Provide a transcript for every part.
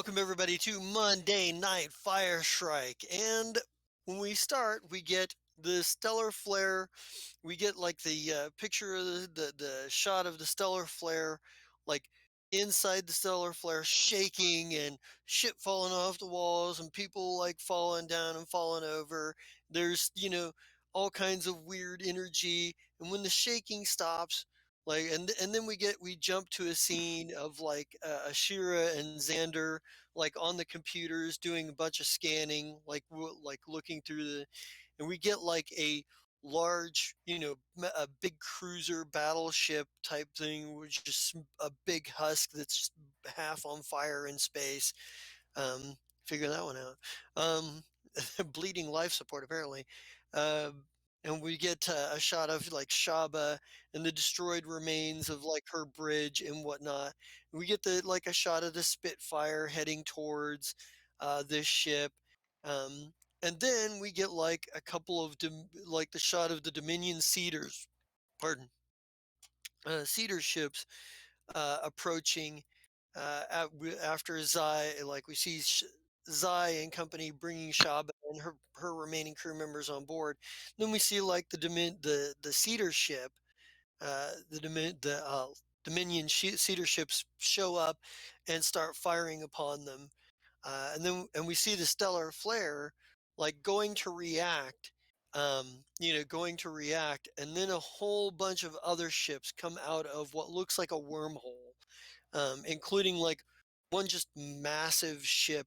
welcome everybody to Monday Night Fire Shrike. And when we start, we get the stellar flare. We get like the picture of the shot of the stellar flare, like inside the stellar flare, shaking and shit falling off the walls and people like falling down and falling over. There's all kinds of weird energy, and when the shaking stops, like and then we jump to a scene of like Ashira and Xander like on the computers doing a bunch of scanning, like like looking through and we get like a large, a big cruiser battleship type thing, which is a big husk that's just half on fire in space. Figure that one out. Bleeding life support apparently. Um, and we get a shot of like Shaba and the destroyed remains of like her bridge and whatnot. We get a shot of the Spitfire heading towards this ship. Um, and then we get like a couple of like the shot of the Dominion Cedars, pardon, Cedar ships approaching after Zai. Like we see Zai and company bringing Shaba and her remaining crew members on board. Then we see like the Cedar ship, the Dominion Cedar ships show up and start firing upon them. And we see the stellar flare like going to react, and then a whole bunch of other ships come out of what looks like a wormhole, including like one just massive ship,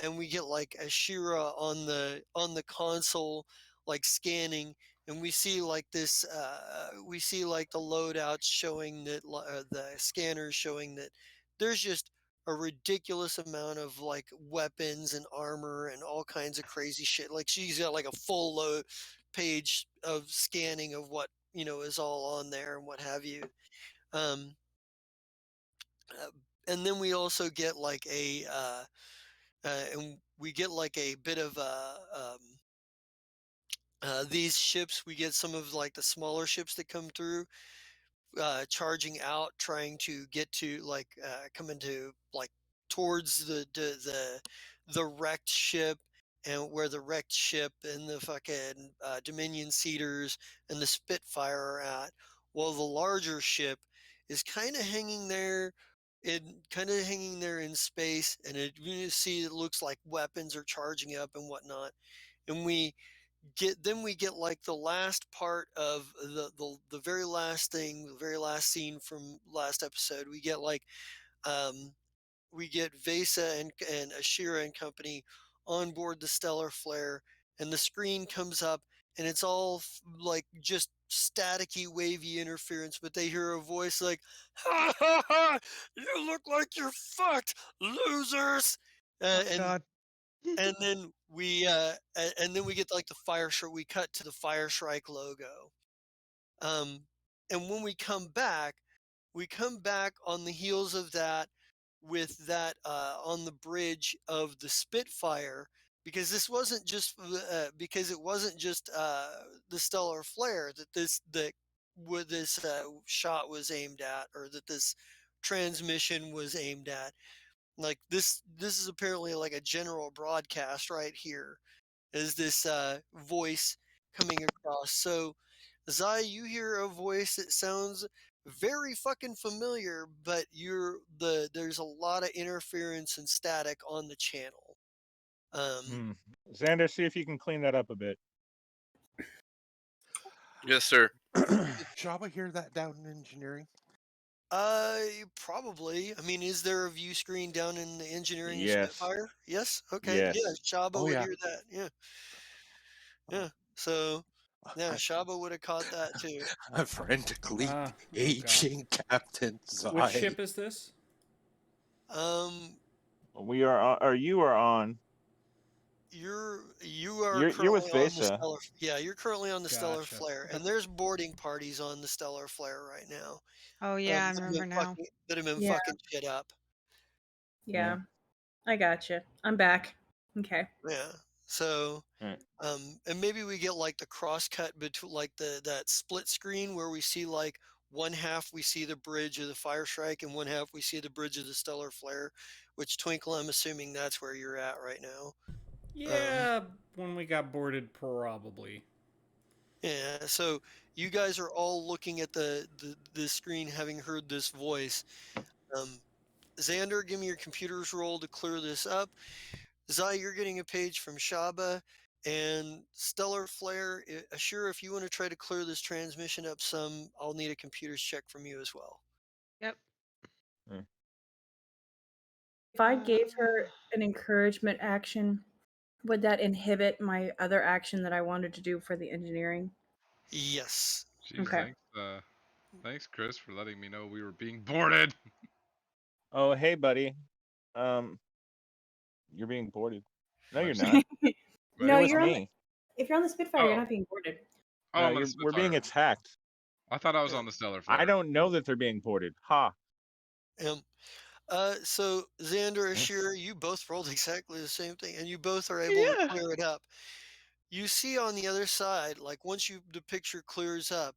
and we get like Ashira on the console, like scanning, and we see like this, we see like the loadouts showing that the scanners showing that there's just a ridiculous amount of like weapons and armor and all kinds of crazy shit. Like she's got like a full load page of scanning of what is all on there and what have you. Um, uh, and then we also get like and we get like a bit of these ships. We get some of like the smaller ships that come through, charging out, trying to get to like come into like towards the wrecked ship, and where the wrecked ship and the fucking Dominion Cedars and the Spitfire are at, while the larger ship is kind of hanging there. In space, and you see it looks like weapons are charging up and whatnot. And we get like the last part of the very last thing, the very last scene from last episode. Um we get Vesa and Ashira and company on board the stellar flare, and the screen comes up, and it's all like just staticky wavy interference, but they hear a voice like, ha ha ha, you look like you're fucked, losers. Oh And God. and then we get like the fire shrike. We cut to the Fire Shrike logo. Um, and when we come back on the heels of that with that on the bridge of the Spitfire, because it wasn't just the stellar flare that this shot was aimed at, or that this transmission was aimed at. Like this is apparently like a general broadcast right here, is this voice coming across. So Zai, you hear a voice that sounds very fucking familiar, but there's a lot of interference and static on the channel. Um, Xander, see if you can clean that up a bit. Yes, sir. Did Shaba hear that down in engineering? Probably. I mean, is there a view screen down in the engineering of Yes. Spitfire? Yes. Okay. Yes. Yeah, Shaba Oh, would yeah. hear that. Yeah. Yeah. So yeah, Shaba would have caught that too. Frantically God. aging Captain Zai. Which ship is this? We are on, or you are on. You are You're currently with on the Vesa. stellar. Yeah, you're currently on the stellar Gotcha. flare, and there's boarding parties on the stellar flare right now. Oh yeah, I that have remember been now. that have been Yeah. fucking shit up. Yeah. I gotcha. I'm back. Okay. Yeah. So, Right. and maybe we get like the cross cut between like that split screen where we see like one half we see the bridge of the Fire Strike and one half we see the bridge of the stellar flare, which Twinkle, I'm assuming that's where you're at right now. Yeah, when we got boarded, probably. Yeah, so you guys are all looking at the screen, having heard this voice. Xander, give me your computer's roll to clear this up. Zai, you're getting a page from Shaba. And Stellar Flare, Ashura, if you want to try to clear this transmission up some, I'll need a computer's check from you as well. Yep. If I gave her an encouragement action, would that inhibit my other action that I wanted to do for the engineering? Yes. Jeez, Okay. thanks, Chris, for letting me know we were being boarded. Oh, hey, buddy. You're being boarded. No, you're Website. not. No, It was you're on. me. If you're on the Spitfire, you're Oh. not being boarded. Oh, No, I'm on the we're being Spitfire. attacked. I thought I was Yeah. on the Stellar Flare. I don't know that they're being boarded. Ha. So Xander, Ashura, you both rolled exactly the same thing, and you both are able to clear it up. You see on the other side, like once the picture clears up,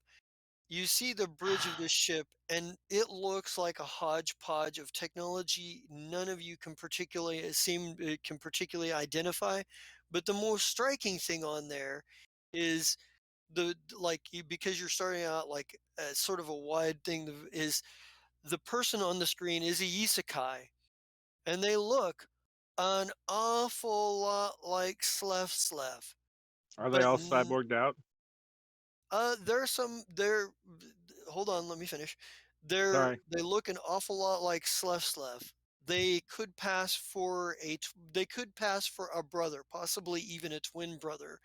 you see the bridge of this ship, and it looks like a hodgepodge of technology none of you can particularly identify. But the most striking thing on there is because you're starting out like sort of a wide thing is the person on the screen is a isekai, and they look an awful lot like Slef. Are they But all cyborged out? There. Hold on, let me finish. Sorry. They look an awful lot like Slef. They could pass for a brother, possibly even a twin brother,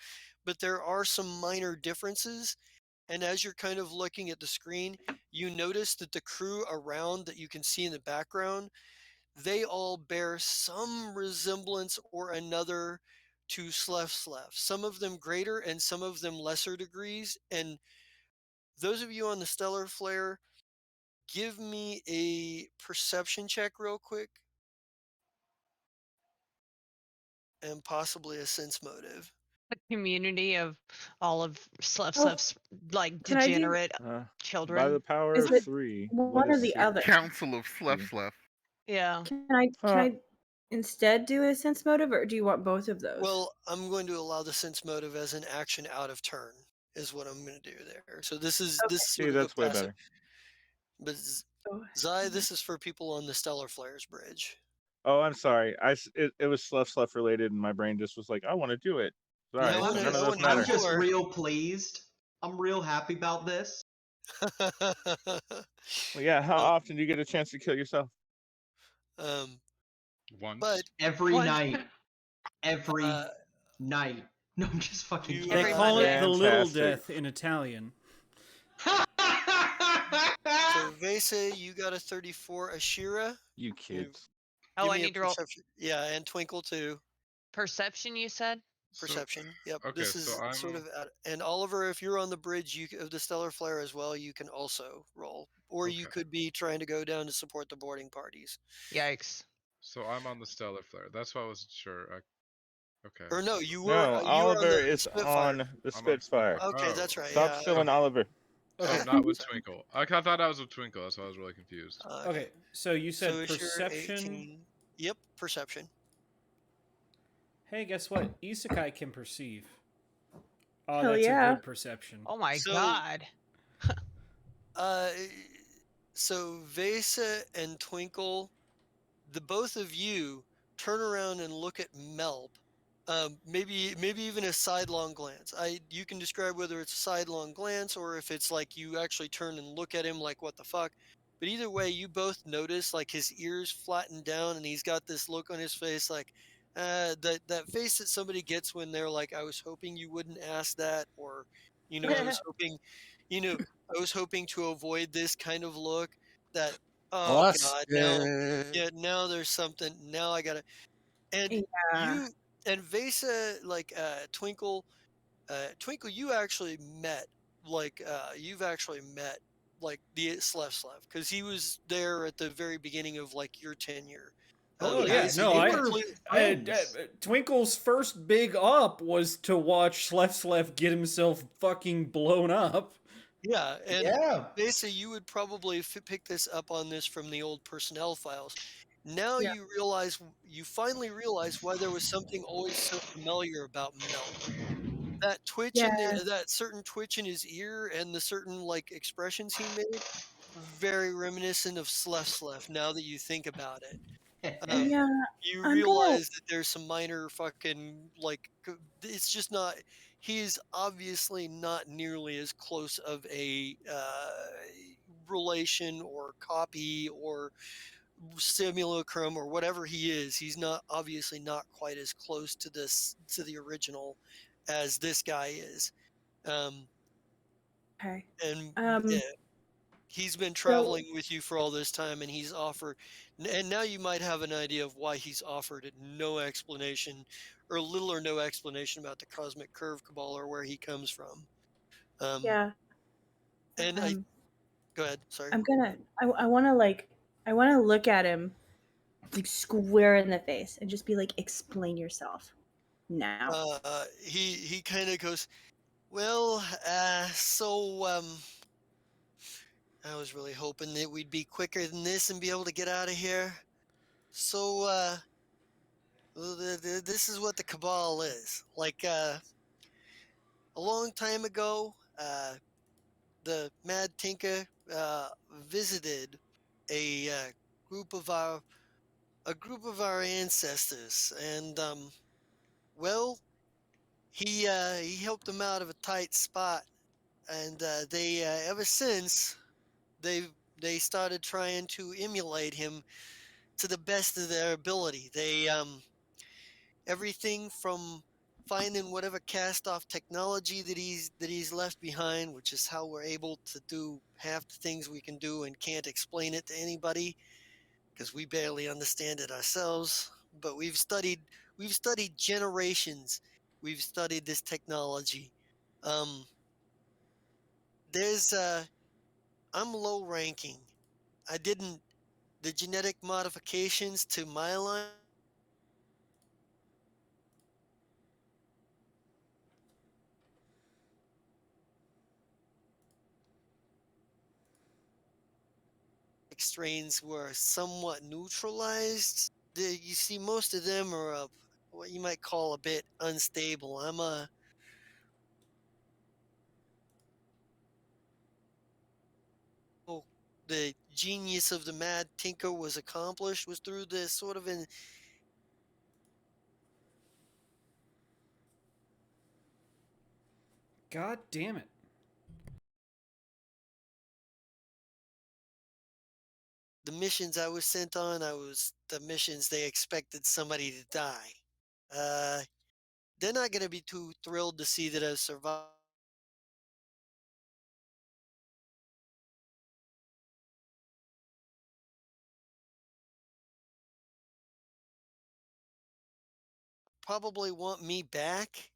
but there are some minor differences. And as you're kind of looking at the screen, you notice that the crew around that you can see in the background, they all bear some resemblance or another to Slef. Some of them greater and some of them lesser degrees. And those of you on the Stellar Flare, give me a perception check real quick. And possibly a sense motive. The community of all of Slef's like Can I do- degenerate By children. the power Is of it 3. one or the other? Council of Slef. Yeah. Can I instead do a sense motive, or do you want both of those? Well, I'm going to allow the sense motive as an action out of turn, is what I'm going to do there. So this is this See, sort of that's a way passive. better. But Zai, this is for people on the Stellar Flares bridge. Oh, I'm sorry. It was Slef related, and my brain just was like, I want to do it. Sorry, No, so none of those I'm matter. I'm just real pleased. I'm real happy about this. Well, yeah, how often do you get a chance to kill yourself? Once. But Every night. Every night. No, I'm just fucking kidding. They call it the little Fantastic. death in Italian. So Vesa, you got a 34. Ashira, You kids. Oh, give I me a need to roll perception. Yeah, and Twinkle too. perception, you said? Perception. Yep. Okay, This is so I'm sort of and Oliver, if you're on the bridge of the Stellar Flare as well, you can also roll, or you Okay. could be trying to go down to support the boarding parties. Yikes. So I'm on the Stellar Flare. That's why I wasn't sure. Okay. Or no, you were. No, you were Oliver on the is Spitfire. on the Spitfire. Okay, Oh. that's right. Stop yeah. stealing Oliver. Oh, not with Twinkle. I thought I was with Twinkle. That's why I was really confused. Okay, so you said So Ashira, perception. 18. Yep, perception. Hey, guess what? Isekai can perceive. Oh, Hell that's yeah. a good perception. Oh my So- god. So Vesa and Twinkle, the both of you turn around and look at Melp. Maybe even a sidelong glance. You can describe whether it's a sidelong glance or if it's like you actually turn and look at him like what the fuck. But either way, you both notice like his ears flatten down and he's got this look on his face like that face that somebody gets when they're like, I was hoping you wouldn't ask that, or I was hoping, I was hoping to avoid this kind of look. That God, now there's something. Now I gotta. And Yeah. you and Vesa, like Twinkle, you actually met you've actually met like the Slef because he was there at the very beginning of like your tenure. Oh yeah, Vesa, no, you Twinkle's first big up was to watch Slef get himself fucking blown up. Yeah, and Yeah. Vesa, you would probably pick this up on this from the old personnel files. Now Yeah. you finally realize why there was something always so familiar about Melt. That twitch in Yeah. that certain twitch in his ear and the certain like expressions he made, very reminiscent of Slef now that you think about it. Um, Yeah. you I'm gonna. realize that there's some minor fucking like it's just not. He is obviously not nearly as close of a relation or copy or simulacrum or whatever he is. He's not obviously not quite as close to the original as this guy is. Um, Okay. and Um. yeah, he's been So traveling with you for all this time, and he's offered, and now you might have an idea of why he's offered no explanation, or little or no explanation about the cosmic curve cabal or where he comes from. Um, yeah. and I Um. go ahead. Sorry. I'm gonna. I want to like. I want to look at him like square in the face and just be like, "Explain yourself now." He kind of goes, well, I was really hoping that we'd be quicker than this and be able to get out of here. So, well, this is what the cabal is. Like, a long time ago, the Mad Tinker visited a group of our a group of our ancestors, and well, he helped them out of a tight spot, and they ever since they they started trying to emulate him to the best of their ability. They everything from finding whatever cast off technology that he's left behind, which is how we're able to do half the things we can do and can't explain it to anybody because we barely understand it ourselves. But we've studied generations. We've studied this technology. Um, there's I'm low ranking. I didn't the genetic modifications to my line strains were somewhat neutralized. You see, most of them are what you might call a bit unstable. Oh, the genius of the Mad Tinker was accomplished was through this sort of an God damn it. the missions I was sent on. I was the missions they expected somebody to die. Uh, they're not going to be too thrilled to see that I survived. Probably want me back,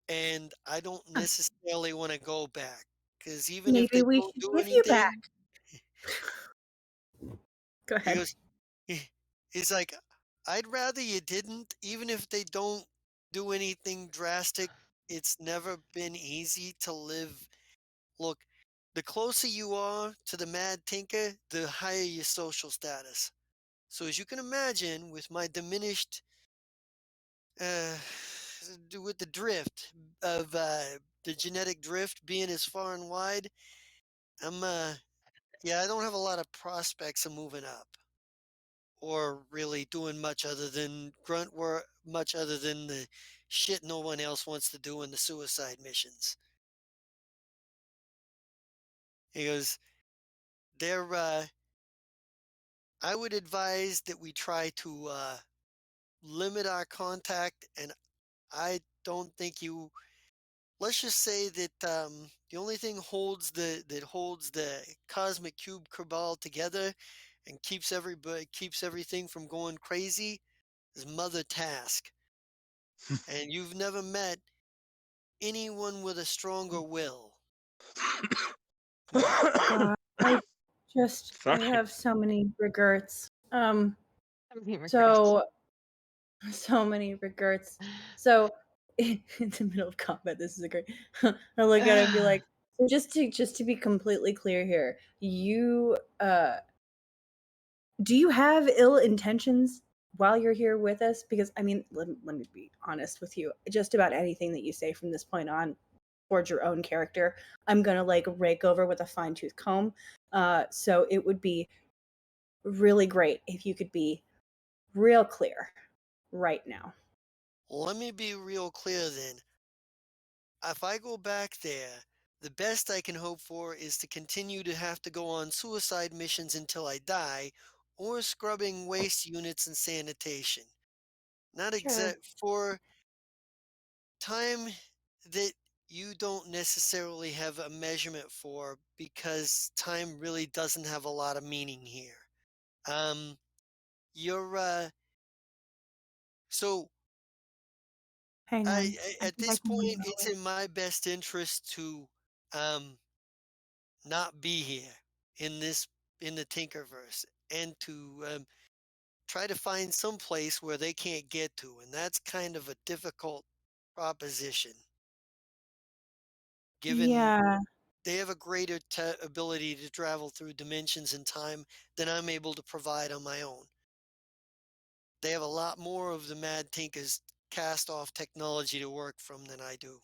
and I don't Huh. necessarily want to go back because even if Maybe they we don't should do give you back. anything, Go he ahead. goes, he's like, I'd rather you didn't, even if they don't do anything drastic. It's never been easy to live. Look, the closer you are to the Mad Tinker, the higher your social status. So as you can imagine, with my diminished uh, with the drift of the genetic drift being as far and wide, I'm yeah, I don't have a lot of prospects of moving up or really doing much other than grunt work, much other than the shit no one else wants to do in the suicide missions. He goes, they're I would advise that we try to limit our contact, and I don't think you let's just say that the only thing holds the cosmic cube cabal together and keeps everything from going crazy is Mother Task. And you've never met anyone with a stronger will. God, I Sorry. have so many regrets. So many regrets. So so many regrets. So in the middle of combat, this is a great. I look at it and be like, so just to be completely clear here, you do you have ill intentions while you're here with us? Because I mean, let me be honest with you. Just about anything that you say from this point on towards your own character, I'm gonna like rake over with a fine tooth comb. So it would be really great if you could be real clear right now. Let me be real clear then. If I go back there, the best I can hope for is to continue to have to go on suicide missions until I die, or scrubbing waste units and sanitation. Not Sure. exact for time that you don't necessarily have a measurement for because time really doesn't have a lot of meaning here. Um, you're so Hang on. I at think I this can point, handle it's it. in my best interest to um not be here in this in the Tinkerverse and to try to find some place where they can't get to, and that's kind of a difficult proposition given Yeah. they have a greater ability to travel through dimensions and time than I'm able to provide on my own. They have a lot more of the Mad Tinker's cast off technology to work from than I do.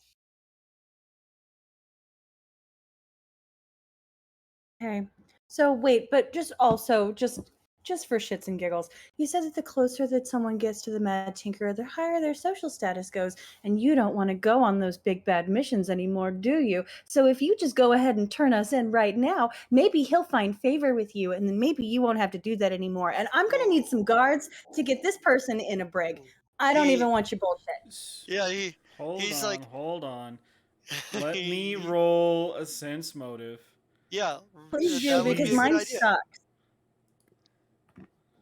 Okay. So wait, but just for shits and giggles, you said that the closer that someone gets to the Mad Tinker, the higher their social status goes, and you don't want to go on those big bad missions anymore, do you? So if you just go ahead and turn us in right now, maybe he'll find favor with you, and then maybe you won't have to do that anymore. And I'm gonna need some guards to get this person in a brig. I don't He, even want your bullshit. yeah, Hold he's on, like, hold on. Let me he, roll a sense motive. yeah, Please do, that would because be a good mine idea. sucks.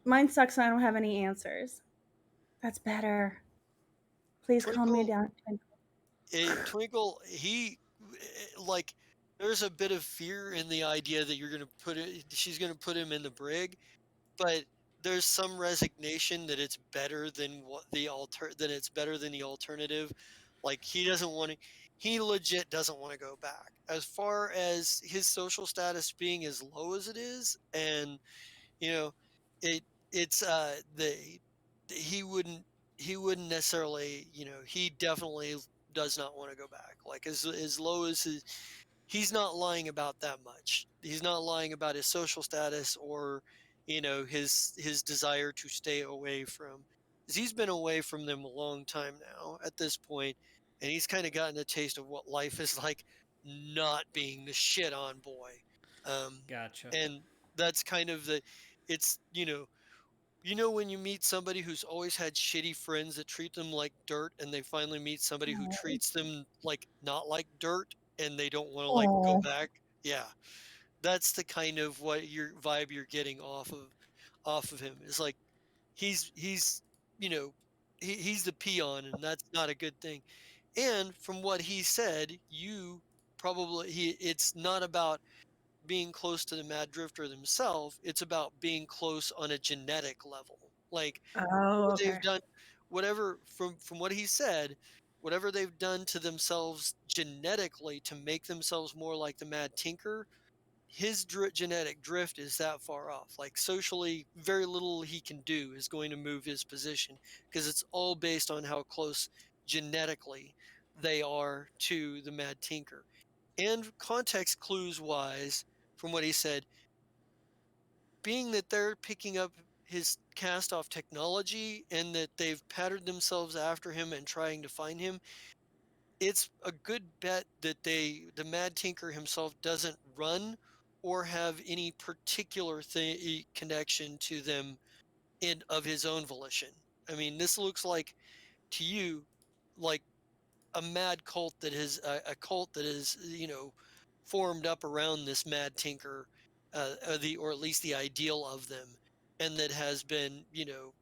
Mine sucks and I don't have any answers. That's better. Please calm me Twinkle, down. Twinkle, like, there's a bit of fear in the idea that she's gonna put him in the brig, but there's some resignation that it's better than it's better than the alternative. Like he legit doesn't want to go back. As far as his social status being as low as it is, and you know, it it's he wouldn't necessarily, he definitely does not want to go back. Like as low as he's not lying about that much. He's not lying about his social status or, his desire to stay away from. 'Cause he's been away from them a long time now at this point, and he's kind of gotten a taste of what life is like not being the shit on boy. Gotcha. And that's kind of it's, when you meet somebody who's always had shitty friends that treat them like dirt and they finally meet somebody who treats them like not like dirt and they don't want to like go Oh, back. Yeah. That's the kind of what your vibe you're getting off of him. It's like he's you know he's the peon and that's not a good thing. And from what he said, it's not about being close to the Mad Drifter themselves, it's about being close on a genetic level. Like oh, whatever they've okay. done, whatever from what he said, whatever they've done to themselves genetically to make themselves more like the Mad Tinker, his genetic drift is that far off. Like socially, very little he can do is going to move his position because it's all based on how close genetically they are to the Mad Tinker. And context clues wise, from what he said, being that they're picking up his cast off technology and that they've patterned themselves after him and trying to find him, it's a good bet that the Mad Tinker himself doesn't run or have any particular connection to them of his own volition. I mean, this looks like to you like a mad cult that is a cult that is formed up around this Mad Tinker, or at least the ideal of them, and that has been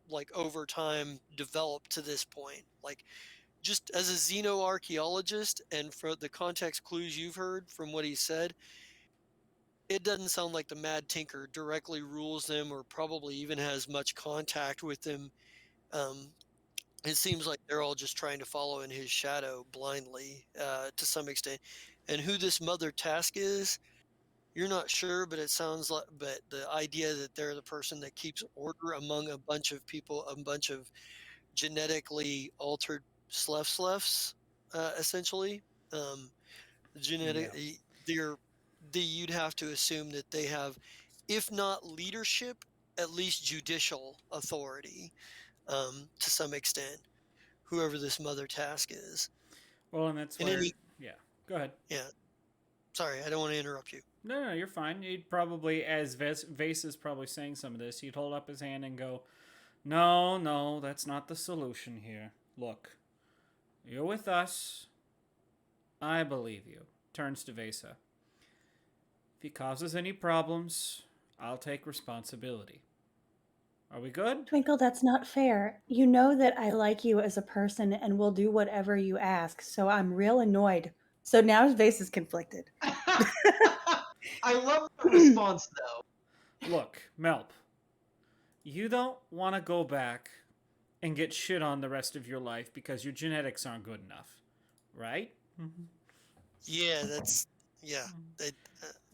like over time developed to this point. Like just as a xenoarchaeologist and for the context clues you've heard from what he said, it doesn't sound like the Mad Tinker directly rules them or probably even has much contact with them. Um, it seems like they're all just trying to follow in his shadow blindly, to some extent. And who this Mother Task is, you're not sure, but it sounds like, but the idea that they're the person that keeps order among a bunch of people, a bunch of genetically altered slefs, essentially. Um, genetic, Yeah. they're, you'd have to assume that they have, if not leadership, at least judicial authority, to some extent. Whoever this Mother Task is. Well, and that's In where. any, Yeah. Go ahead. yeah. Sorry, I don't want to interrupt you. No, you're fine. He'd probably, as Vase is probably saying some of this, he'd hold up his hand and go, No, that's not the solution here. Look, you're with us. I believe you. Turns to Vesa. If he causes any problems, I'll take responsibility. Are we good? Twinkle, that's not fair. You know that I like you as a person and will do whatever you ask, so I'm real annoyed. So now his face is conflicted. I love the response though. Look, Melp, you don't want to go back and get shit on the rest of your life because your genetics aren't good enough, right? Yeah, that's, yeah. They,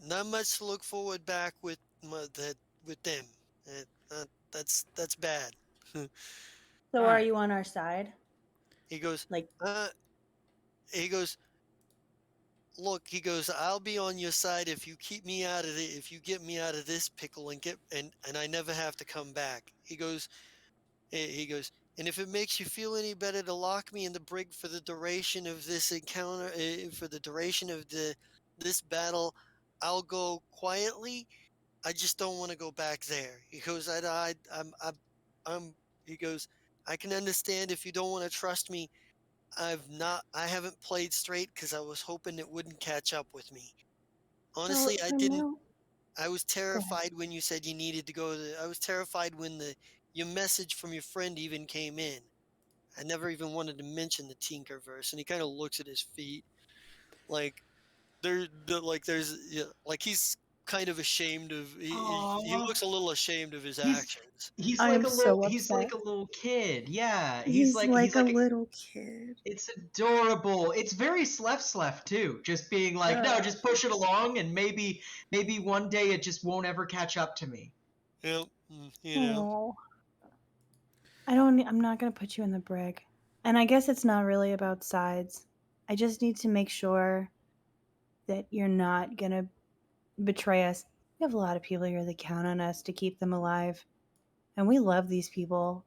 not much to look forward back with with them. That's bad. So are Alright. you on our side? He goes, Like, he goes, look, he goes, I'll be on your side if you keep me out of it, if you get me out of this pickle and get, and I never have to come back. He goes, and if it makes you feel any better to lock me in the brig for the duration of this encounter, for the duration of this battle, I'll go quietly. I just don't want to go back there. He goes, I'm, he goes, I can understand if you don't want to trust me. I haven't played straight because I was hoping it wouldn't catch up with me. Honestly, I for didn't. now, I was go ahead. terrified when you said you needed to go to. I was terrified when your message from your friend even came in. I never even wanted to mention the Tinkerverse, and he kind of looks at his feet, like there's like he's kind of ashamed of. He Aw. looks a little ashamed of his He's actions. he's I like am a so little he's like upset. a little kid. Yeah. He's like a a little kid. it's adorable. It's very Slef too. Just being like, no, just push it along and maybe one day it just won't ever catch up to me. Yep, you know. Oh, I'm not gonna put you in the brig. And I guess it's not really about sides. I just need to make sure that you're not gonna betray us. We have a lot of people here that count on us to keep them alive. And we love these people.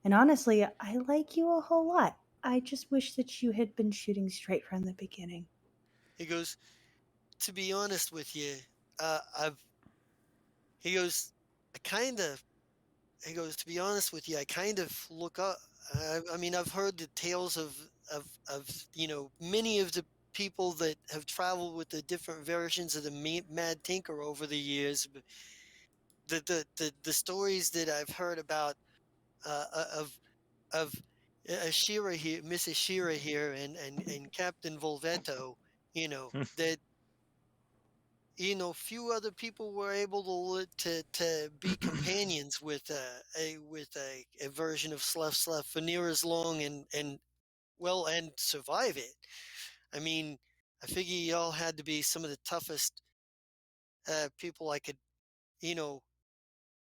And honestly, I like you a whole lot. I just wish that you had been shooting straight from the beginning. He goes, to be honest with you, I've. He goes, I kind of. He goes, to be honest with you, I kind of look up. I mean, I've heard the tales of many of the people that have traveled with the different versions of the Mad Tinker over the years. But the stories that I've heard about of Ashira here, Miss Ashira here, and Captain Volvetto, that few other people were able to be companions with a version of Slef for near as long and well and survive it. I mean, I figure y'all had to be some of the toughest people I could. You know,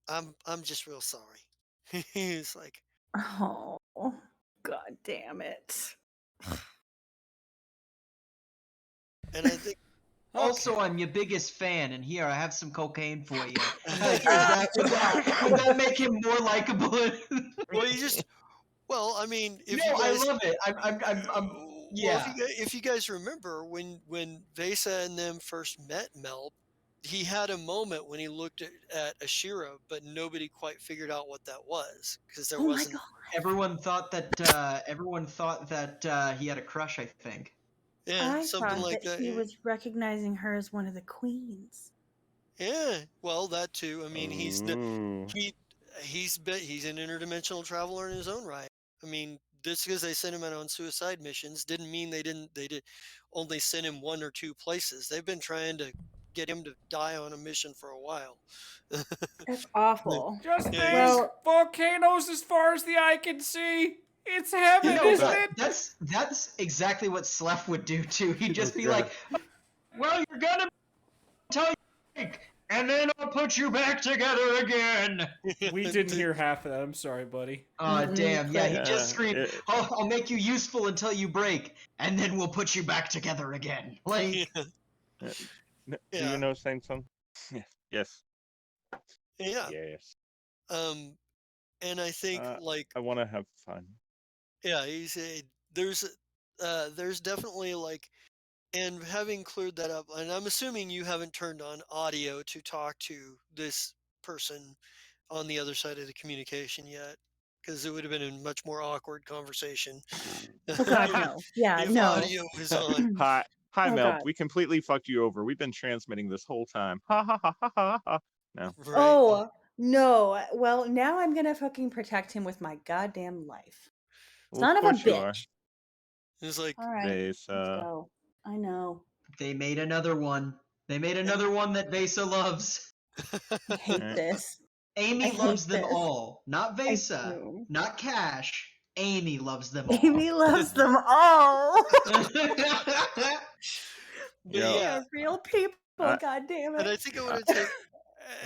I'm just real sorry. He's like, Oh, god damn it. and I think. Also, I'm your biggest fan, and here I have some cocaine for you. Like, would that make him more likable? Well, well, I mean, if No, you guys, I love it. I'm well, yeah. if you guys remember when Vesa and them first met Mel, he had a moment when he looked at Ashira, but nobody quite figured out what that was because there Oh my wasn't. god. Everyone thought that he had a crush, I think. Yeah, I something thought like that that. he Yeah. was recognizing her as one of the queens. Yeah, well, that too. I mean, he's Ooh. he's an interdimensional traveler in his own right. I mean, just because they sent him out on suicide missions didn't mean they did only send him one or two places. They've been trying to get him to die on a mission for a while. That's awful. Just Yeah, think, he's- volcanoes as far as the eye can see. It's heaven, No, isn't it? that's exactly what Slef would do too. He'd just be Okay. like, "Well, you're gonna tell you and then I'll put you back together again. We didn't hear half of that. I'm sorry, buddy. Oh, damn. Yeah, he Yeah, just screamed, it- I'll make you useful until you break, and then we'll put you back together again. Like, Do Yeah. you know saying something? Yes. Yeah. Yes. And I think like I want to have fun. yeah, there's definitely like, and having cleared that up, and I'm assuming you haven't turned on audio to talk to this person on the other side of the communication yet, because it would have been a much more awkward conversation. Oh God, no. Yeah, If no. audio was on. Hi, Oh, Mel. God. We completely fucked you over. We've been transmitting this whole time. Ha ha ha ha ha. ha. No. Right. Oh no. Well, now I'm gonna fucking protect him with my goddamn life. Well, Son of of a course you are. bitch. It's like All right, let's Vesa. go. I know. they made another one. They made another one that Vesa loves. I hate Right. this. Amy I loves hate them this. all. Not I Vesa, do. not Cash. Amy loves them all. Amy loves them all. but Yo, They yeah, are real people. I- God damn and it. I think I want to take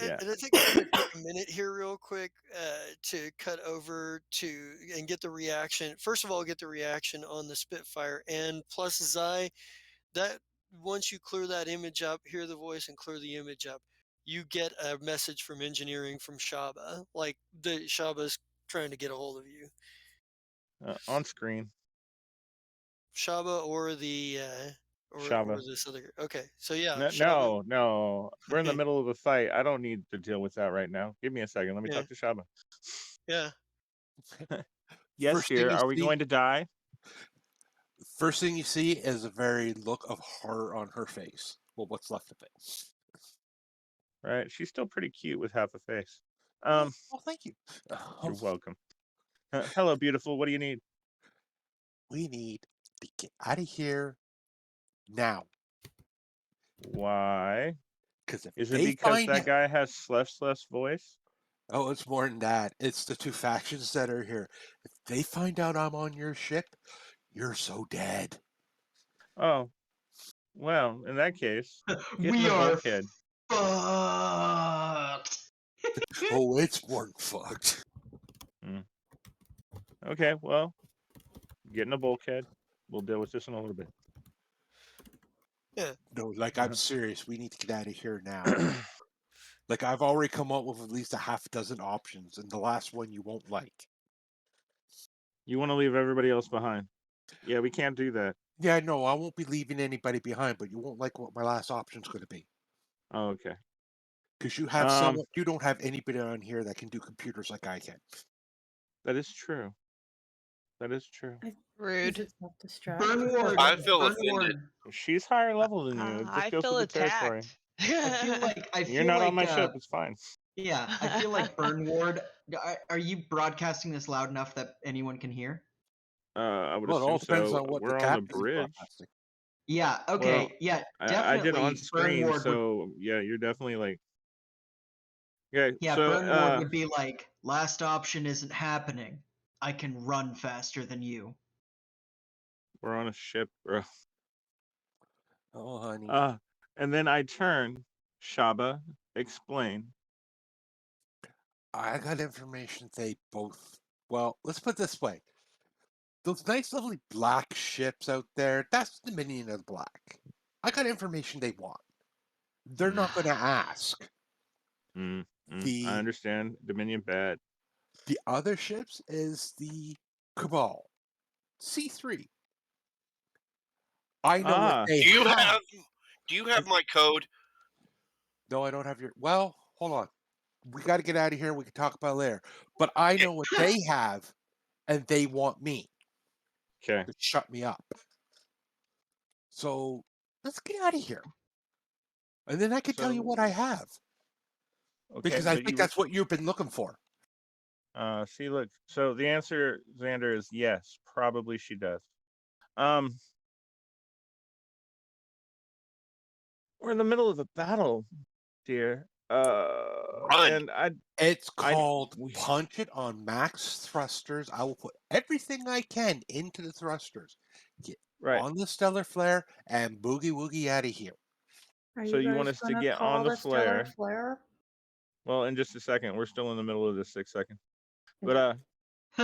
Yeah. and I think I want to take a minute here real quick to cut over to and get the reaction. First of all, get the reaction on the Spitfire, and plus Zai, that once you clear that image up, hear the voice and clear the image up, you get a message from engineering from Shaba. Like the Shaba's trying to get a hold of you. on screen. Shaba or the or Shaba. this other. Okay, so yeah, No, Shaba. no. We're in the middle of a fight. I don't need to deal with that right now. Give me a second. Let me Yeah. talk to Shaba. Yeah. Yes, First thing dear. you Are we see- going to die? First thing you see is a very look of horror on her face. Well, what's left of it. Right. She's still pretty cute with half a face. Oh, thank you. You're welcome. Hello, beautiful. What do you need? We need to get out of here now. Why? Because if Is it they because find that guy has Slef's voice? Oh, it's more than that. It's the two factions that are here. If they find out I'm on your ship, you're so dead. Oh, well, in that case, get in We the are bulkhead. fucked. Oh, it's more than fucked. Okay, well, get in the bulkhead. We'll deal with this in a little bit. No, like I'm serious. We need to get out of here now. Like I've already come up with at least a half dozen options, and the last one you won't like. You want to leave everybody else behind? Yeah, we can't do that. Yeah, no, I won't be leaving anybody behind, but you won't like what my last option's going to be. Oh, okay. Because you have someone, you don't have anybody on here that can do computers like I can. That is true. That is true. Is Rude. it self-destruct? Burn Ward. I feel Burn offended. Ward. She's higher level than you. It just I goes feel with the territory. attacked. I feel You're not like, on my ship. It's fine. Yeah, I feel like Burn Ward. Are you broadcasting this loud enough that anyone can hear? I would Well, it all assume depends so. on what We're the on the captain is bridge. broadcasting. Yeah. Okay. Well, yeah. I Definitely. did on Burn screen, Ward would, so yeah, you're definitely like. Yeah. yeah. So Burn Ward would be like, last option isn't happening. I can run faster than you. we're on a ship, bro. Oh, honey. And then I turn. Shaba, explain. I got information they both. Well, let's put it this way. Those nice, lovely black ships out there, that's the Dominion of the Black. I got information they want. They're not going to ask. I The understand. Dominion bad. the other ships is the Cabal. C3. I know what they Do you have. have my code? No, I don't have your. Well, hold on. We got to get out of here. We can talk about it later. But I know what they have, and they want me Okay. to shut me up. So let's get out of here. And then I can tell you what I have. Okay, Because I but think that's what you've been looking for. See, look. So the answer, Xander, is yes. Probably she does. We're in the middle of a battle, dear. Run. And It's called we- Punch It on Max Thrusters. I will put everything I can into the thrusters. Get right. on the Stellar Flare and boogie woogie out of here. Are So you want guys us to gonna get on call the stellar flare? flare? Well, in just a second. We're still in the middle of this 6 second. But Okay.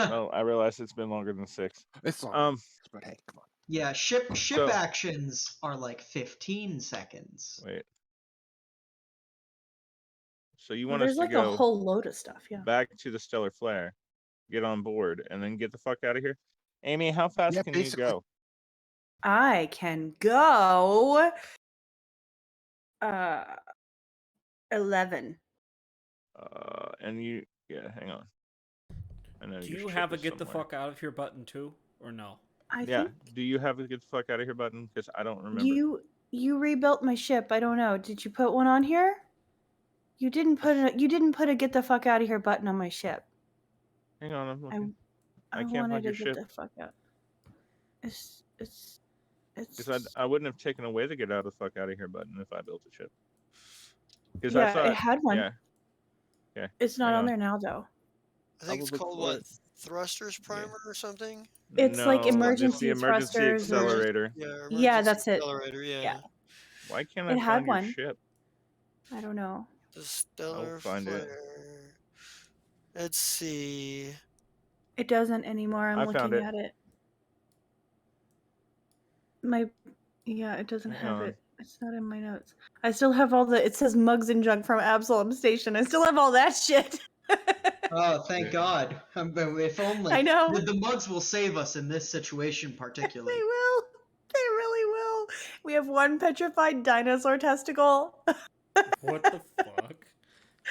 well, I realize it's been longer than 6. It's long, but hey, come on. Yeah, ship So- actions are like 15 seconds. Wait. So you Well, want us there's to like a go whole load of stuff. Yeah. back to the stellar flare, get on board, and then get the fuck out of here? Amy, how fast Yeah, can basically. you go? I can go. 11. And you, yeah, hang on. I know Do your you ship have a is get the somewhere. fuck out of here button too, or no? Yeah. think Do you have a get the fuck out of here button? Because I don't remember. you rebuilt my ship. I don't know. Did you put one on here? You didn't put a get the fuck out of here button on my ship. Hang on, I'm looking. I can't wanted find to your get ship. the fuck out. It's Because I wouldn't have taken away the get out the fuck out of here button if I built a ship. Because yeah, I thought it had one. Yeah. Okay. It's not hang on there now though. I think it's look called for what? it. Thrusters primer or something? It's like No, it's emergency the emergency thrusters or- accelerator. Yeah, Yeah, emergency that's it. accelerator, yeah. Yeah. Why can't It I had find your one. ship? I don't know. The stellar find it. flare. Let's see. It doesn't anymore. I'm I found looking it. at it. It doesn't Hang have on. it. It's not in my notes. I still have all the. It says mugs and junk from Absalom Station. I still have all that shit. Oh, thank God. If only. I know. The mugs will save us in this situation, particularly. They will. They really will. We have one petrified dinosaur testicle. What the fuck?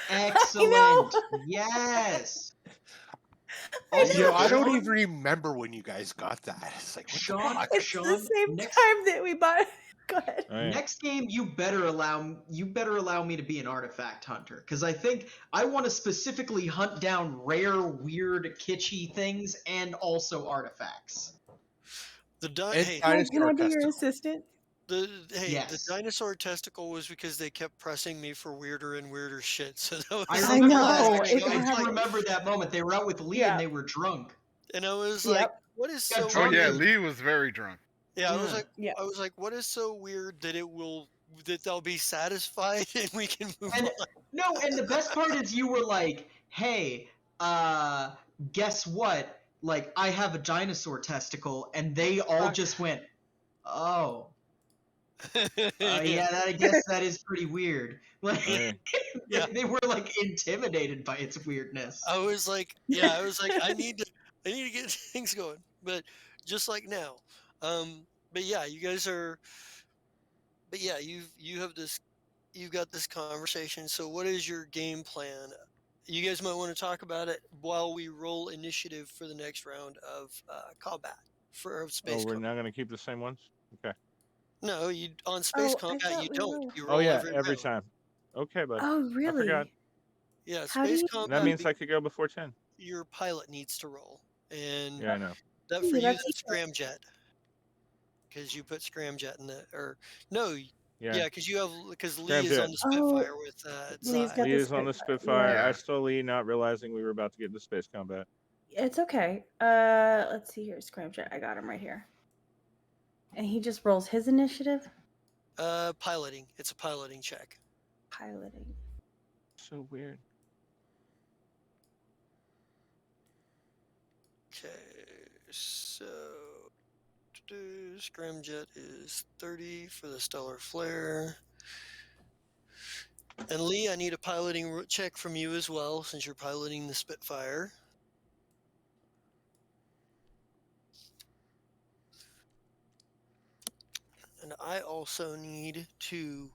Excellent. Yes. I don't Sean- even remember when you guys got that. It's like, what the Sean, fuck? It's Sean, the same next- time that we bought. Go ahead. Alright. Next game, you better allow me to be an artifact hunter, because I think I want to specifically hunt down rare, weird, kitschy things and also artifacts. The And hey, Can I dinosaur be your testicle. assistant? the Yes. dinosaur testicle was because they kept pressing me for weirder and weirder shit. So that was I I remember know, that. Actually, it I had- do remember that moment. They were out with Lee Yeah. and they were drunk. and I was Yep. like, what is Got so Oh drunk yeah, and- Lee was very drunk. Yeah, I was Mm. like, Yeah. I was like, what is so weird that they'll be satisfied and we can move And on. no, and the best part is you were like, "Hey, guess what? Like, I have a dinosaur testicle," and they all Fuck. just went, "Oh, yeah, I guess that is pretty weird." Like, Alright. Yeah. they were like intimidated by its weirdness. I was like, I need to get things going, but just like now. But yeah, you guys are. But yeah, you've got this conversation. So what is your game plan? You guys might want to talk about it while we roll initiative for the next round of combat for space. We're combat. not gonna keep the same ones? Okay. No, you on space Oh, I combat thought you we don't. were. You roll Oh yeah, every every round. time. Okay, bud. Oh, really? forgot. Yeah, How do space you- combat. That means I could go before 10. Your pilot needs to roll, and Yeah, I know. that Ooh, for you that's that's scramjet, because you put scramjet in the or no, Yeah. because Lee is Scramjet. on the Spitfire with Lee's Zai. got Lee the is on the Spitfire, Spitfire. yeah. I stole Lee, not realizing we were about to get into space combat. It's okay. Let's see here. Scramjet. I got him right here. And he just rolls his initiative. Piloting. It's a piloting check. Piloting. So weird. Okay, so scramjet is 30 for the stellar flare. And Lee, I need a piloting check from you as well, since you're piloting the Spitfire. And I also need to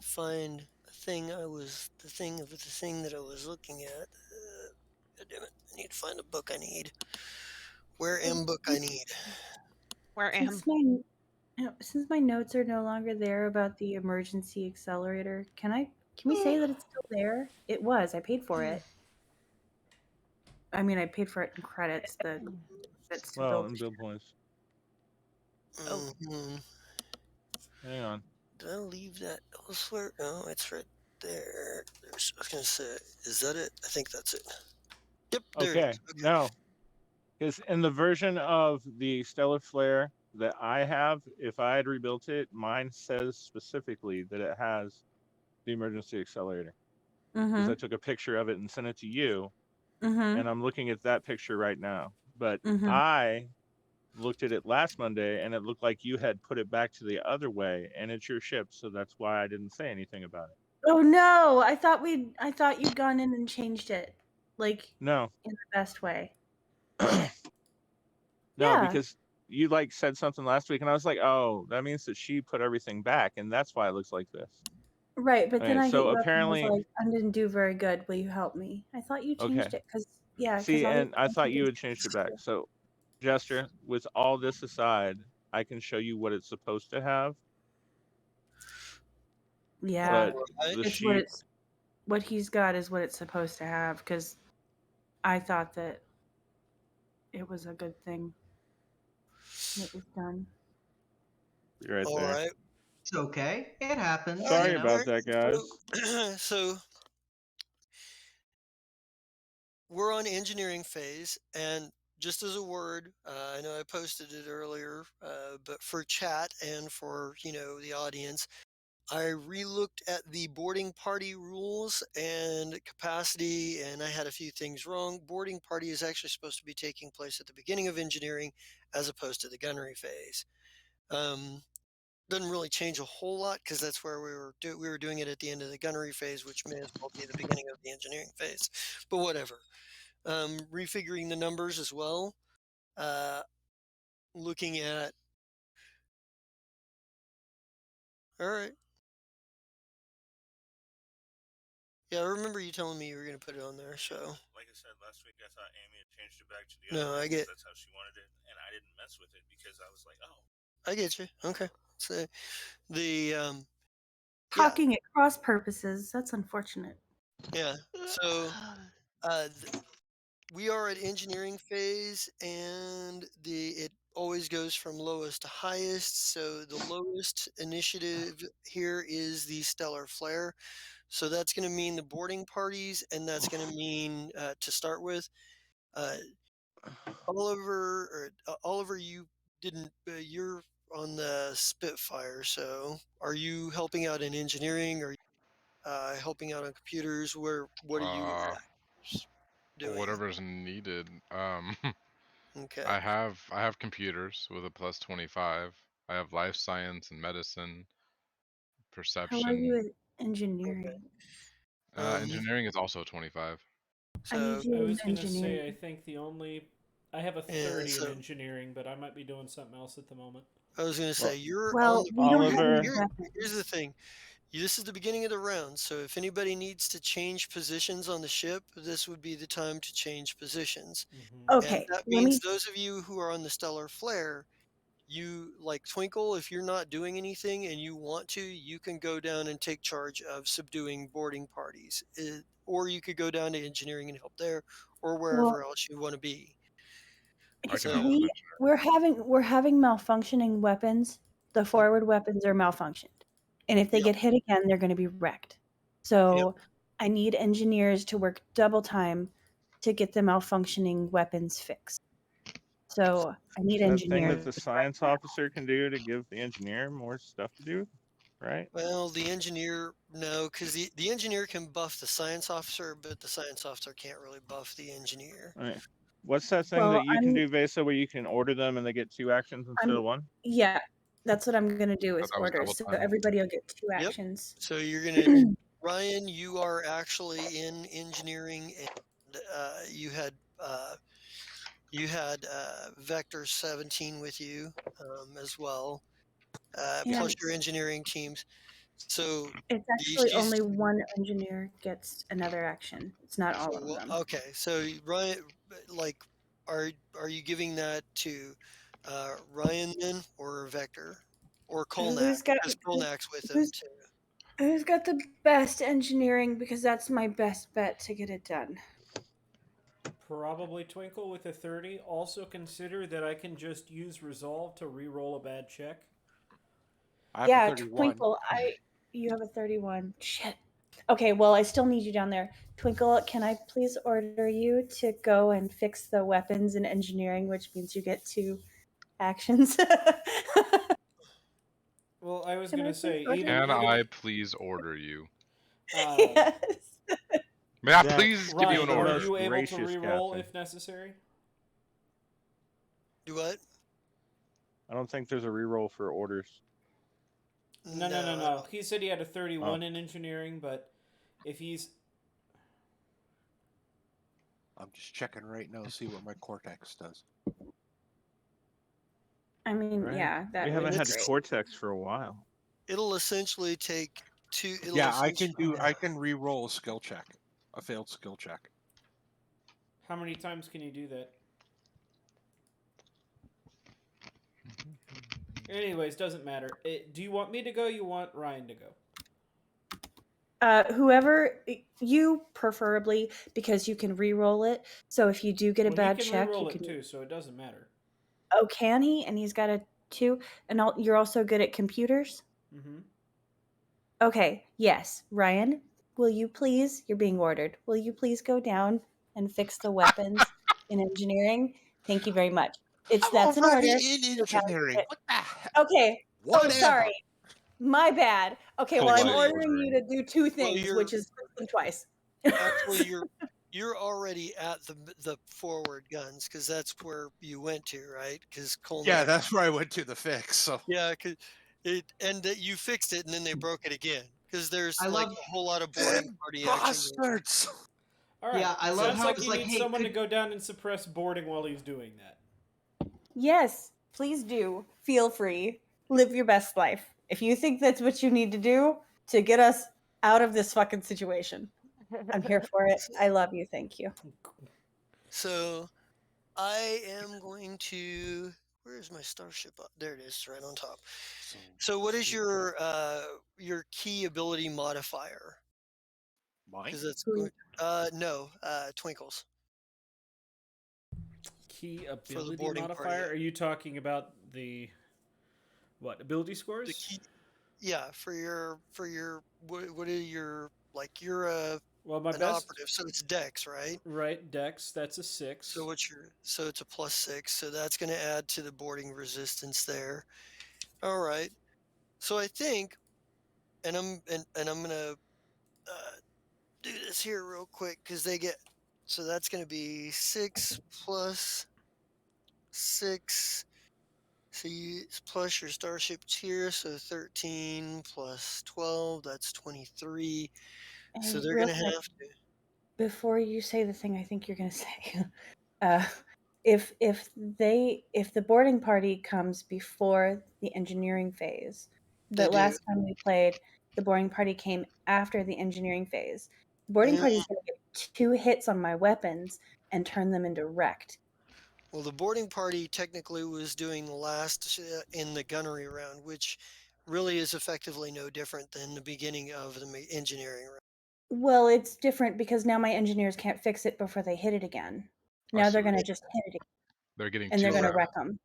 find the thing that I was looking at. God damn it! I need to find the book I need. Where am book I need? Where am? Since my notes are no longer there about the emergency accelerator, can we say that it's still there? It was. I paid for it. I mean, I paid for it in credits. That's to Well, build. and build points. Oh. Mhm. Hang on. Did I leave that elsewhere? No, it's right there. I was gonna say, is that it? I think that's it. Yep. There it Okay. is. Okay. No. Because in the version of the stellar flare that I have, if I had rebuilt it, mine says specifically that it has the emergency accelerator. Because I took a picture of it and sent it to you, and I'm looking at that picture right now. But I looked at it last Monday, and it looked like you had put it back to the other way, and it's your ship, so that's why I didn't say anything about it. Oh no! I thought you'd gone in and changed it, like No, in the best way. no, Yeah. because you like said something last week, and I was like, oh, that means that she put everything back, and that's why it looks like this. Right, but then Okay, I hit so you up and apparently, was like, I didn't do very good. Will you help me? I thought you changed okay. it because because See, all and I thought did you was had changed it back. cancel. So, Jester, with all this aside, I can show you what it's supposed to have, Yeah, but Alright. the it's sheet. what he's got is what it's supposed to have. Because I thought that it was a good thing. It was done. Right All there. right. It's okay. It happens. Sorry You know. about that, guys. So we're on engineering phase, and just as a word, I know I posted it earlier, but for chat and for the audience, I relooked at the boarding party rules and capacity, and I had a few things wrong. Boarding party is actually supposed to be taking place at the beginning of engineering, as opposed to the gunnery phase. Doesn't really change a whole lot because that's where we were doing it at the end of the gunnery phase, which may as well be the beginning of the engineering phase. But whatever. Refiguring the numbers as well. Looking at. All right. Yeah, I remember you telling me you were going to put it on there. So. Like I said last week, I thought Amy had changed it back to the No, other I way get. because that's how she wanted it, and I didn't mess with it because I was like, oh. I get you. Okay. So the yeah. Talking at cross purposes. That's unfortunate. Yeah. So we are at engineering phase, and it always goes from lowest to highest. So the lowest initiative here is the stellar flare. So that's going to mean the boarding parties, and that's going to mean to start with, Oliver, you didn't. You're on the Spitfire. So are you helping out in engineering? Or helping out on computers? What are you doing? Whatever's needed. Okay. I have computers with a plus 25. I have life science and medicine, How are perception. you at engineering? Engineering is also 25. I need So you I in was gonna engineering. say I think I have a yeah, 30 in so engineering, but I might be doing something else at the moment. I was going to say you're on Well, the. we don't have any Oliver, Here's the weapons. thing. This is the beginning of the round, so if anybody needs to change positions on the ship, this would be the time to change positions. And Okay, that let means me. those of you who are on the stellar flare, you like Twinkle, if you're not doing anything and you want to, you can go down and take charge of subduing boarding parties. Or you could go down to engineering and help there, or Well, wherever else you want to be. I can So, help with engineering. we're having malfunctioning weapons. The forward weapons are malfunctioned, and if they yep, get hit again, they're going to be wrecked. yep. So I need engineers to work double time to get the malfunctioning weapons fixed. So I need that thing that engineers the right science now. officer can do to give the engineer more stuff to do, right? Well, the engineer, no, because the engineer can buff the science officer, but the science officer can't really buff the engineer. I mean, what's that thing Well, that you can do, Vesa, where you can order them and they get 2 actions instead of 1? Yeah, that's what I'm gonna do I is thought that was order. double So time. everybody will get 2 Yep. actions. So you're gonna, Ryan, you are actually in engineering, and you had Vector 17 with you as well, plus And your engineering teams. So it's actually she's only one engineer gets another action. It's not all of them. okay. So Ryan, like, are you giving that to Ryan then, or Vector, or Kolnak? Who's got Because Kolnak's with him who's too. who's got the best engineering because that's my best bet to get it done. Probably Twinkle with a 30. Also consider that I can just use Resolve to re-roll a bad check. I have a Yeah, 31. Twinkle, you have a 31. Shit. Okay, well, I still need you down there. Twinkle, can I please order you to go and fix the weapons and engineering, which means you get 2 actions. Well, I was Can gonna I please say order? Can I please order you? Yes. May I That's please give you an Ryan, the are order? most you able to gracious re-roll captain. if necessary? Do what? I don't think there's a reroll for orders. No. I don't. He said he had a 31 in engineering, but if he's I'm just checking right now to see what my Cortex does. I mean, Right. yeah, that We would haven't be had great. Cortex for a while. It'll essentially take two. Yeah, I can re-roll a skill check, a failed skill check. how many times can you do that? Anyways, doesn't matter. Do you want me to go? You want Ryan to go? Whoever you preferably, because you can re-roll it. So if you do get a Well, bad he can check, re-roll you it can. too, so it doesn't matter. Oh, can he? And he's got a 2. And you're also good at computers. Mm-hmm. Okay. Yes, Ryan. Will you please? You're being ordered. Will you please go down and fix the weapons in engineering? Thank you very much. That's an order. in So engineering. What the heck? okay. Whatever. Oh, sorry. My bad. Okay, Who well, I'm was ordering you to ordering? do 2 things, you're which is fix them twice. actually you're already at the forward guns because that's where you went to, right? Because Yeah, that's where I went to the fix. So yeah, cause that you fixed it and then they broke it again because there's I like love a whole lot of boarding party action going on. bastards. All right. Yeah, I love Sounds how like it's you like, need hey, someone to could- go down and suppress boarding while he's doing that. Yes, please do. Feel free. Live your best life. If you think that's what you need to do to get us out of this fucking situation, I'm here for it. I love you. Thank you. So I am going to. Where's my starship? There it is, right on top. So what is your key ability modifier? Mine? Because that's Who- no, Twinkles. Key the ability boarding party, modifier? yeah. Are you talking about the what ability scores? The key, yeah, for your what are your like you're Well, my an best operative, so it's Dex, right? right Dex. That's a 6. So so it's a +6, so that's going to add to the boarding resistance there. All right. So I think, and I'm gonna do this here real quick because they get. So that's going to be 6 + 6. So you plus your starship tier, so 13 + 12, that's 23. So Hey, they're real going to quick, have to. before you say the thing I think you're gonna say, uh, if the boarding party comes before the engineering phase, They but do. last time we played, the boarding party came after the engineering phase. The boarding Mm, party is gonna get 2 hits on my weapons and turn them into wrecked. Well, the boarding party technically was doing the last in the gunnery round, which really is effectively no different than the beginning of the engineering round. Well, it's different because now my engineers can't fix it before they hit it again. Oh, Now so they're gonna just hit it they're getting and they're 2 gonna rounds. wreck them.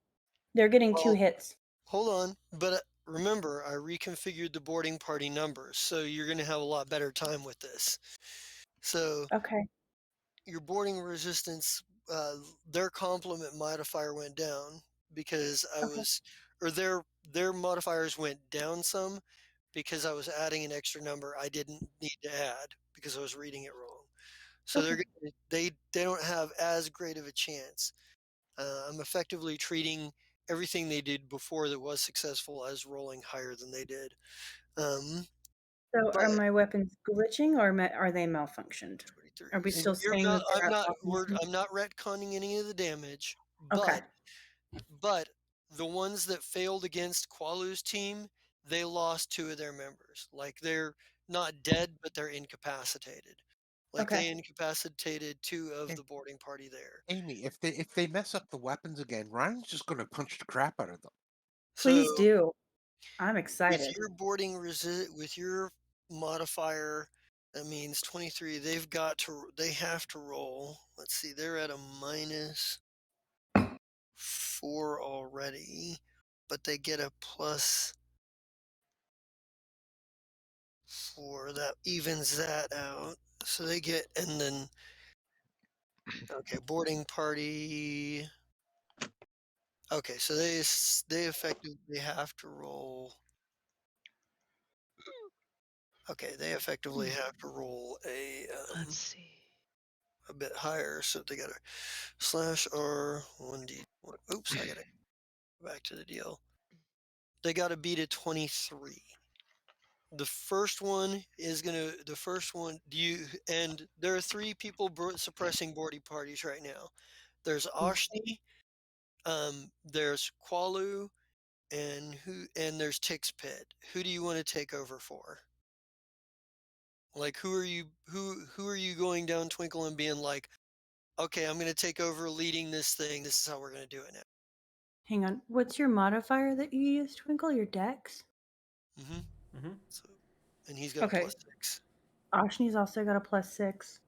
They're getting 2 Well, hits. hold on, but remember, I reconfigured the boarding party numbers, so you're going to have a lot better time with this. So Okay. your boarding resistance, their complement modifier went down because I Okay. was, or their modifiers went down some because I was adding an extra number I didn't need to add because I was reading it wrong. So Okay. they don't have as great of a chance. I'm effectively treating everything they did before that was successful as rolling higher than they did. So But are my weapons glitching or are they malfunctioned? 23. Are we still You're saying not. that they're not malfunctioned? I'm not retconning any of the damage, Okay. but the ones that failed against Qualu's team, they lost 2 of their members. Like they're not dead, but they're incapacitated. Like Okay. they incapacitated 2 of the boarding party there. Amy, if they mess up the weapons again, Ryan's just gonna punch the crap out of them. Please So do. I'm with excited. your with your modifier, that means 23. They have to roll. Let's see, they're at a -4 already, but they get a +4. That evens that out. So they get, and then, okay, boarding party. Okay, so they effectively have to roll. Okay, they effectively have to roll Let's see. a bit higher, so they got to slash R 1D. Oops, I got to go back to the deal. They got to beat a 23. The first one is gonna. The first one. Do you? And there are 3 people suppressing boarding parties right now. There's Oshni, there's Qualu, and there's Tix Pit. Who do you want to take over for? Like, who are you going down Twinkle and being like, okay, I'm gonna take over leading this thing. This is how we're gonna do it now. Hang on. What's your modifier that you use, Twinkle? Your dex? Mm-hmm. So, and he's got a Okay. +6. Oshni's also got a +6.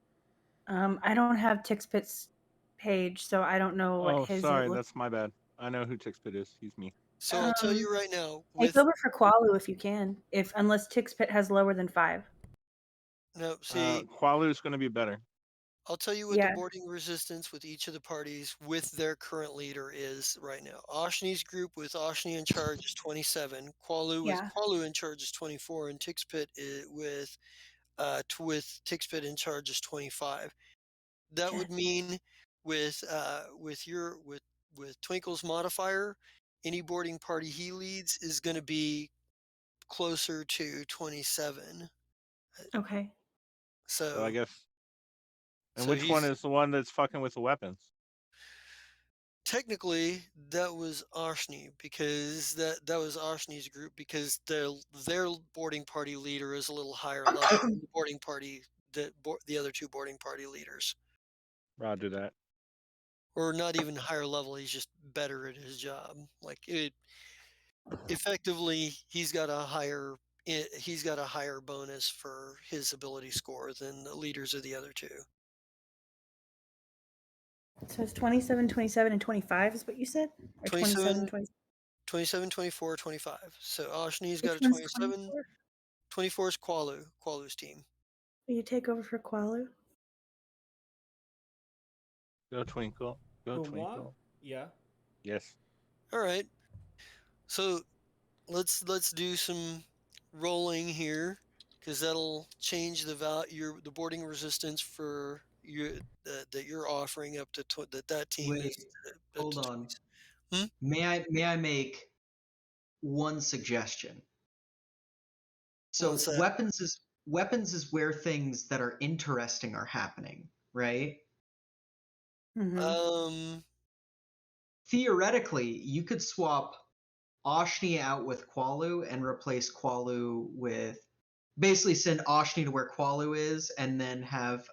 I don't have Tixpit's page, so I don't know what Oh, his sorry, looks. that's my bad. I know who Tixpit is. He's me. So I'll tell you right now, Take with over for Qualu if you can, unless Tixpit has lower than 5. no, see, Qualu's going to be better. I'll tell you what the boarding resistance with each of the parties with their current leader is right now. Oshni's group with Oshni in charge is 27. Qualu with Yeah. Qualu in charge is 24, and Tixpit with Tixpit in charge is 25. That would mean with Twinkle's modifier, any boarding party he leads is going to be closer to 27. Okay. So I So guess. And so which one he's is the one that's fucking with the weapons? technically that was Oshni because that was Oshni's group because their boarding party leader is a little higher level than the boarding party the other 2 boarding party leaders. Roger that. Or not even higher level, he's just better at his job. Like it effectively he's got a higher bonus for his ability score than the leaders of the other 2. So it's 27, 27, and 25 is what you said? Or 27, 27, 24, 25. So Oshni's got Which a one's 27. 24? 24 is Qualu's team. Will you take over for Qualu? Go Twinkle. Go Who Twinkle. won? Yeah. Yes. All right. So let's do some rolling here because that'll change the boarding resistance for you that you're offering up to that team Wait, is hold on. Hmm? May I make one suggestion? So What's that? weapons is where things that are interesting are happening, right? Theoretically, you could swap Oshni out with Qualu and replace Qualu with basically send Oshni to where Qualu is and then have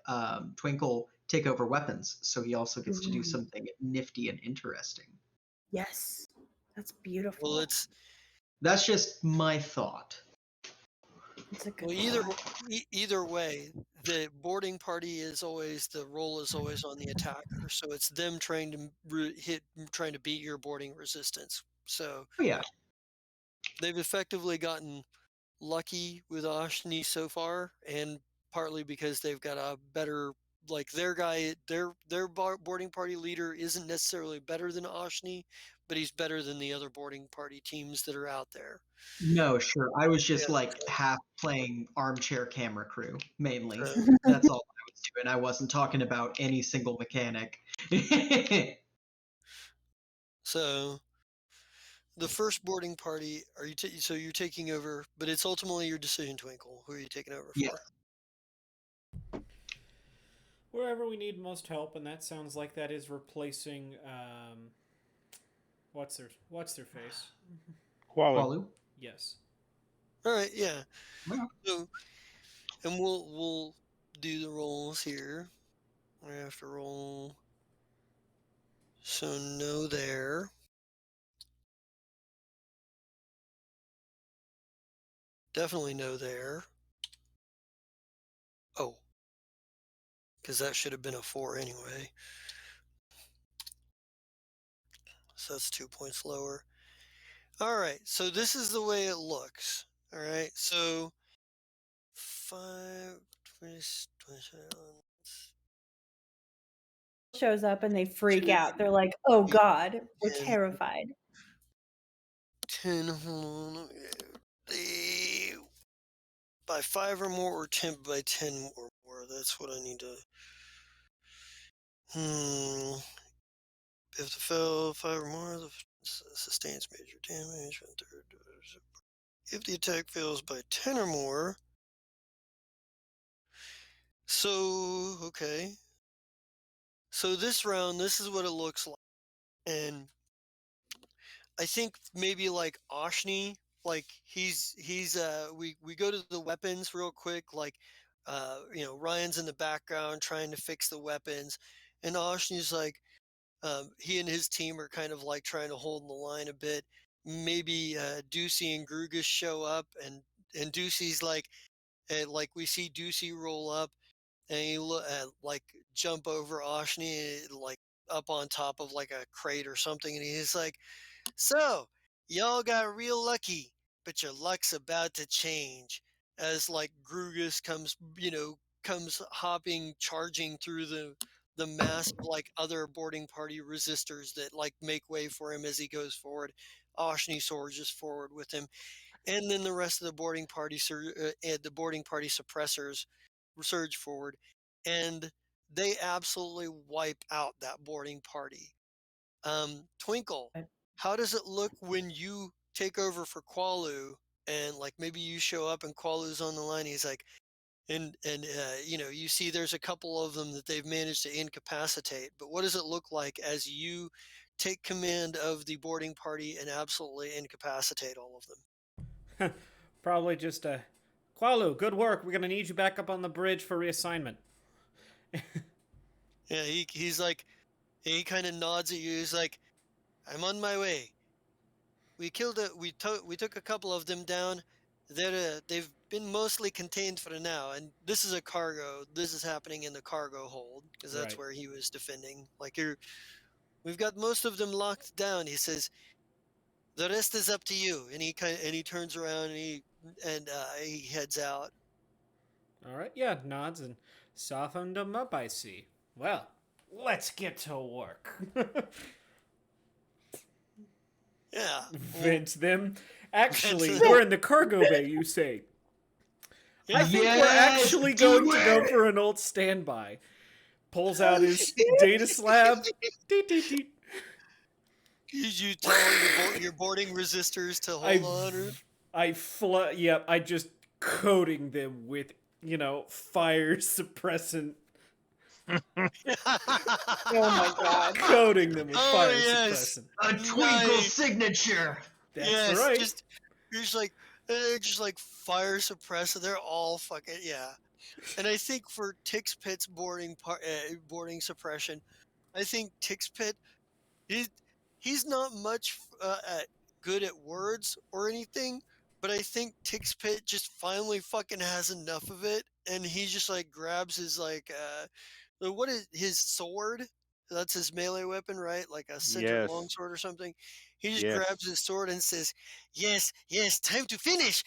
Twinkle take over weapons. So he also gets to do something nifty and interesting. Yes. That's beautiful. Well, that's just my thought. Well, either way, the boarding party is always the role is always on the attacker, so it's them trying to beat your boarding resistance. So yeah, they've effectively gotten lucky with Oshni so far, and partly because they've got a better their boarding party leader isn't necessarily better than Oshni, but he's better than the other boarding party teams that are out there. No, sure. I was just half playing armchair camera crew mainly. That's all I was doing. I wasn't talking about any single mechanic. So the first boarding party, so you're taking over, but it's ultimately your decision, Twinkle. Who are you taking over for? Wherever we need most help, and that sounds like that is replacing what's their face? Qualu. Yes. All right, yeah. So, and we'll do the rolls here. I have to roll. So no there. Definitely no there. Oh. Because that should have been a 4 anyway. So that's 2 points lower. All right, so this is the way it looks. All right, so 5, 27, shows up and they freak out. They're like, "Oh God, we're 10, terrified." 10, hold on. By 5 or more, or 10 by 10 or more. That's what I need to. If the fail 5 or more, sustains major damage. If the attack fails by 10 or more. So, okay. So this round, this is what it looks like. And I think maybe like Oshni, like we go to the weapons real quick, like Ryan's in the background trying to fix the weapons, and Oshni's like he and his team are kind of like trying to hold the line a bit. Maybe Ducey and Grugus show up, and Ducey's like we see Ducey roll up, and he like jump over Oshni, like up on top of like a crate or something, and he's like, "So, y'all got real lucky, but your luck's about to change." As like Grugus comes hopping, charging through the mass of like other boarding party resistors that like make way for him as he goes forward. Oshni surges forward with him, and then the rest of the boarding party the boarding party suppressors surge forward, and they absolutely wipe out that boarding party. Twinkle, how does it look when you take over for Qualu, and like maybe you show up and Qualu's on the line? He's like, you see there's a couple of them that they've managed to incapacitate. But what does it look like as you take command of the boarding party and absolutely incapacitate all of them? Probably just Qualu, good work. We're gonna need you back up on the bridge for reassignment. Yeah, he's like, he kind of nods at you. He's like, "I'm on my way. We took a couple of them down. They've been mostly contained for now, and this is a cargo. This is happening in the cargo hold because that's Right. where he was defending. We've got most of them locked down." He says, "The rest is up to you." And he turns around and he heads out. All right, yeah, nods and softened them up, I see. Well, let's get to work. Yeah. Vince them. Actually, Vince- we're in the cargo bay, you say. I think we're Yes, actually do going to go it! for an old standby. Pulls out his data slab. Deet, deet, deet. Did you tell your boarding resistors to hold on? I just coating them with, fire suppressant. Oh my God. Coating them with Oh, fire yes. suppressant. A Twinkle Nice. signature. That's Yes, right. just like fire suppressor. They're all fucking yeah. And I think for Tix Pit's boarding suppression, I think Tix Pit he's not much good at words or anything, but I think Tix Pit just finally fucking has enough of it, and he just like grabs his what is his sword? That's his melee weapon, right? Like a center Yes. longsword or something. He just Yes. grabs his sword and says, "Yes, yes, time to finish,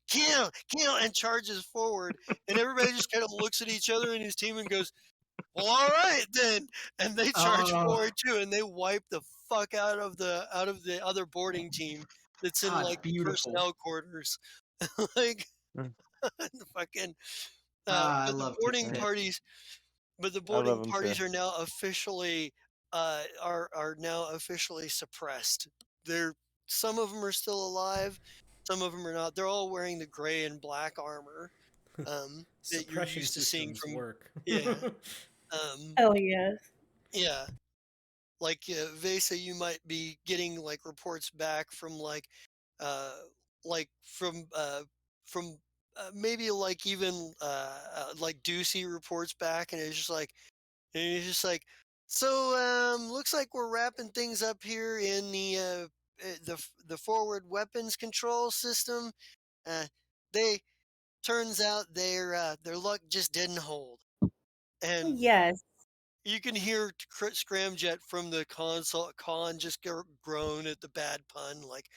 kill, kill," and charges forward. And everybody just kind of looks at each other in his team and goes, "Well, all right then." And they charge Oh. forward too, and they wipe the fuck out of the other boarding team that's in God, like the beautiful. personnel quarters, like Mm. the fucking. I But the love boarding Tix. parties I love him too. are now officially are now officially suppressed. They're Some of them are still alive, some of them are not. They're all wearing the gray and black armor that you're Suppression used to seeing systems from work. yeah um, Hell yes. yeah. Like Vesa, you might be getting like reports back from uh, like from maybe like even like Ducey reports back, and it's just like, "So looks like we're wrapping things up here in the forward weapons control system. Uh, they turns out their luck just didn't hold." And Yes. you can hear Scramjet from the con just groan at the bad pun, like,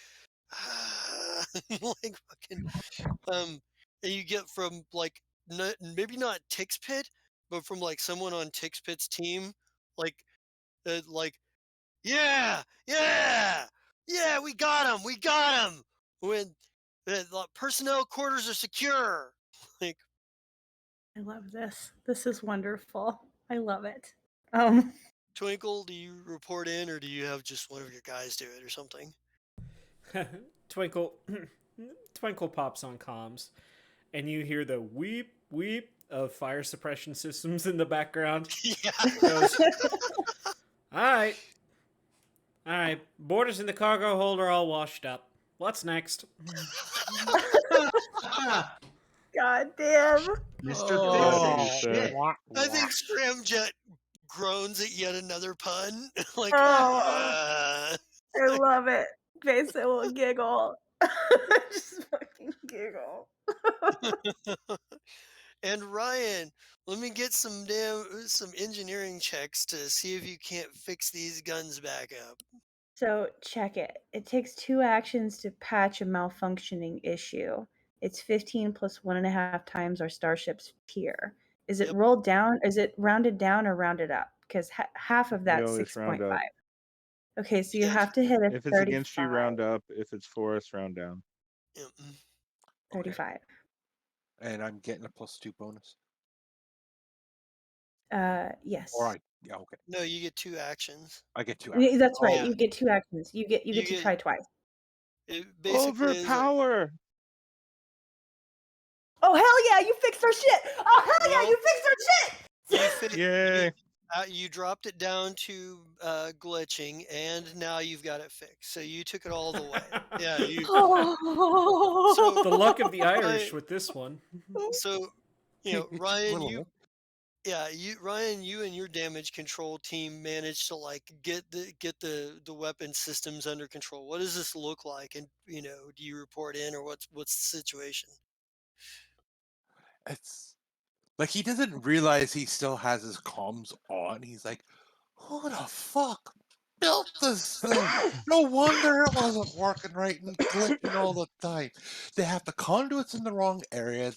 like fucking, and you get from like, maybe not Tix Pit, but from like someone on Tixpit's team, like, like, yeah, yeah, yeah, we got him, we got him. When the personnel quarters are secure, like, I love this. This is wonderful. I love it. Twinkle, do you report in, or do you have just one of your guys do it or something? Twinkle Twinkle pops on comms, and you hear the weep weep of fire suppression systems in the background. Yeah. Goes, all right. Borders in the cargo hold are all washed up. What's next? God damn. Mr. Oh, Fix It shit. I think Scramjet groans at yet another pun. Like, Oh. I love it. Jason will giggle. Just fucking giggle. And Ryan, let me get some engineering checks to see if you can't fix these guns back up. So check it. It takes 2 actions to patch a malfunctioning issue. It's 15 plus 1.5 times our starship's tier. Is it Yep. rolled down? Is it rounded down or rounded up? Because half of We that's always round 6.5. up. Okay, so you Yeah. have to hit a If it's 35. against you, round up. If it's for us, round down. Yep. 35. And I'm getting a +2 bonus. Yes. All right. Yeah. Okay. No, you get 2 actions. I get 2 Yeah, actions. that's right. Yeah. You get 2 actions. You get You to get- try twice. It basically is like, Overpower. Oh hell yeah! You fixed our shit. Oh hell yeah! Well, You fixed our shit. Yay. you dropped it down to glitching, and now you've got it fixed. So you took it all the way. Yeah. The luck of the Irish Ryan, with this one. so It's Ryan, little. Ryan, you and your damage control team managed to like get the weapon systems under control. What does this look like? And do you report in, or what's the situation? It's like he doesn't realize he still has his comms on. He's like, "Who the fuck built this thing? No wonder it wasn't working right and glitching all the time. They have the conduits in the wrong area.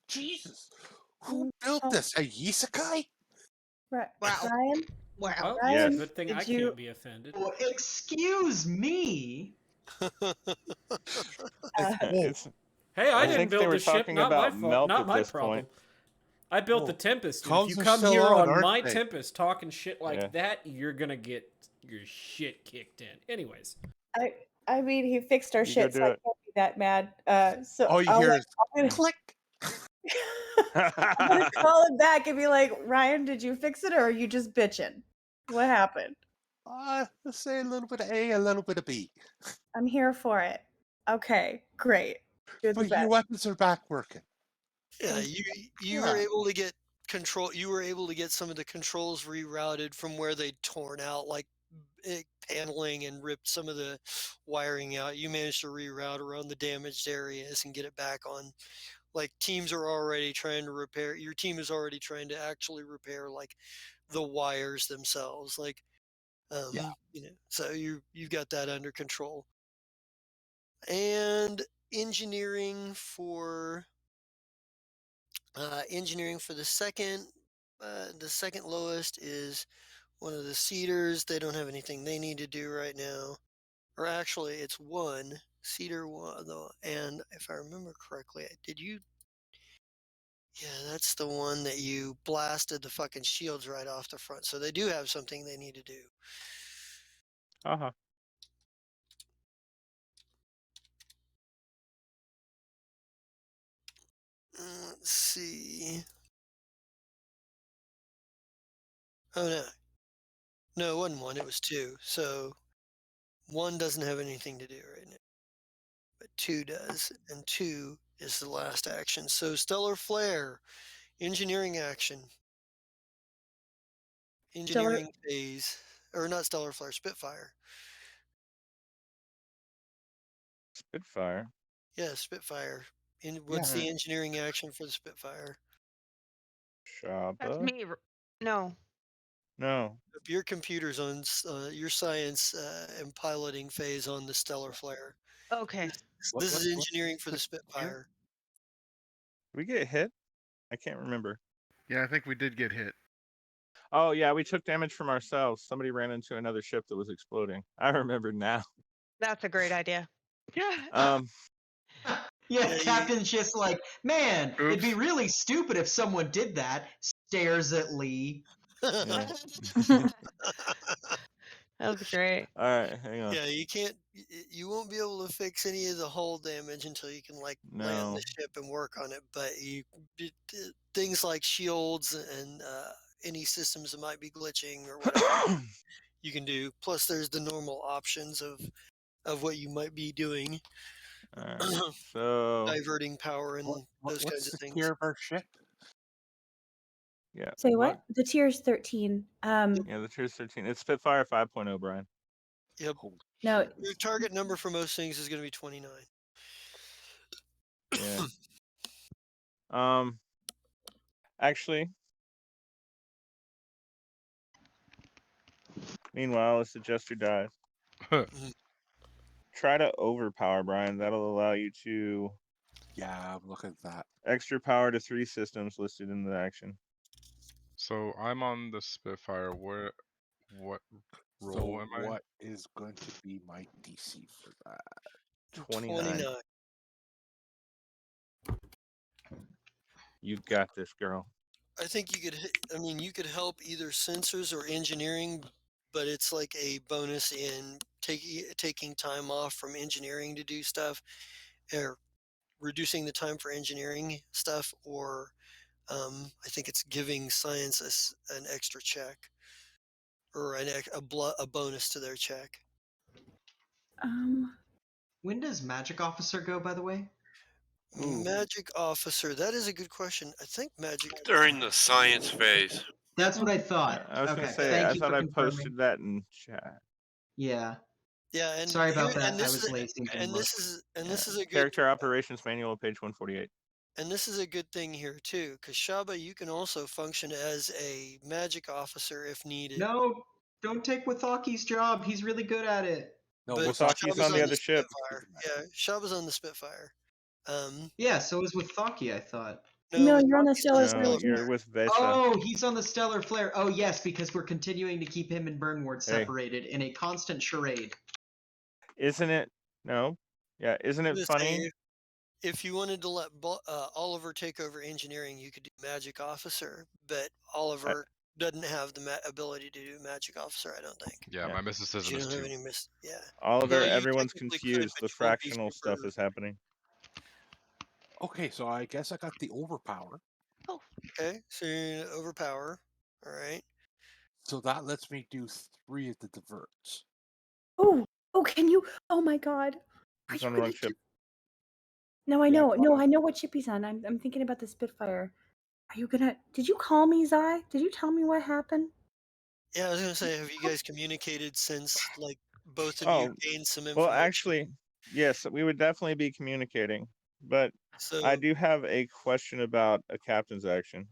Jesus, who built Oh. this? A isekai? Wow. Ryan, Wow. Well, Ryan, it's a good thing I did you- can't be offended. Well, excuse me. It's, Hey, I I didn't think they build were the ship. talking Not my about fault. melt Not at my this problem. point. I built the Well, Tempest. And if you comms are come still here on, on aren't my they? Tempest talking shit like Yeah. that, you're gonna get your shit kicked in. Anyways. I mean, he fixed our You shit, go so I do can't be that mad. So All you hear is I'm gonna, click. I'm gonna call him back and be like, Ryan, did you fix it, or are you just bitching? What happened? Let's say a little bit of A, a little bit of B. I'm here for it. Okay, great. You're the But your best. weapons are back working. Yeah, Thank you were able to get control. You were able to get some of the controls rerouted from where they'd torn out, like paneling, and ripped some of the wiring out. You managed to reroute around the damaged areas and get it back on. Like teams are already trying to repair. Your team is already trying to actually repair like the wires themselves. Like, Yeah. So you've got that under control. And engineering for the second lowest is one of the cedars. They don't have anything they need to do right now. Or actually, it's one cedar one though. And if I remember correctly, did you? Yeah, that's the one that you blasted the fucking shields right off the front. So they do have something they need to do. Uh-huh. Let's see. Oh no. No, it wasn't one, it was two. So one doesn't have anything to do right now. But two does. And two is the last action. So stellar flare, engineering action. Engineering phase. Or not stellar flare, Spitfire. Spitfire. Yeah, Spitfire. What's the engineering action for the Spitfire? That's Shaba. me. No. No. Your computer's on your science and piloting phase on the stellar flare. Okay. This is engineering for the Spitfire. Did we get hit? I can't remember. Yeah, I think we did get hit. Oh yeah, we took damage from ourselves. Somebody ran into another ship that was exploding. I remember now. That's a great idea. Um, Yeah, Captain's just like, man, it'd be Oops. really stupid if someone did that. Stares at Lee. yeah. That was great. All right, hang on. Yeah, you can't. You won't be able to fix any of the hull damage until you can like land No. the ship and work on it. But things like shields and any systems that might be glitching or whatever you can do. Plus, there's the normal options of what you might be doing, All right. So diverting power and those kinds What's of the things. tier of our ship? yeah. Say what? The tier's 13. Yeah, the tier's 13. It's Spitfire 5.0, Brian. Yep. No. Your target number for most things is going to be 29. Yeah. Actually, meanwhile, as the Jester dies, try to overpower, Brian. That'll allow you to. Yeah, look at that. Extra power to 3 systems listed in the action. So I'm on the Spitfire. What roll am I? What is going to be my DC for that? 29. You got this, girl. I think you could. I mean, you could help either sensors or engineering, but it's like a bonus in taking time off from engineering to do stuff, or reducing the time for engineering stuff, or I think it's giving science an extra check or a bonus to their check. When does Magic Officer go, by the way? Ooh. Magic Officer. That is a good question. I think Magic During the science phase. That's what I thought. I was okay. gonna say, Thank I you thought for I confirming. posted that in chat. Yeah. Yeah, and sorry about here, that. and I this was is lazy. and this is a good Character Operations Manual, page 148. And this is a good thing here too, because Shaba, you can also function as a magic officer if needed. No, don't take Wathaki's job. He's really good at it. No, But Wathaki's Shaba's on the other ship. Spitfire. Yeah, Shaba's on the Spitfire. Yeah, so is Wathaki, I thought. No, you're on the Wathaki's Stellar No, Flare. you're with Vesha. Oh, he's on the Stellar Flare. Oh, yes, because we're continuing to keep him and Burnward Hey. separated in a constant charade. Isn't it? No. Yeah, isn't it funny? If you wanted to let Oliver take over engineering, you could do magic officer, but Oliver doesn't have the ability to do magic officer, I don't think. Yeah, my mysticism You is don't have 2. any yeah. Oliver, No, you everyone's technically confused. could, The but you won't be fractional super- stuff is happening. Okay, so I guess I got the overpower. Oh. Okay, so you're gonna overpower. All right. So that lets me do 3 of the diverts. Oh, can you? Oh my God. He's on the wrong ship. No, I know. No, I know what ship he's on. I'm thinking about the Spitfire. Are you gonna? Did you call me, Zai? Did you tell me what happened? Yeah, I was gonna say, have you guys communicated since like both of you gained some information? Well, actually, yes, we would definitely be communicating. But So I do have a question about a captain's action.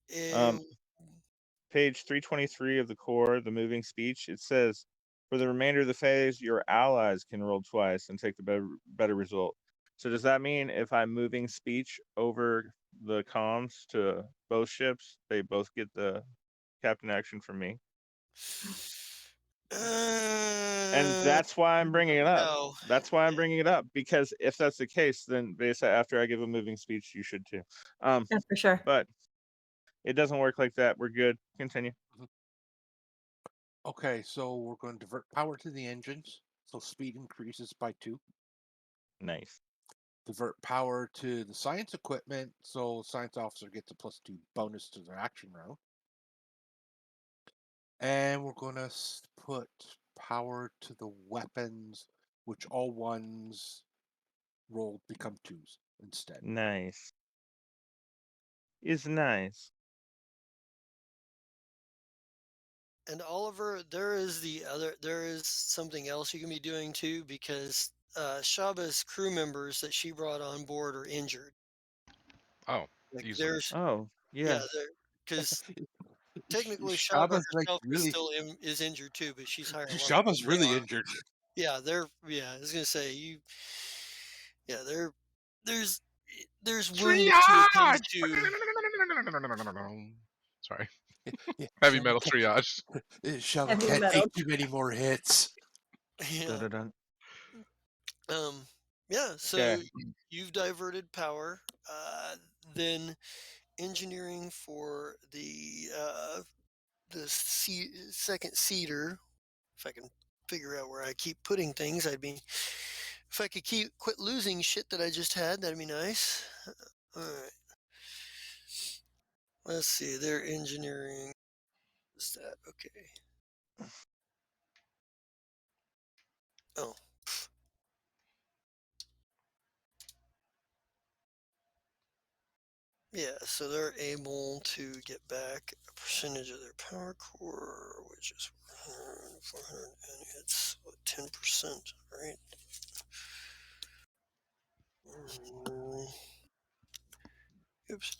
Page 323 of the core, the moving speech, it says, for the remainder of the phase, your allies can roll twice and take the better result. So does that mean if I'm moving speech over the comms to both ships, they both get the captain action from me? And that's why I'm bringing it up. No. That's why I'm bringing it up, because if that's the case, then basically after I give a moving speech, you should too. Yeah, for sure. But it doesn't work like that. We're good. Continue. Okay, so we're going to divert power to the engines, so speed increases by 2. Nice. Divert power to the science equipment, so science officer gets a +2 bonus to their action round. And we're going to put power to the weapons, which all ones rolled become 2s instead. Nice. Is nice. And Oliver, there is something else you can be doing too, because Shaba's crew members that she brought on board are injured. Oh, Like easily. Yeah. Because technically Shaba herself is injured too, but she's hiring. Shaba's really injured. Yeah, I was gonna say there's wounded to attend to. Sorry. Yeah, Heavy Shovel metal can't, triage. Shovel Heavy can't metal. take too many more hits. Yeah. Dun-dun-dun. Yeah. So Okay. you've diverted power. Then engineering for the second seeder. If I can figure out where I keep putting things, I'd be. If I could quit losing shit that I just had, that'd be nice. All right. Let's see. Their engineering is that okay? Oh. Yeah, so they're able to get back a percentage of their power core, which is 400, and it's 10%, right? Oops,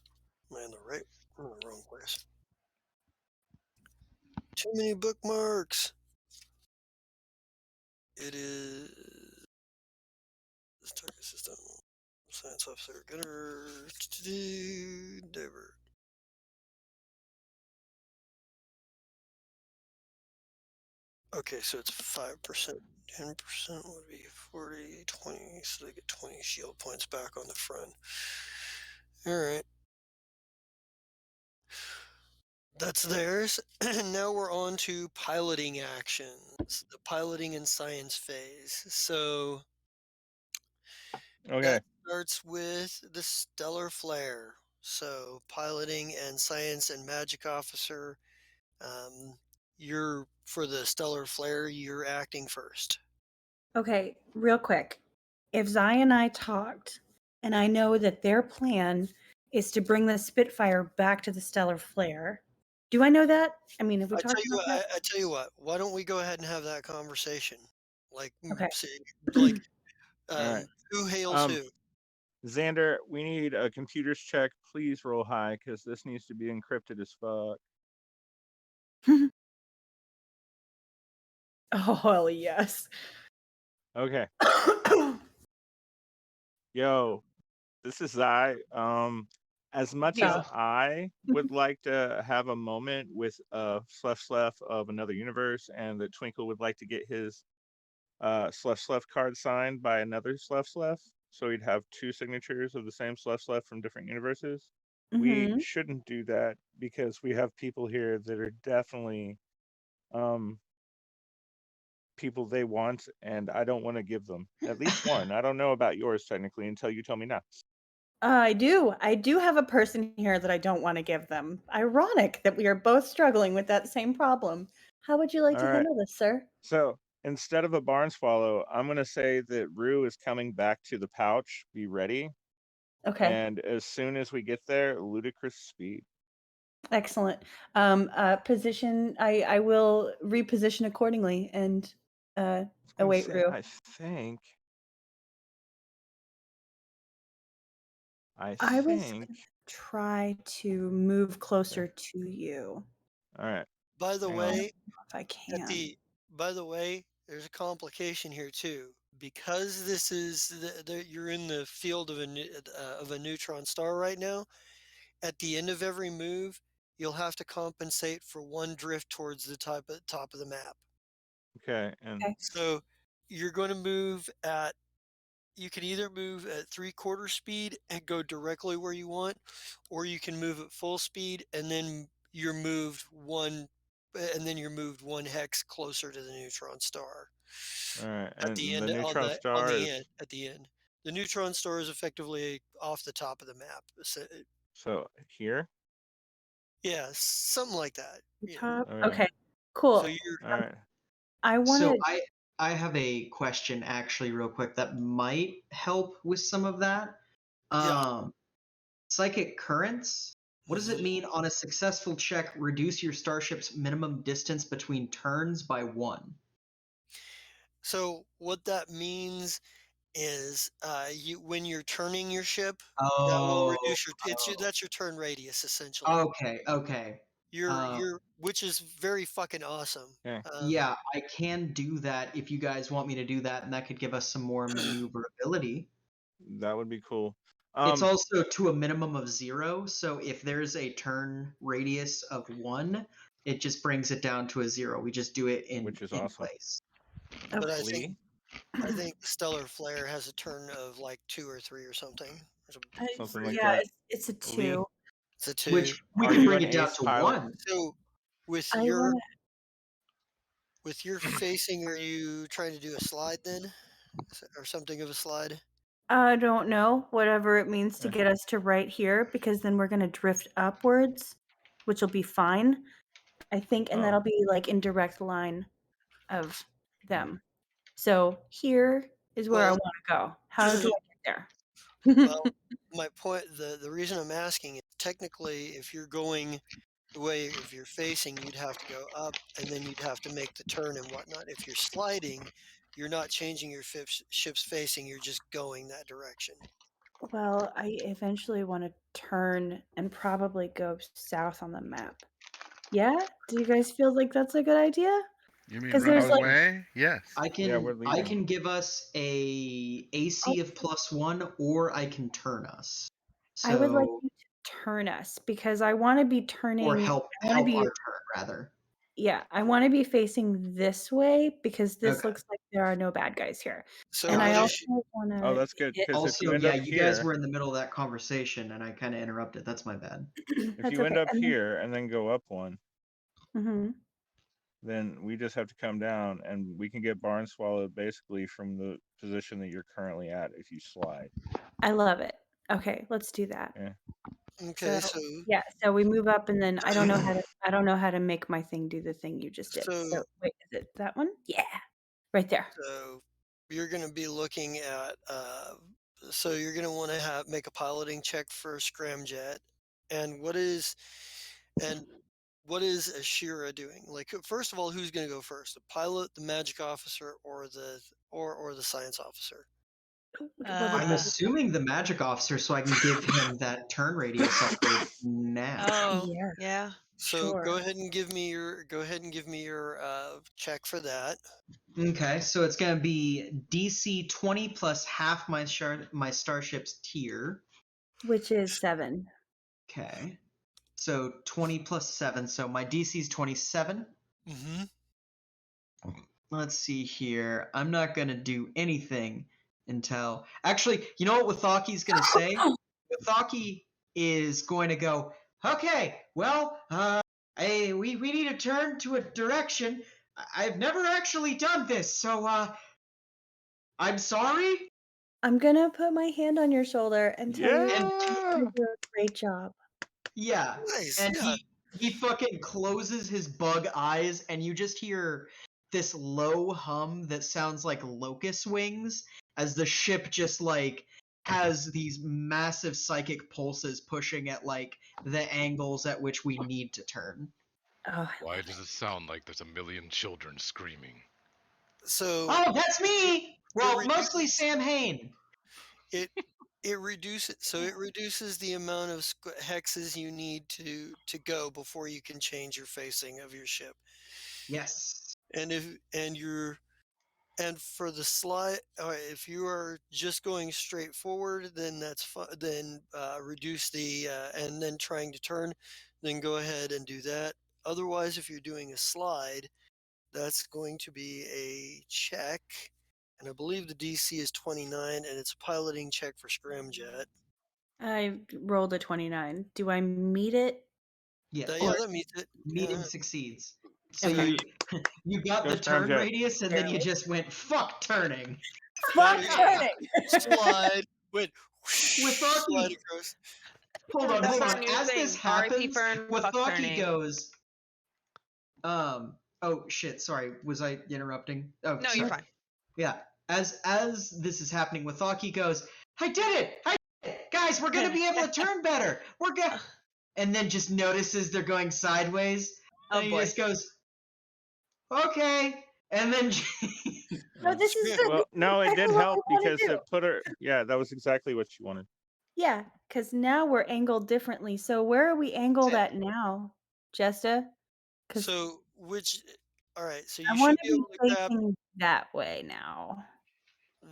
am I in the right? I'm in the wrong place. Too many bookmarks. It is target system, science officer, gunner, divert. Okay, so it's 5%. 10% would be 40, 20, so they get 20 shield points back on the front. All right. That's theirs. And now we're on to piloting actions, the piloting and science phase. So Okay. that starts with the stellar flare. So piloting and science and magic officer. You're for the stellar flare. You're acting first. Okay, real quick. If Zai and I talked, and I know that their plan is to bring the Spitfire back to the stellar flare. Do I know that? I mean, have we I tell talked you about what. that? I tell you what. Why don't we go ahead and have that conversation? Like, Okay. say, like, All right. who hails who? Xander, we need a computers check. Please roll high because this needs to be encrypted as fuck. Oh, hell yes. Okay. Yo, this is I. As much as Yeah. I would like to have a moment with Slef of another universe, and that Twinkle would like to get his Slef card signed by another Slef, so he'd have two signatures of the same Slef from different universes. We Mm-hmm. shouldn't do that because we have people here that are definitely people they want, and I don't want to give them at least one. I don't know about yours technically until you tell me now. I do. I do have a person here that I don't want to give them. Ironic that we are both struggling with that same problem. How would you like All to right. handle this, sir? So instead of a barn swallow, I'm going to say that Rue is coming back to the pouch. Be ready. Okay. And as soon as we get there, ludicrous speed. Excellent. Position. I will reposition accordingly and await Say, Rue. I think. I was gonna try to move closer to you. All right. By the Hang on. way, If I can. there's a complication here too. Because this is you're in the field of a neutron star right now. At the end of every move, you'll have to compensate for one drift towards the top of the map. Okay. And Okay. So you're going to move at. You can either move at 3/4 speed and go directly where you want, or you can move at full speed and then you're moved one hex closer to the neutron star. all right. At the And the end, neutron star is at the end, the neutron star is effectively off the top of the map. so here. Yeah, something like that. Yeah. Top. Okay. Okay. Cool. So you're All right. I So wanted. I have a question actually real quick that might help with some of that. yeah. Psychic currents. What does it Mhm. mean on a successful check? Reduce your starship's minimum distance between turns by 1. So what that means is when you're turning your ship, that will Oh, reduce that's your turn radius essentially. okay. You're which is very fucking awesome. Okay. Yeah, I can do that if you guys want me to do that, and that could give us some more maneuverability. That would be cool. It's also to a minimum of 0, so if there's a turn radius of 1, it just brings it down to a 0. We just do it in Which is awesome. place. But I Okay. think Stellar Flare has a turn of like 2 or 3 or something. Something like Yeah, that. it's a Lee, 2. It's a 2. Which we Are can you bring an it down ace to pilot? 1. So with I your wanna. with your facing, are you trying to do a slide then, or something of a slide? I don't know, whatever it means to Eh. get us to right here, because then we're gonna drift upwards, which will be fine, I think, and Oh. that'll be like in direct line of them. So here is where I Well- want to go. How do I get there? Well, my point, the reason I'm asking is technically, if you're going the way, if you're facing, you'd have to go up, and then you'd have to make the turn and whatnot. If you're sliding, you're not changing your ship's facing; you're just going that direction. Well, I eventually want to turn and probably go south on the map. Yeah? Do you guys feel like that's a good idea? You mean 'Cause run there's, like- away? Yes. I Yeah, we're can leaving. give us a AC of +1, or I can turn us. So, I would like you to turn us because I want to be turning. or help I want to be. our turn rather. Yeah, I want to be facing this way because this Okay. looks like there are no bad guys here. So And I what also is want to. Oh, that's good. Because if Also, you end yeah, up you here, guys were in the middle of that conversation, and I kind of interrupted. That's my bad. if you end up here and then go up one, Mm-hmm. then we just have to come down, and we can get barn swallowed basically from the position that you're currently at if you slide. I love it. Okay, let's do that. Yeah. Okay, So so yeah, so we move up, and then I don't know how to make my thing do the thing you just did. So So- wait, is it that one? Yeah, right there. so you're going to be looking at. So you're going to want to make a piloting check for Scramjet, and what is Ashira doing? Like, first of all, who's going to go first? The pilot, the magic officer, or the science officer? I'm assuming the magic officer, so I can give him that turn radius upgrade now. Oh, Yeah. yeah. So Sure. go ahead and give me your check for that. Okay, so it's gonna be DC 20 plus half my starship's tier. Which is 7. Okay, so 20 plus 7, so my DC is 27. Mm-hmm. Let's see here. I'm not gonna do anything until actually, you know what Wathaki's gonna say? Wathaki is going to go, okay, well, we need to turn to a direction. I've never actually done this, so I'm sorry. I'm gonna put my hand on your shoulder and tell you Yeah. you do a great job. Yeah. Nice. And Yeah. he fucking closes his bug eyes, and you just hear this low hum that sounds like locust wings as the ship just like has these massive psychic pulses pushing at like the angles at which we need to turn. Oh, Why does it sound like there's a million children screaming? So Oh, that's me. Well, It mostly Sam Hain. it reduces the amount of hexes you need to go before you can change your facing of your ship. Yes. And for the slide, if you are just going straight forward, then that's fine. Then reduce the and then trying to turn, then go ahead and do that. Otherwise, if you're doing a slide, that's going to be a check, and I believe the DC is 29, and it's a piloting check for Scramjet. I rolled a 29. Do I meet it? Yeah. That meets it. Meeting Yeah. succeeds. So Okay. you got Go the turn Scramjet. radius, and then you just went fuck turning. Fuck Yeah. turning! Slide. Went Wathaki. slide across. Hold on, That's hold our on. new As thing. this R.I.P. happens, Fern, fuck Wathaki turning. goes. Oh shit. Sorry. Was I interrupting? Oh No, sorry. you're fine. Yeah. As this is happening, Wathaki goes, I did it! Guys, we're gonna be able to turn better. We're gonna. And then just notices they're going sideways. Oh, and he boy. just goes, okay. And then. No, this is good. Well, no, it did exactly what I help wanna because do. it put her. Yeah, that was exactly what you wanted. Yeah, because now we're angled differently. So where are we angled at now, Jesta? Because So all right. So I you want should to be be able to grab facing that way now.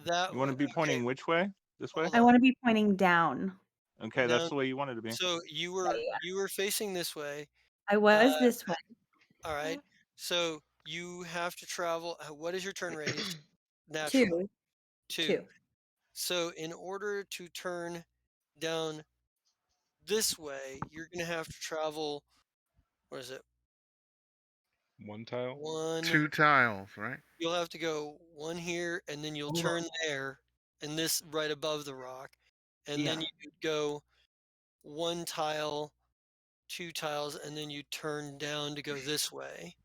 that You want to way. be pointing Okay. which way? This way? Hold I on. want to be pointing down. Okay, that's Down. the way you wanted to be. So you were facing this way. I was this way. All right. So you have to travel. What is your turn radius? Naturally, 2. 2. 2. So in order to turn down this way, you're gonna have to travel. What is it? One tile. 1. 2 tiles, right? You'll have to go 1 here, and then you'll Hold turn on. there, and this right above the rock, and then Yeah. you go 1 tile, 2 tiles, and then you turn down to go this way.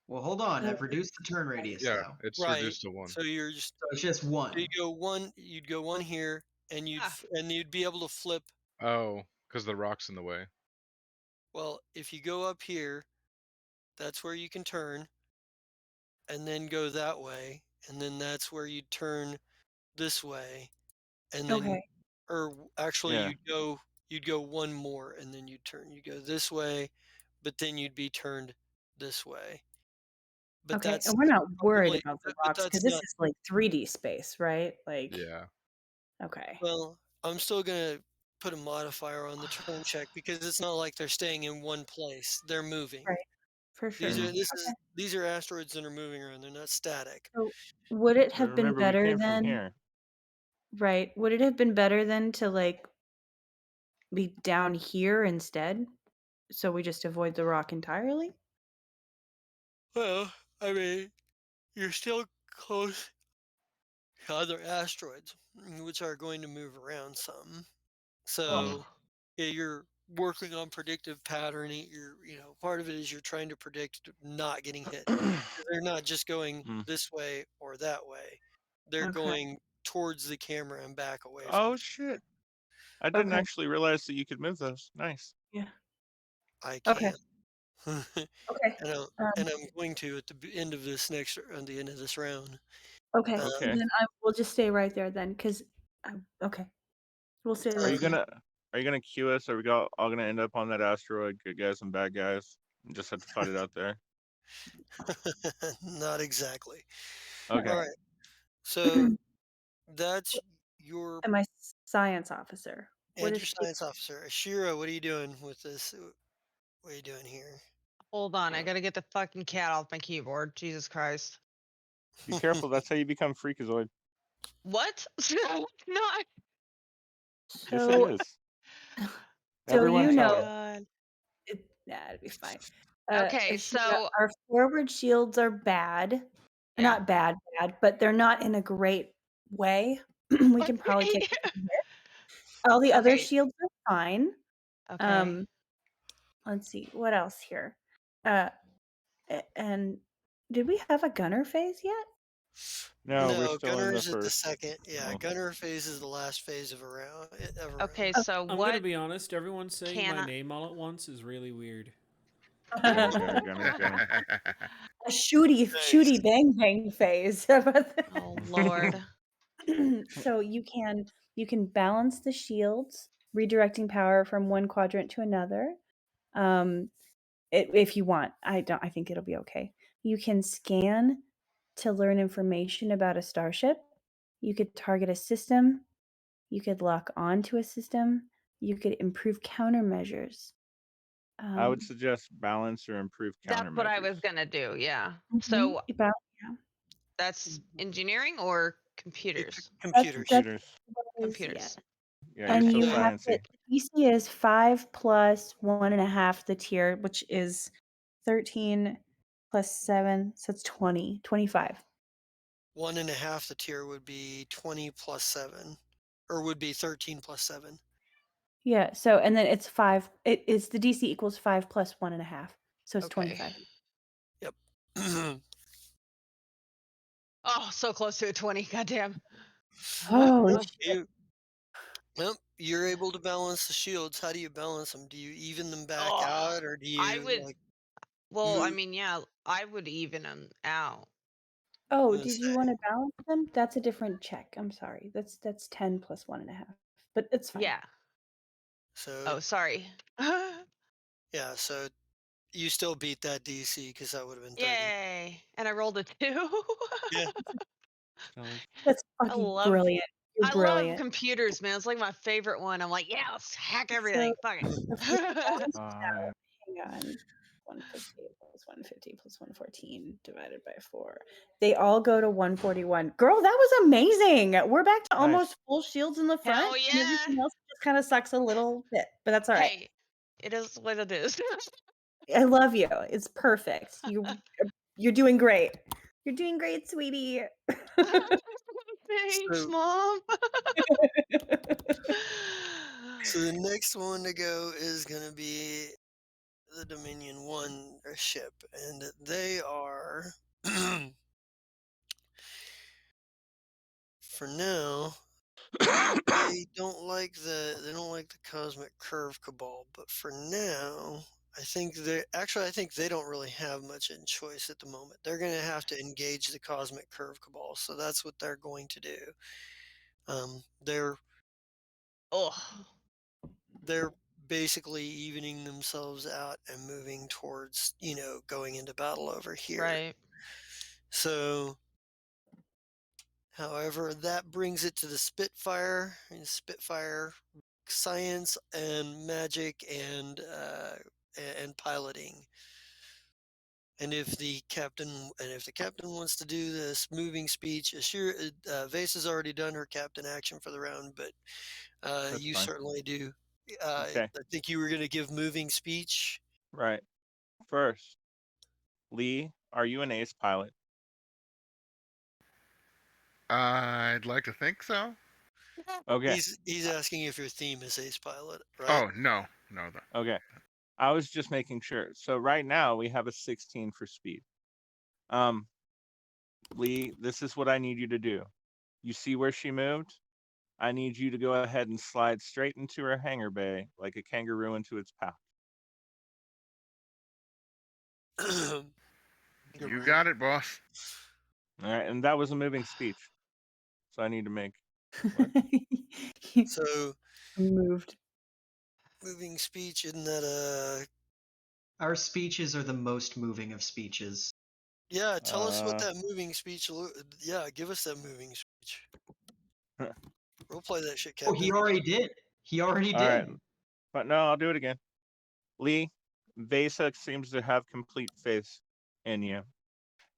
Well, hold on. I've Okay. reduced the turn radius Yeah, though, it's Right. reduced to 1. So you're just so it's just so 1. you'd go 1 here, and Ah. you'd be able to flip. Oh, because the rock's in the way. Well, if you go up here, that's where you can turn, and then go that way, and then that's where you turn this way, and then Okay. actually Yeah. you'd go 1 more, and then you'd turn. You go this way, but then you'd be turned this way. But Okay. that's And we're not worried probably about the but rocks because that's this not is like 3D space, right? Like, Yeah. okay. well, I'm still gonna put a modifier on the turn check because it's not like they're staying in one place. They're moving. Right. For sure. Mhm. These are asteroids that are moving around. They're not static. So would it But have been remember, we better came from then? here. Right. Would it have been better then to like be down here instead? So we just avoid the rock entirely? Well, I mean, you're still close to other asteroids, which are going to move around some. Ugh. So yeah, you're working on predictive patterning. Part of it is you're trying to predict not getting hit. 'Cause they're not just going Mm. this way or that way. They're Okay. going towards the camera and back away from Oh, the shit. I didn't Okay. actually realize that you could move those. Nice. Yeah. I Okay. can. Okay. And I'm going to at end of this round. Okay. Okay. Then I will just stay right there then, because okay. We'll stay Are right you there. gonna queue us? Are we all gonna end up on that asteroid? Good guys and bad guys. And just have to fight it out there. Not exactly. Okay. All right. So that's your And my science officer. What and is your she? science officer. Ashira, what are you doing with this? What are you doing here? Hold on, I gotta get the fucking cat off my keyboard. Jesus Christ. Be careful. That's how you become freakazoid. What? Not. Yes, it So, is. so Everyone you Oh my try know, it. god. it'd be fine. Okay, Ashira, so our forward shields are bad. yeah. Not bad, but they're not in a great way. We can probably take a hit. All the other Okay. shields are fine. Okay. Let's see what else here. And did we have a gunner phase yet? No, we're No, still in Gunner the is at the first. second. Yeah, Oh. Gunner phase is the last phase of a round. Okay, Oh. so I'm gonna what be honest. Everyone saying can my I? name all at once is really weird. Gunner, gunner, gunner, gunner. A shooty bang bang phase. How about that? Oh Lord. So you can balance the shields, redirecting power from one quadrant to another. If you want, I think it'll be okay. You can scan to learn information about a starship. You could target a system. You could lock onto a system. You could improve countermeasures. I would suggest balance or improve That's what I was countermeasures. gonna do, yeah. Mhm, So yeah. that's engineering or Yeah, computers? computers. That's Computers. what it is, yeah. Computers. Yeah, you're And so you So have sciencey. it. The DC is 5 plus 1.5 the tier, which is 13 plus 7, so it's 20, 25. 1.5 the tier would be 20 plus 7, or would be 13 plus 7. Yeah, so and then it's 5. It is the DC equals 5 plus 1.5, so it's Okay. 25. Yep. Oh, so close to a 20. Goddamn. Holy Well, shit. you're able to balance the shields. How do you balance them? Do you even them back Oh, out, or do I you would. like Well, I move? mean, yeah, I would even them out. Oh, I'm gonna did you say, want to balance them? That's a different check. I'm sorry. That's 10 plus 1.5. But it's fine. Yeah. so Oh, sorry. yeah, so you still beat that DC because that would have been 30. Yay! And I rolled a 2. Yeah. That's I fucking love. brilliant. You're I love brilliant. computers, man. It's like my favorite one. I'm like, yeah, let's hack So everything. Fuck the first it. hang on. 150 plus 150 plus 114 divided by 4. They all go to 141. Girl, that was amazing. We're back to almost Nice. full shields in the front. Hell And yeah. everything else just kind of sucks a little bit, but that's all right. Hey, it is what it is. I love you. It's perfect. You're doing great. You're doing great, sweetie. Thanks, So, Mom. so the next one to go is going to be the Dominion 1 ship, and they are, for now, they don't like the cosmic curve cabal, but for now, I think they don't really have much in choice at the moment. They're going to have to engage the cosmic curve cabal, so that's what they're going to do. They're Oh, they're basically evening themselves out and moving towards, going into battle over here. right. So, however, that brings it to the Spitfire, and Spitfire science and magic and piloting. And if the captain wants to do this moving speech, Vase has already done her captain action for the round, but That's you fine. certainly do. Okay. I think you were going to give moving speech. Right. First, Lee, are you an ace pilot? I'd like to think so. Okay. He's asking if your theme is ace pilot, right? Oh, no. Okay. I was just making sure. So right now we have a 16 for speed. Lee, this is what I need you to do. You see where she moved? I need you to go ahead and slide straight into her hangar bay like a kangaroo into its pouch. You got it, boss. All right, and that was a moving speech. So I need to make So moved. moving speech, isn't that Our speeches are the most moving of speeches. yeah, tell us what that moving speech give us that moving speech. We'll play that shit, Oh, Captain. he already did. He already All did. right. But no, I'll do it again. Lee, Vesa seems to have complete faith in you.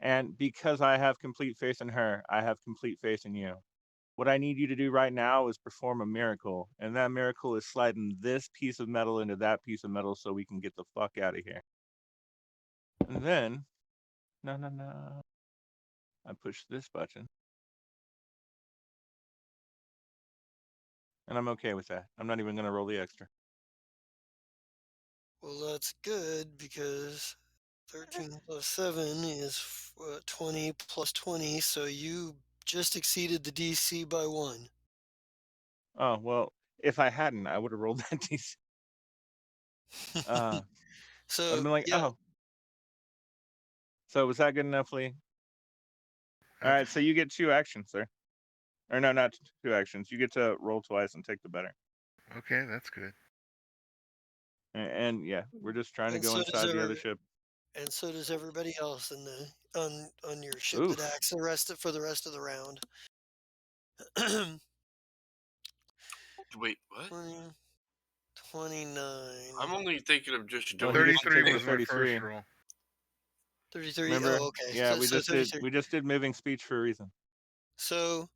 And because I have complete faith in her, I have complete faith in you. What I need you to do right now is perform a miracle. And that miracle is sliding this piece of metal into that piece of metal so we can get the fuck out of here. And then, no. I push this button. And I'm okay with that. I'm not even going to roll the extra. Well, that's good because 13 plus 7 is 20 plus 20, so you just exceeded the DC by 1. Oh, well, if I hadn't, I would have rolled that DC. I'd So, have been like, yeah, oh. So was that good enough, Lee? All right, so you get 2 actions, sir. Or no, not 2 actions. You get to roll twice and take the better. Okay, that's good. And yeah, we're just trying to and go so does inside the other ship. and so does everybody else in on your ship Oof. that acts for the rest of the round. Wait, what? 20, 29. I'm only thinking of just Well, doing he gets to 33 take the was my 33. first roll. 33. Remember? Oh, okay. Yeah, So 33. we just did moving speech for a reason. So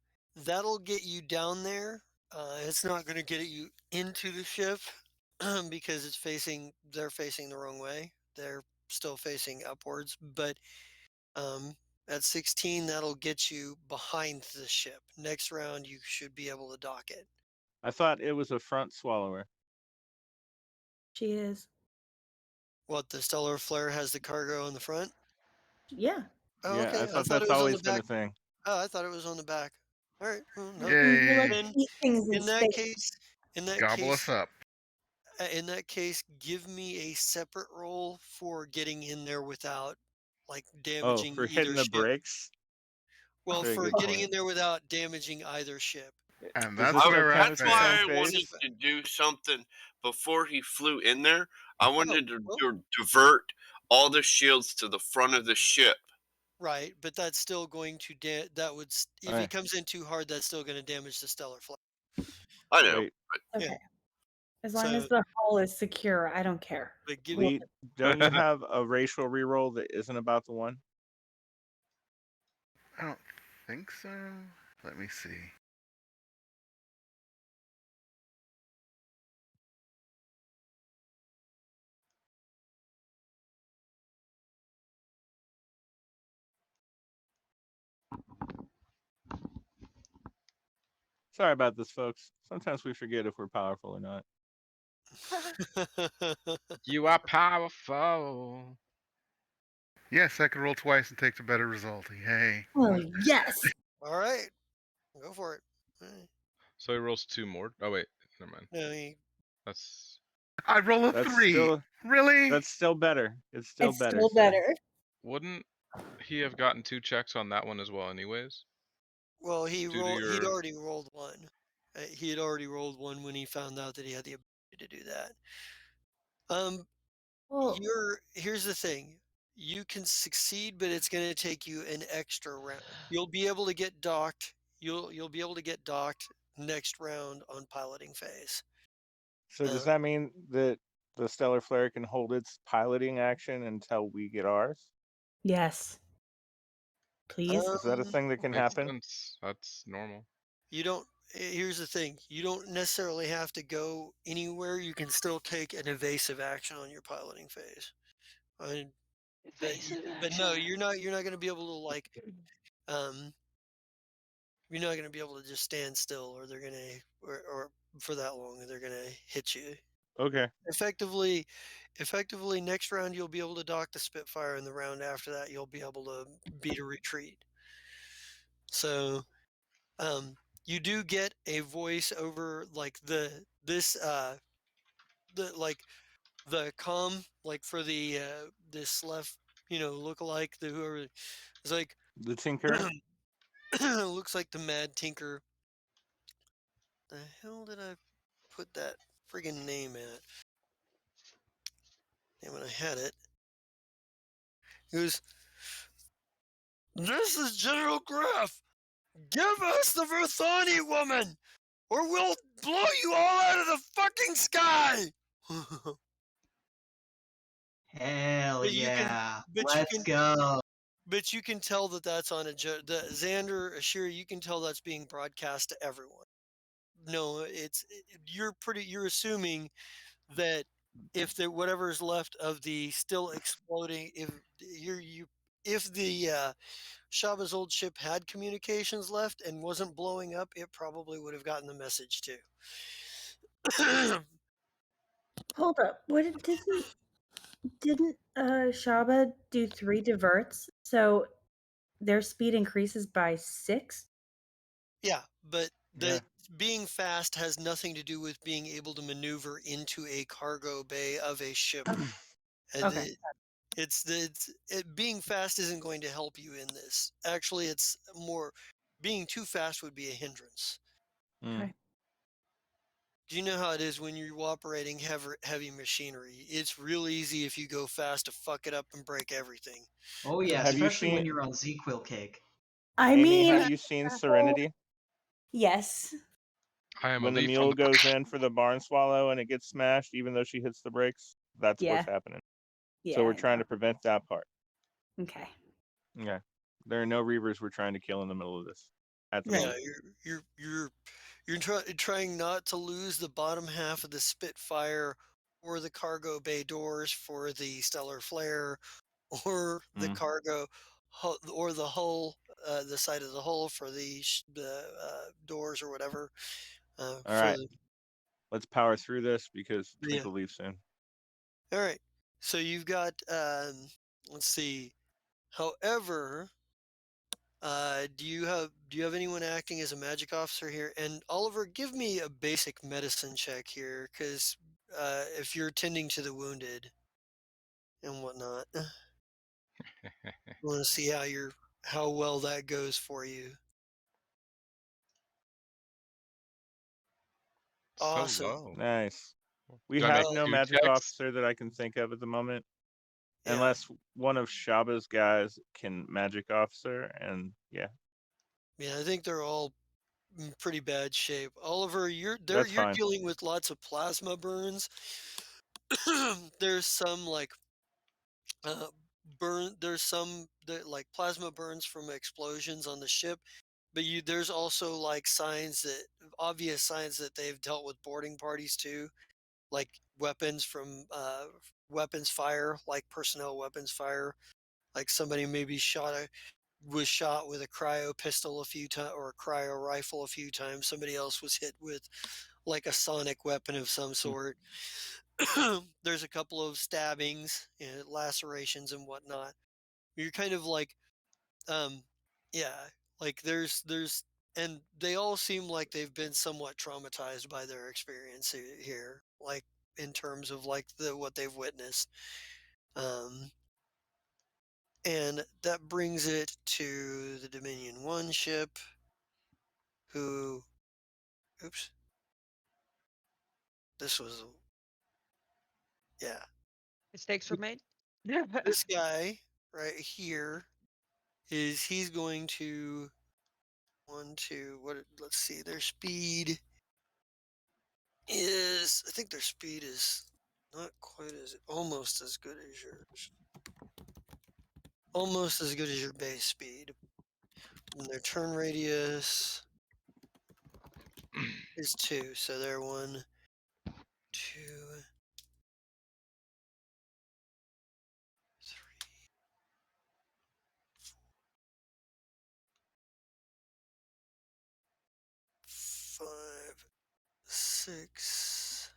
that'll get you down there. It's not going to get you into the ship because they're facing the wrong way. They're still facing upwards, but at 16, that'll get you behind the ship. Next round, you should be able to dock it. I thought it was a front swallower. She is. What, the stellar flare has the cargo on the front? Yeah. Oh, Yeah, okay. I thought it that's was on the always been back. a thing. Oh, I thought it was on the back. All right. Well, no. You like Yay. Then eat things in in that space. Gobble us up. in that case, give me a separate roll for getting in there without like Oh, damaging for hitting either the ship. brakes? Well, Very for good getting point. in there without damaging either ship. And Does that's this still where count I as the That's same why failed. I wanted phase? to do something before he flew in there. I wanted well, to divert all the shields to the front of the ship Right, but that's still going to if he Alright. comes in too hard, that's still going to damage the stellar flare. I know. Wait, Okay. Yeah. As long as So, the hull is secure, I don't care. but give Well, me Lee, don't you have a racial reroll that isn't about the one? I don't think so. Let me see. Sorry about this, folks. Sometimes we forget if we're powerful or not. You are powerful. Yes, I could roll twice and take the better result. Yay. oh yes. All right, go for it. All right. So he rolls 2 more. Oh wait, never mind. No, he- That's I roll a That's 3. Really? That's still better. It's still It's better, still sir. better. wouldn't he have gotten 2 checks on that one as well, anyways? well, Due to He'd your already rolled one. He had already rolled one when he found out that he had the ability to do that. Well, Here's the thing. You can succeed, but it's going to take you an extra round. You'll be able to get docked. You'll be able to get docked next round on piloting phase. So does Uh, that mean that the stellar flare can hold its piloting action until we get ours? yes. Please. Is that a um, thing that can makes happen? sense. That's normal. you don't. Here's the thing. You don't necessarily have to go anywhere. You can still take an evasive action on your piloting phase. I, but no, you're not. You're not going to be able to like. Um, you're not going to be able to just stand still, or they're going to, or for that long, they're going to hit you. Okay. Effectively, next round you'll be able to dock the Spitfire, and the round after that you'll be able to beat a retreat. So, you do get a voice over like the comm like for the this left lookalike the whoever is like The Tinker. looks like the Mad Tinker. The hell did I put that friggin' name at? Damn it, I had it. He goes, "This is General Graff. Give us the Verthani woman, or we'll blow you all out of the fucking sky." Hell But you can, yeah. but you Let's can, go. but you can tell that that's on the Xander Ashira. You can tell that's being broadcast to everyone. No, you're assuming that if there whatever is left of the still exploding, if the Shaba's old ship had communications left and wasn't blowing up, it probably would have gotten the message too. Hold up. Didn't Shaba do 3 diverts? So their speed increases by 6? Yeah, but Yeah. the being fast has nothing to do with being able to maneuver into a cargo bay of a ship. And Okay. being fast isn't going to help you in this. Actually, it's more being too fast would be a hindrance. Mm. Do you know how it is when you're operating heavy machinery? It's real easy if you go fast to fuck it up and break everything. Oh yeah, Have you especially seen when you're on Z-Quill cake. I Amy, mean, have you seen Serenity? yes. I am a When the leaf from mule the goes in for the barn swallow and it gets smashed, even though she hits the brakes, that's what's Yeah. happening. Yeah. So we're I trying know. to prevent that part. Okay. Okay. There are no Reavers we're trying to kill in the middle of this at the Right. Yeah, moment. you're trying not to lose the bottom half of the Spitfire or the cargo bay doors for the stellar flare or the Mm. cargo or the hull, the side of the hull for the doors or whatever. All For right. the Let's power through this because yeah. Twinkle leaves soon. All right. So you've got let's see. However, do you have anyone acting as a magic officer here? And Oliver, give me a basic medicine check here, because if you're tending to the wounded and whatnot, I want to see how well that goes for you. So Awesome. low. Nice. We Do I make have Well, no 2 magic checks? officer that I can think of at the moment. Yeah. Unless one of Shaba's guys can magic officer, and yeah, Yeah, I think they're all in pretty bad shape. Oliver, that's you're fine. dealing with lots of plasma burns. There's some like uh, there's some like plasma burns from explosions on the ship, but there's also like obvious signs that they've dealt with boarding parties too, like weapons from weapons fire, like personnel weapons fire, like somebody maybe was shot with a cryo pistol a few times or a cryo rifle a few times. Somebody else was hit with like a sonic weapon of some Hmm. sort. There's a couple of stabbings and lacerations and whatnot. You're kind of like, um, yeah, like and they all seem like they've been somewhat traumatized by their experience here, like in terms of like what they've witnessed. Um, and that brings it to the Dominion 1 ship, who, oops, this was, yeah, Mistakes were made. this guy right here he's going to let's see, their speed I think their speed is not quite almost as good as yours. Almost as good as your base speed. And their turn radius is 2, so they're 1, 2, 3, 5, 6,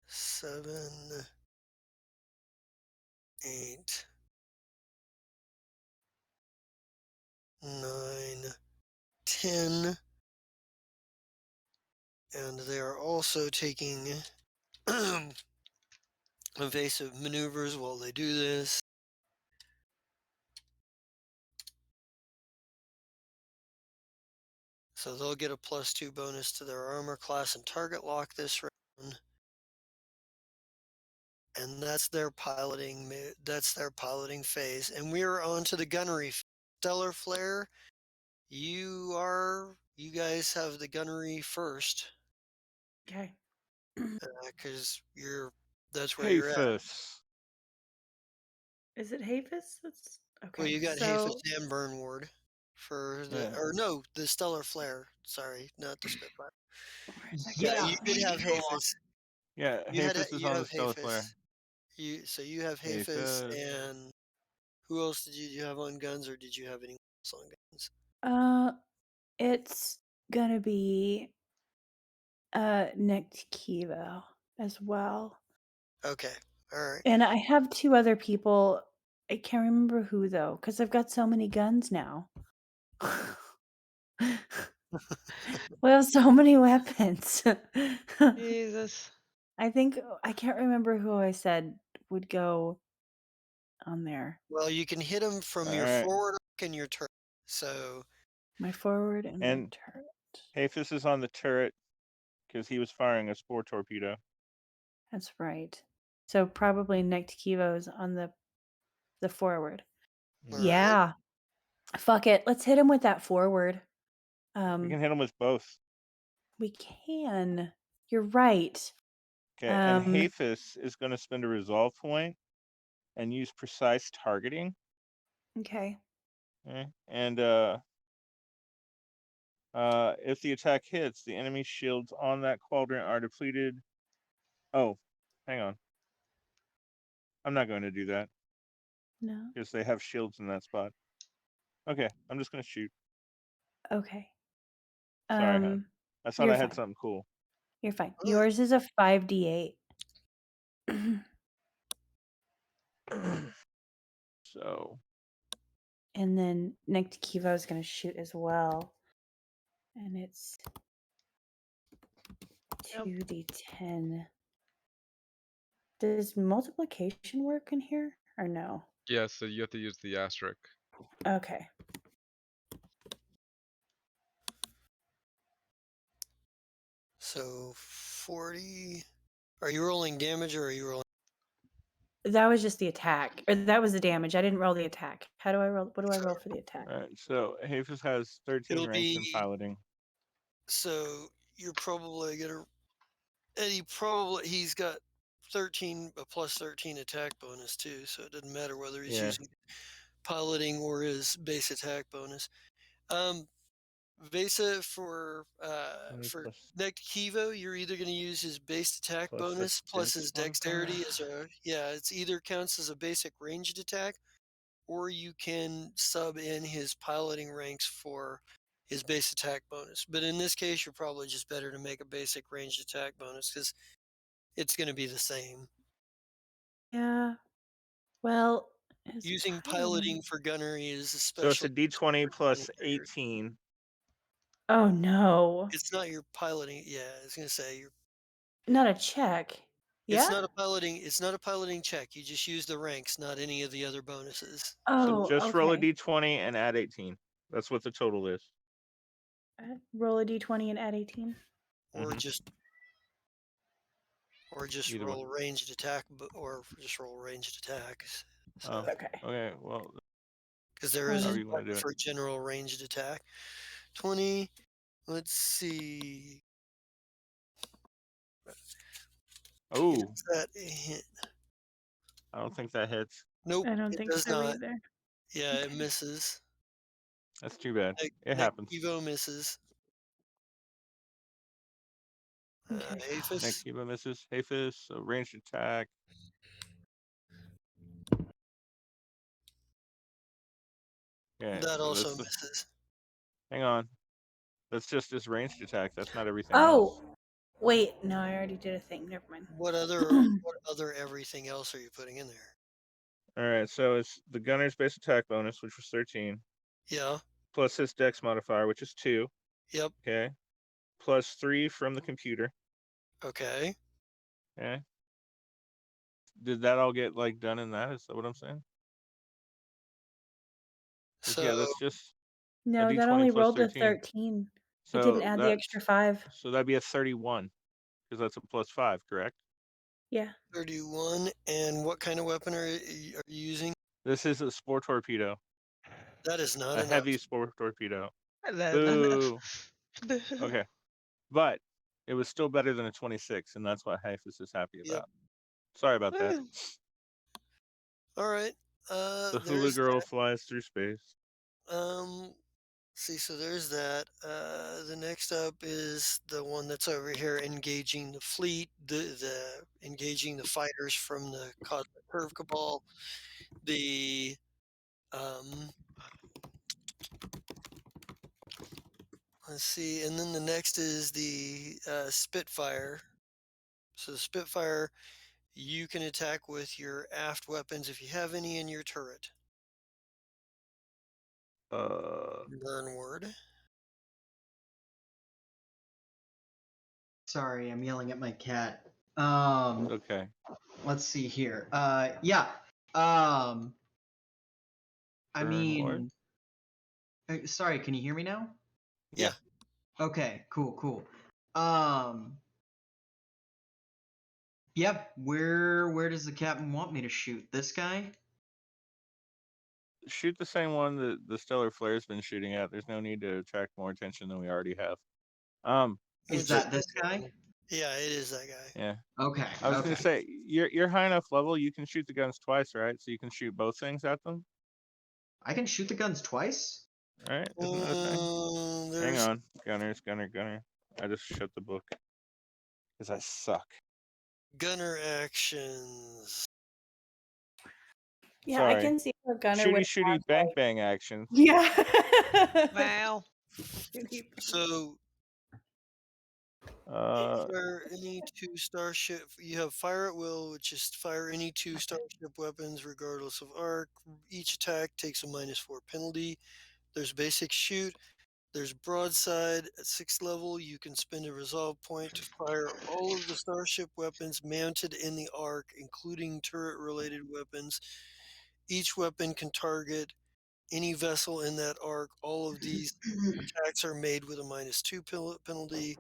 7, 8, 9, 10, and they are also taking evasive maneuvers while they do this. So they'll get a +2 bonus to their armor class and target lock this round. And that's their piloting phase. And we are on to the gunnery. Stellar Flare, you guys have the gunnery first. Okay. Because that's where you're at. Hafus. Is it Havis? That's okay. Well, you got Hafus So and Burnward for Yeah. or no, the Stellar Flare. Sorry, not the Spitfire. where's that Yeah, guy? you did have Hafus. Yeah, Hafus is You on the have Stellar Flare. Hafus. You have Hafus, Hafus. and who else did you have on guns, or did you have anyone else on guns? It's gonna be Nick Kivo as well. Okay, all right. And I have 2 other people. I can't remember who though, because I've got so many guns now. We have so many weapons. Jesus. I think I can't remember who I said would go on there. Well, you can hit them from All your right. forward arc and your turret. So My forward and my And turret. Hafus is on the turret because he was firing a spore torpedo. That's right. So probably Nick Kivo's on the forward. all right. Yeah. Fuck it. Let's hit him with that forward. We can hit him with both. We can. You're right. Okay, and Hafus is going to spend a resolve point and use precise targeting. Okay. Okay, and if the attack hits, the enemy shields on that quadrant are depleted. Oh, hang on. I'm not going to do that No. because they have shields in that spot. Okay, I'm just going to shoot. Okay. Sorry, hon. I thought You're I had fine. something cool. You're fine. All right. Yours is a 5d8. So, And then Nick Kivo is going to shoot as well. And it's Yep. 2d10. Does multiplication work in here or no? Yeah, so you have to use the asterisk. Okay. So 40. Are you rolling damage or are you rolling? That was just the attack, or that was the damage. I didn't roll the attack. How do I roll? What do I roll for the attack? All right. So Hafis has 13 It'll ranks in be piloting. so you're probably gonna. Eddie he's got 13 a plus 13 attack bonus too, so it doesn't matter whether he's Yeah. using piloting or his base attack bonus. Vesa for 20 plus next Kivo, you're either going to use his base attack plus a bonus plus dex his modifier. dexterity as a it's either counts as a basic ranged attack, or you can sub in his piloting ranks for his base attack bonus. But in this case, you're probably just better to make a basic ranged attack bonus because it's going to be the same. Yeah. Well, Using piloting for gunnery is So it's especially. a d20 plus 18. Oh no. It's not your piloting. Yeah, I was going to say Not a check. It's Yeah. not a piloting. It's not a piloting check. You just use the ranks, not any of the other bonuses. Oh, So just roll a okay. d20 and add 18. That's what the total is. Roll a d20 and add 18. Or Mhm. just Either roll way. ranged attack, or just roll ranged attacks. So, Okay. Okay. Well, because there is a however you want to button do it. for general ranged attack. 20. Let's see. Oh, Is that a hit? I don't think that hits. Nope, I don't it think does so not. either. Yeah, it Okay. misses. That's too bad. It Next happens. Evo misses. Okay. Aphis. Next Kiva misses. Hafis, so ranged attack. Yeah, That so also that's the, misses. hang on. That's just his ranged attack. That's not everything Oh, else. wait. No, I already did a thing. Never mind. What other everything else are you putting in there? All right, so it's the gunner's base attack bonus, which was 13, Yeah. plus his dex modifier, which is 2. Yep. Okay. Plus 3 from the computer. Okay. Okay. Did that all get like done in that? Is that what I'm saying? So Yeah, that's just No, a that d20 only plus rolled a 13. 13. It So didn't add the that's extra 5. so that'd be a 31 because that's a plus 5, correct? Yeah. 31. And what kind of weapon are you using? This is a spore torpedo, That is not a enough. heavy spore torpedo. Enough. Boo. Okay, but it was still better than a 26, and that's what Hafis is happy Yep. about. Sorry about that. All right. The hula There's girl flies through space. see, so there's that. The next up is the one that's over here, engaging the fleet, the engaging the fighters from the Cosmic Curve Cabal. The let's see, and then the next is the Spitfire. So the Spitfire, you can attack with your aft weapons if you have any in your turret. Learn word. Sorry, I'm yelling at my cat. Okay. Let's see here. Yeah. I Learn word? mean, sorry, can you hear me now? Yeah. Okay, cool. Yep. Where does the captain want me to shoot? This guy? Shoot the same one that the stellar flare's been shooting at. There's no need to attract more attention than we already have. Is that this guy? Yeah, it is that guy. Yeah. Okay. I was gonna say you're high enough level. You can shoot the guns twice, right? So you can shoot both things at them. I can shoot the guns twice? Right? Isn't that a thing? Hang on, gunner. I just shut the book because I suck. Gunner actions. Yeah, Sorry. I can see a gunner Shooty with shooty bang actions. Yeah. Wow. So fire any 2 starship. You have fire at will, which is fire any 2 starship weapons regardless of arc. Each attack takes a -4 penalty. There's basic shoot. There's broadside. At 6th level, you can spend a resolve point to fire all of the starship weapons mounted in the arc, including turret-related weapons. Each weapon can target any vessel in that arc. All of these attacks are made with a -2 penalty.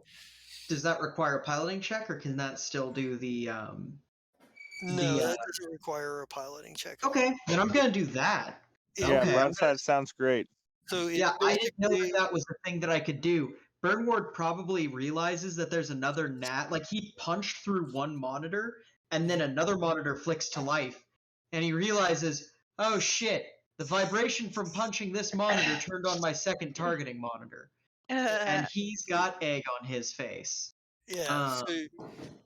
Does that require a piloting check, or can that still do the? No, that doesn't require a piloting check. Okay, then I'm gonna do that. Yeah, Okay, broadside sounds great. So it yeah, I didn't know basically- that was the thing that I could do. Burnward probably realizes that there's another like he punched through one monitor, and then another monitor flicks to life, and he realizes, oh shit, the vibration from punching this monitor turned on my second targeting monitor, and he's got egg on his face. Yeah, so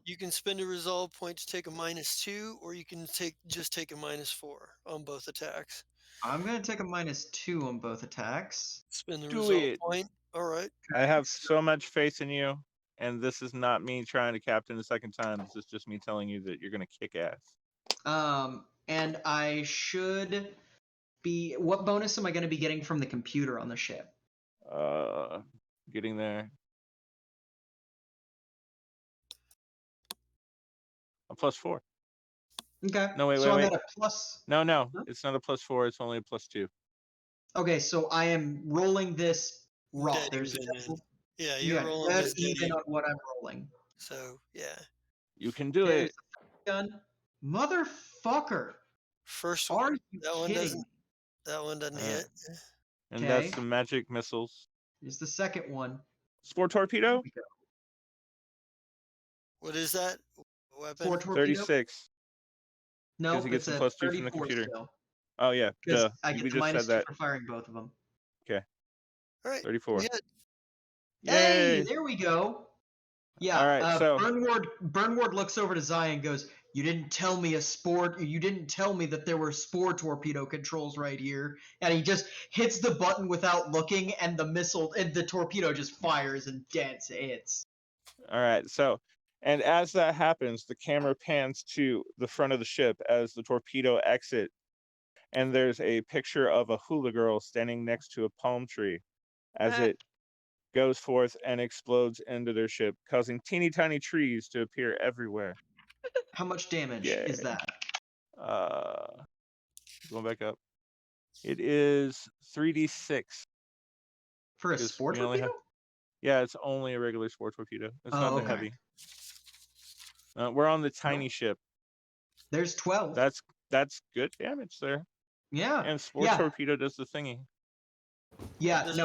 you can spend a resolve point to take a -2, or you can just take a -4 on both attacks. I'm gonna take a -2 on both attacks. Spend the Do resolve it. point. All right. I have so much faith in you, and this is not me trying to captain the second time. This is just me telling you that you're gonna kick ass. And I should be. What bonus am I going to be getting from the computer on the ship? Getting there. A +4. Okay. No, wait, so I'm wait. at a plus. No, Huh? it's not a +4. It's only a +2. Okay, so I am rolling this raw. Dead There's even. Yeah, you're rolling dead this dead even on what I'm rolling. So yeah. You can do There's it. the gun, motherfucker. First Are one. you That one kidding doesn't. me? That one doesn't hit. And Okay. that's the magic missiles. Here's the second one. Spore torpedo. Here we go. What is that weapon? Spore torpedo. 36. No, Because he gets it's a a +2 from the 34 computer. still. Oh yeah, Because duh. I get We the just said -2 that. for firing both of them. Okay. All right. 34. We hit. Hey, Yay! there we go. Yeah. All right, so Burnward looks over to Zion and goes, "You didn't tell me You didn't tell me that there were spore torpedo controls right here." And he just hits the button without looking, and the torpedo just fires and dead hits. all right, so and as that happens, the camera pans to the front of the ship as the torpedo exits, and there's a picture of a hula girl standing next to a palm tree as it goes forth and explodes into their ship, causing teeny tiny trees to appear everywhere. How much damage is that? Going back up. It is 3d6. For a spore torpedo? Yeah, it's only a regular spore torpedo. It's not the okay. heavy. We're on the tiny ship. There's 12. That's good damage there. Yeah. And spore torpedo does the thingy. Yeah. Does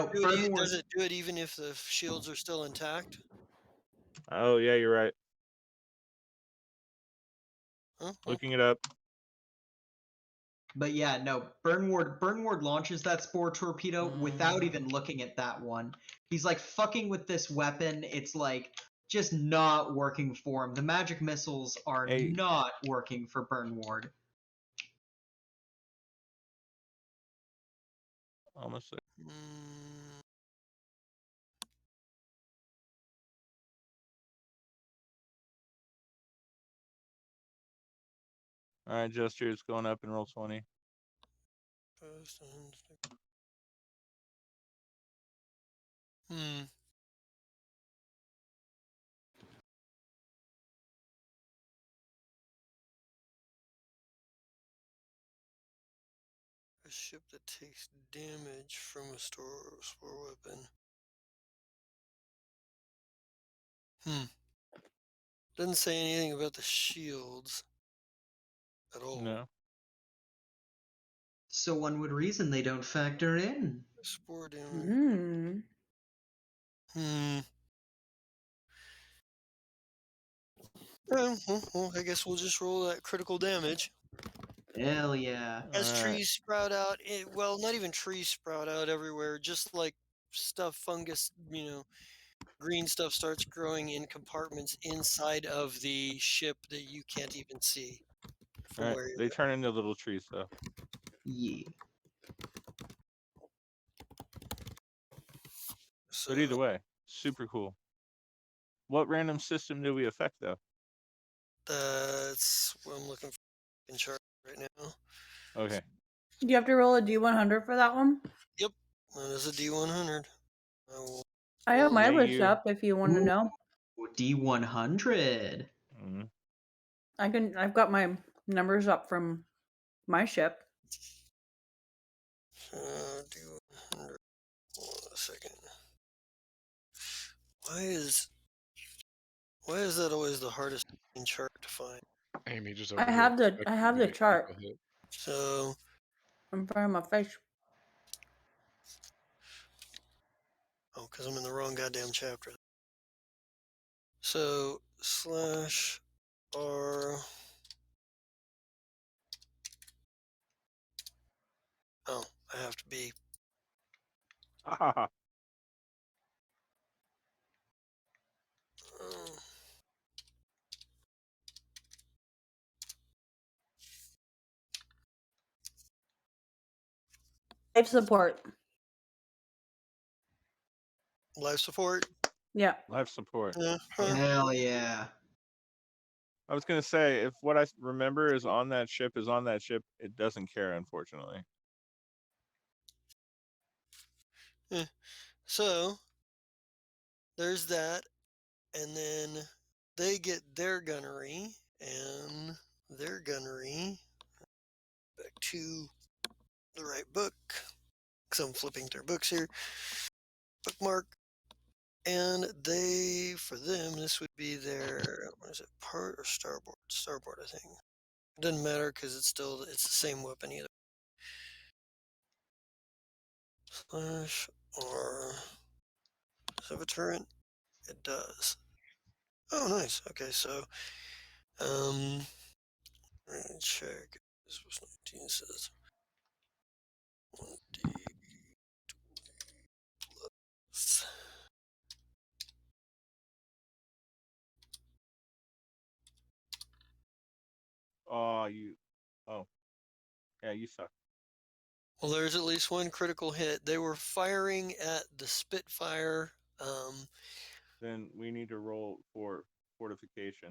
it do it even if the shields are still intact? Oh yeah, you're right. Huh? Looking it up. But yeah, no, Burnward launches that spore torpedo without even looking at that one. He's like fucking with this weapon. It's like just not working for him. The magic missiles are not working for Burnward. Almost there. All right, Jester, it's going up in roll 20. A ship that takes damage from a spore weapon. Doesn't say anything about the shields at all. No. So one would reason they don't factor in. Spore damage. Well, I guess we'll just roll that critical damage. Hell yeah. As trees sprout out, well, not even trees sprout out everywhere, just like fungus, green stuff starts growing in compartments inside of the ship that you can't even see from All where right, you're they at. turn into little trees though. Yeah. But either way, super cool. What random system do we affect though? That's what I'm looking for in chart right now. Okay. Do you have to roll a D100 for that one? That is a D100. I have my list up if you want to know. D100. I've got my numbers up from my ship. D100. Hold on a second. Why is Why is that always the hardest chart to find? Amy just I over here. have the expecting to get chart people hit. So, in front of my face. oh, because I'm in the wrong goddamn chapter. So, slash R. Oh, I have to be. Haha. Oh, Life support. life support. Yeah. Life support. Uh-huh. Hell yeah. I was gonna say, if what I remember is on that ship, it doesn't care, unfortunately. So, there's that. And then they get their gunnery and their gunnery. Back to the right book. Because I'm flipping through books here. Bookmark. And they, for them, this would be their, what is it, port or starboard? Starboard, I think. It doesn't matter because it's the same weapon either. Slash or does it have a turret? It does. Oh, nice. Okay, so let me check. This was 19 says 1D plus. Oh, you. Oh, yeah, you suck. Well, there's at least one critical hit. They were firing at the Spitfire. Then we need to roll for fortification.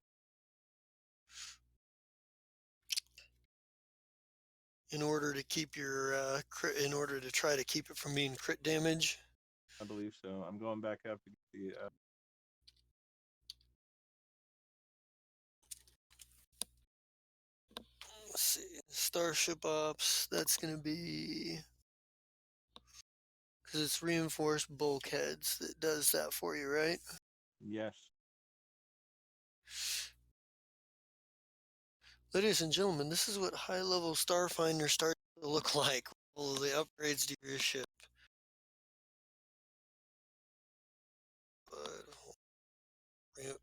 In order to keep your in order to try to keep it from being crit damage. I believe so. I'm going back up to get the. Let's see, Starship Ops. That's gonna be because it's reinforced bulkheads that does that for you, right? Yes. Ladies and gentlemen, this is what high-level Starfinder starts to look like. All of the upgrades to your ship.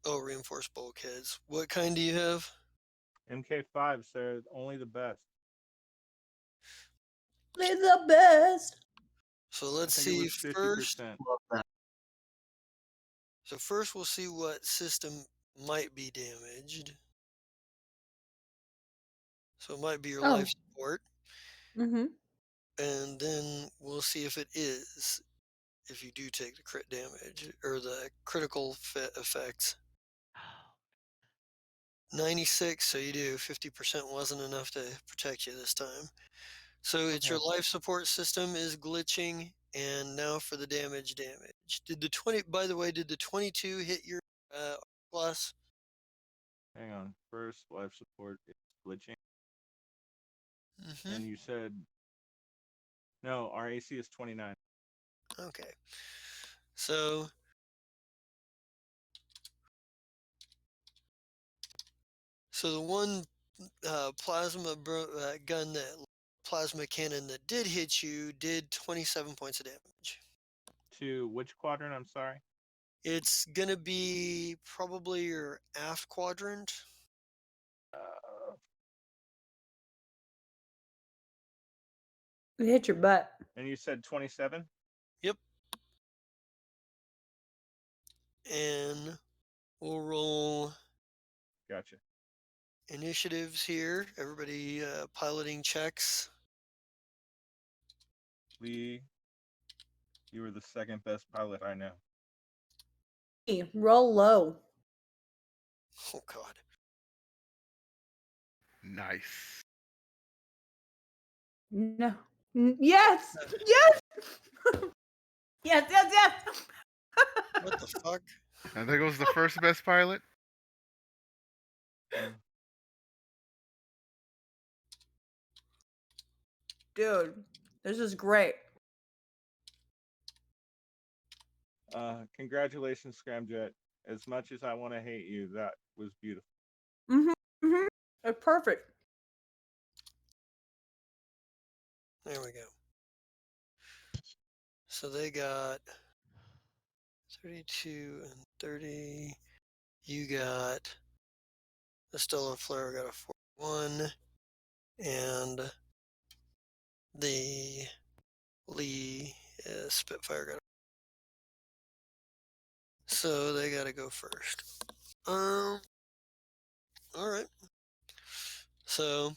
Oh, reinforced bulkheads. What kind do you have? MK5s, they're only the best. They're the best. So let's I think it see was first. 50%. Love that. So first we'll see what system might be damaged. So it might be your life support. Mm-hmm. And then we'll see if it is, if you do take the crit damage or the critical effects. 96, so you do. 50% wasn't enough to protect you this time. So it's your Okay. life support system is glitching, and now for the damage. Did the 20, by the way, did the 22 hit your plus? Hang on. First, life support is glitching. Mm-hmm. And you said. No, our AC is 29. Okay. So the one plasma gun, that plasma cannon that did hit you did 27 points of damage. To which quadrant? I'm sorry. It's gonna be probably your aft quadrant. It hit your butt. And you said 27? Yep. And we'll roll. Gotcha. Initiatives here. Everybody piloting checks. Lee, you were the second best pilot I know. Roll low. Oh God. Nice. No. Yes. Yes. Yes. Yes. Yes. What the fuck? And there goes the first best pilot. Dude, this is great. Congratulations, Scramjet. As much as I want to hate you, that was beautiful. It's perfect. There we go. So they got 32 and 30. You got the Stellar Flare got a 41, and the Lee Spitfire got a. So they got to go first. All right. So.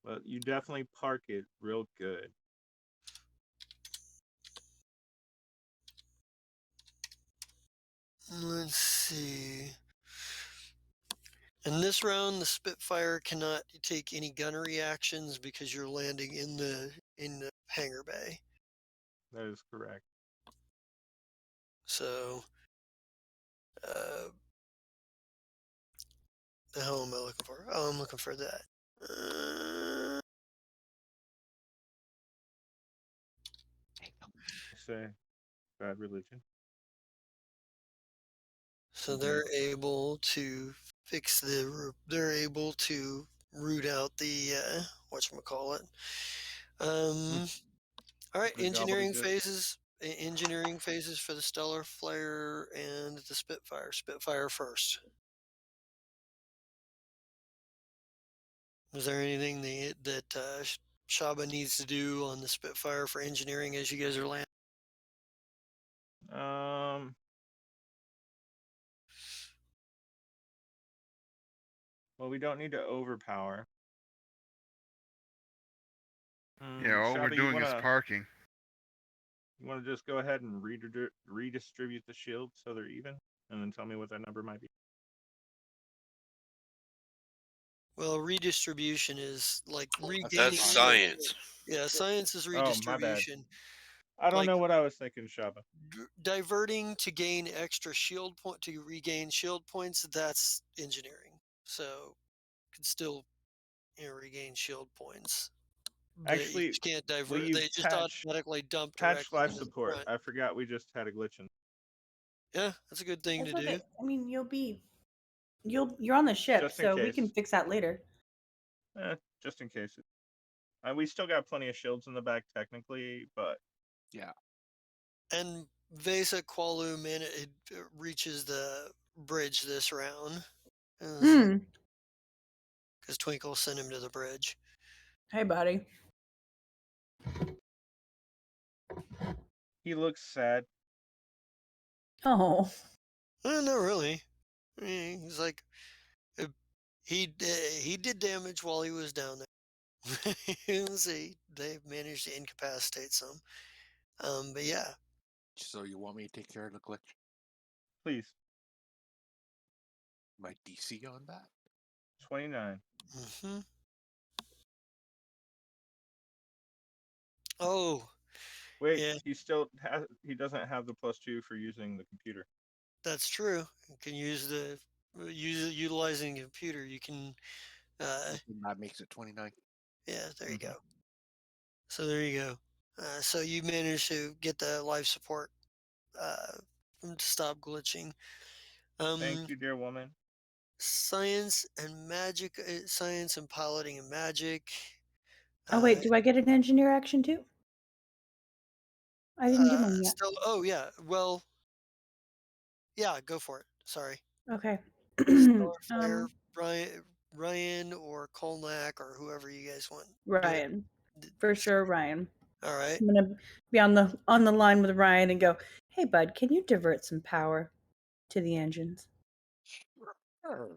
But you definitely park it real good. Let's see. In this round, the Spitfire cannot take any gunnery actions because you're landing in the hangar bay. That is correct. So, the hell am I looking for? Oh, I'm looking for that. Say bad religion. So they're able to fix the. They're able to root out the whatchamacallit. All right, The engineering gobbledygook. phases. Engineering phases for the Stellar Flare and the Spitfire. Spitfire first. Is there anything that Shaba needs to do on the Spitfire for engineering as you guys are landing? Well, we don't need to overpower. Yeah, all we're Shaba, doing is parking. You want to just go ahead and redistribute the shields so they're even, and then tell me what that number might be? Well, redistribution is like regaining. That's science. Yeah, science is Oh, my bad. redistribution. I don't know what I was thinking, Shaba. Diverting to gain extra shield point to regain shield points, that's engineering. So could still regain shield points. Actually, you can't divert. will you They just automatically dump patch directly life into the support? front. I forgot we just had a glitch in. Yeah, that's a good thing It's to okay. do. I mean, you're on the ship, Just in so we case. can fix that later. Just in case. We still got plenty of shields in the back, technically, but yeah. And Vesa Qualu, man, it reaches the bridge this round. Because Twinkle sent him to the bridge. Hey, buddy. He looks sad. Oh. Not really. I mean, he's like, he did damage while he was down there. They managed to incapacitate some. But yeah. So you want me to take care of the glitch? Please. My DC on that? 29. Mm-hmm. Oh. Wait, yeah. he doesn't have the +2 for using the computer. That's true. You can utilizing the computer. You can. That makes it 29. Yeah, there you go. So there you go. So you managed to get the life support to stop glitching. Thank you, dear woman. Science and magic. Science and piloting and magic. Oh wait, do I get an engineer action too? I didn't do mine yet. Oh yeah. Well. Yeah, go for it. Sorry. Okay. Flare, Ryan or Kolnak or whoever you guys want. Ryan. For sure, Ryan. All right. I'm gonna be on the line with Ryan and go, "Hey, bud, can you divert some power to the engines?" Sure.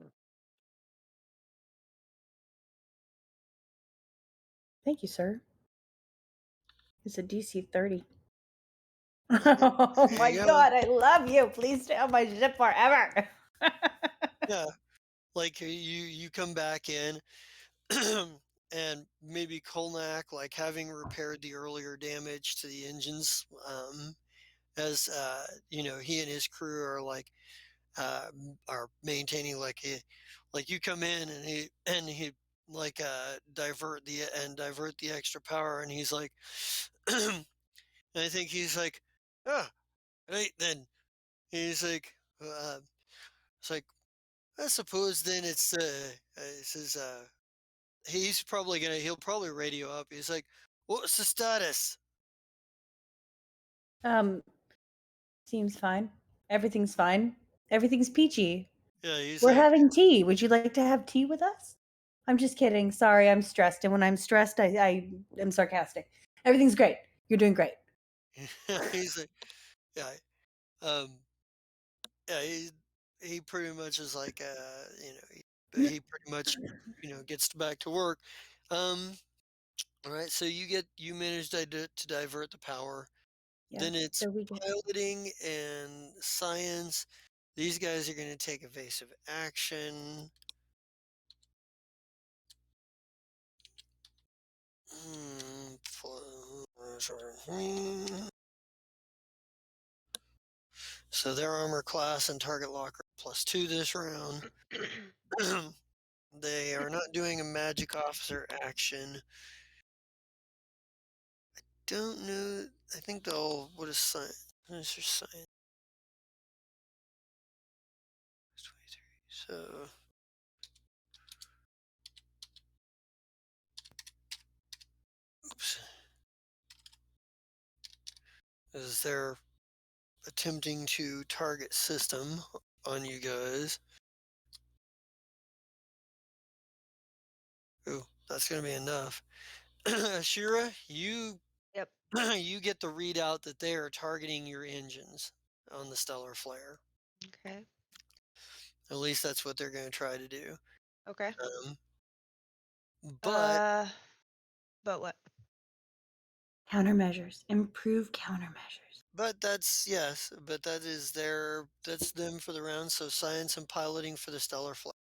Thank you, sir. It's a DC 30. Oh my god, I love you. Please stay on my ship forever. Yeah. Like you come back in and maybe Kolnak, like having repaired the earlier damage to the engines, as he and his crew are like are maintaining like you come in and he like divert the extra power, and he's like, and I think he's like, Right then, he's like, it's like, I suppose then it says, he'll probably radio up. He's like, what's the status? Um, seems fine. Everything's fine. Everything's peachy. Yeah, he's We're like, having tea. Would you like to have tea with us? I'm just kidding. Sorry, I'm stressed. And when I'm stressed, I am sarcastic. Everything's great. You're doing great. he's like, yeah, um, yeah, he pretty much is like, he pretty much, gets back to work. Um, all right, so you manage to divert the power. Yeah. Then it's So we get piloting and science. These guys are going to take evasive action. So their armor class and target locker +2 this round. They are not doing a magic officer action. Don't know. I think they'll. What is science? What is your science? 23. So. Oops. As they're attempting to target system on you guys. Ooh, that's going to be enough. Shira, Yep. you get the readout that they are targeting your engines on the stellar flare. Okay. At least that's what they're going to try to do. Okay. But But what? countermeasures. Improve countermeasures. that's yes, but that's them for the round. So science and piloting for the stellar flare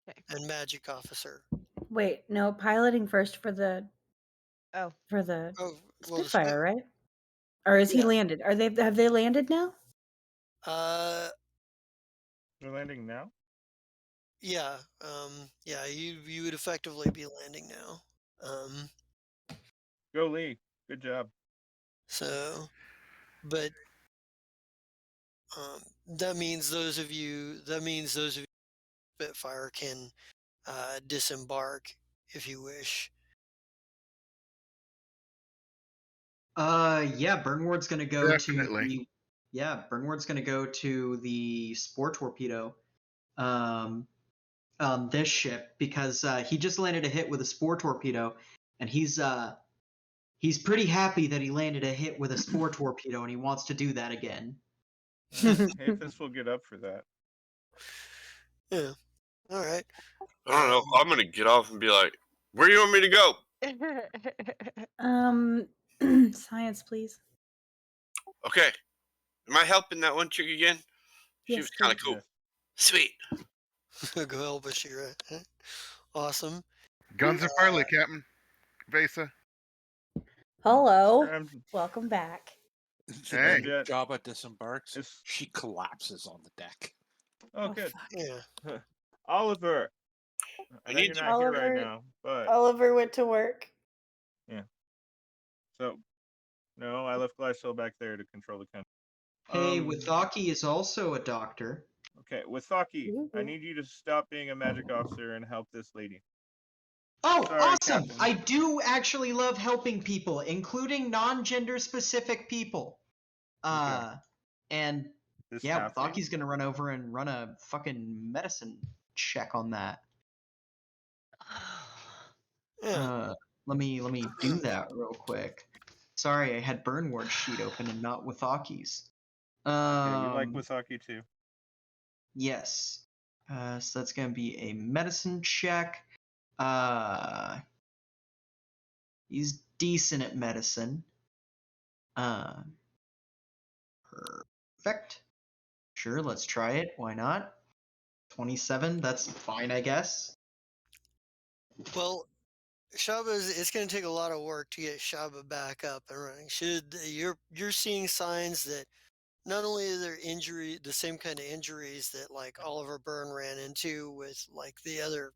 Okay. and magic officer. Wait, no, piloting first for the Oh. Oh, well, Spitfire, right? Or is he yeah. landed? Have they landed now? They're landing now? Yeah, yeah, you would effectively be landing now. Go Lee. Good job. So, but that means those of you Spitfire can disembark if you wish. Yeah, Burnward's gonna go Definitely. Burnward's gonna go to the spore torpedo, on this ship because he just landed a hit with a spore torpedo, and he's pretty happy that he landed a hit with a spore torpedo, and he wants to do that again. Hafis will get up for that. Yeah. All right. I don't know. I'm gonna get off and be like, "Where do you want me to go?" Science, please. Okay. Am I helping that one chick again? She Yes, was kind of please. cool. Yes. Sweet. Go help Ashira. Awesome. Guns are pilot, Captain Vesa. Hello. Scram- Welcome back. The Hey. minute Scramjet. Jabba disembarks, It's... she collapses on the deck. Oh, good. fuck. Yeah. Oliver. I know need you're to- not here right Oliver- now, but Oliver went to work. so no, I left Glycol back there to control the country. Hey, Withaki is also a doctor. Okay, Withaki, I Ooh. need you to stop being a magic officer and help this lady. Oh, Sorry, awesome! Captain. I do actually love helping people, including non-gender specific people. Okay. And This yeah, halfling? Wathaki's gonna run over and run a fucking medicine check on that. Yeah. Let me do that real quick. Sorry, I had Burnward sheet open and not Wathaki's. Yeah, we like Withaki too. Yes. So that's gonna be a medicine check. He's decent at medicine. Perfect. Sure, let's try it. Why not? 27. That's fine, I guess. Well, it's going to take a lot of work to get Shaba back up and running. You're seeing signs that not only are there the same kind of injuries that like Oliver Byrne ran into with like the other,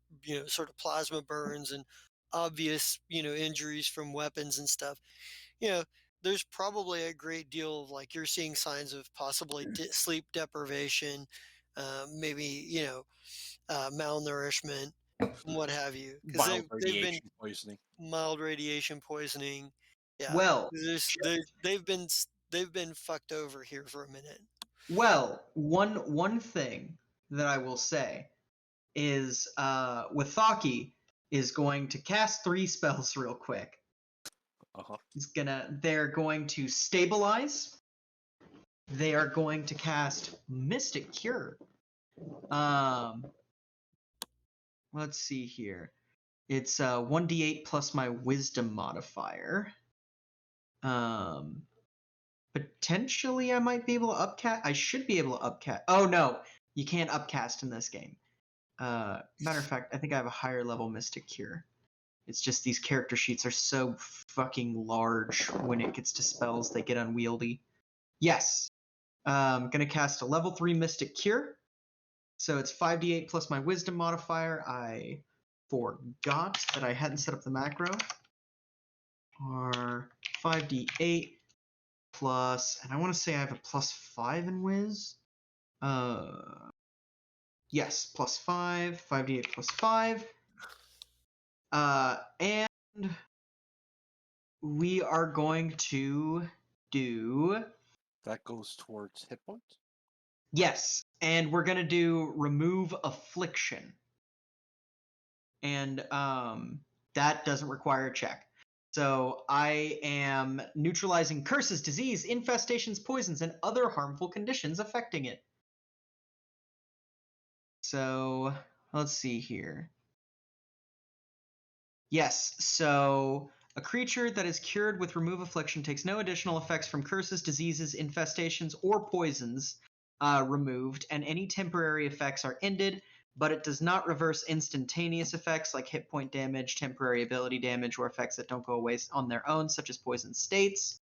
sort of plasma burns and obvious, injuries from weapons and stuff. You know, there's probably a great deal of like you're seeing signs of possibly sleep deprivation, maybe malnourishment, what have you, because Mild they've been radiation poisoning. mild radiation poisoning. Yeah, Well, they've been fucked over here for a minute. well, one thing that I will say is Withaki is going to cast 3 spells real quick. Uh-huh. They're going to stabilize. They are going to cast Mystic Cure. Let's see here. It's 1d8 plus my Wisdom modifier. Potentially I might be able to upcast. I should be able to upcast. Oh no, you can't upcast in this game. Matter of fact, I think I have a higher level Mystic Cure. It's just these character sheets are so fucking large when it gets to spells, they get unwieldy. Yes. I'm gonna cast a level 3 Mystic Cure. So it's 5d8 plus my Wisdom modifier. I forgot that I hadn't set up the macro. Or 5d8 plus, and I want to say I have a +5 in Wiz. Yes, +5, 5d8 plus 5. And we are going to do. That goes towards hit points? Yes, and we're going to do remove affliction. And that doesn't require a check. So I am neutralizing curses, disease, infestations, poisons, and other harmful conditions affecting it. So let's see here. Yes, so a creature that is cured with remove affliction takes no additional effects from curses, diseases, infestations, or poisons removed, and any temporary effects are ended, but it does not reverse instantaneous effects like hit point damage, temporary ability damage, or effects that don't go away on their own, such as poison states.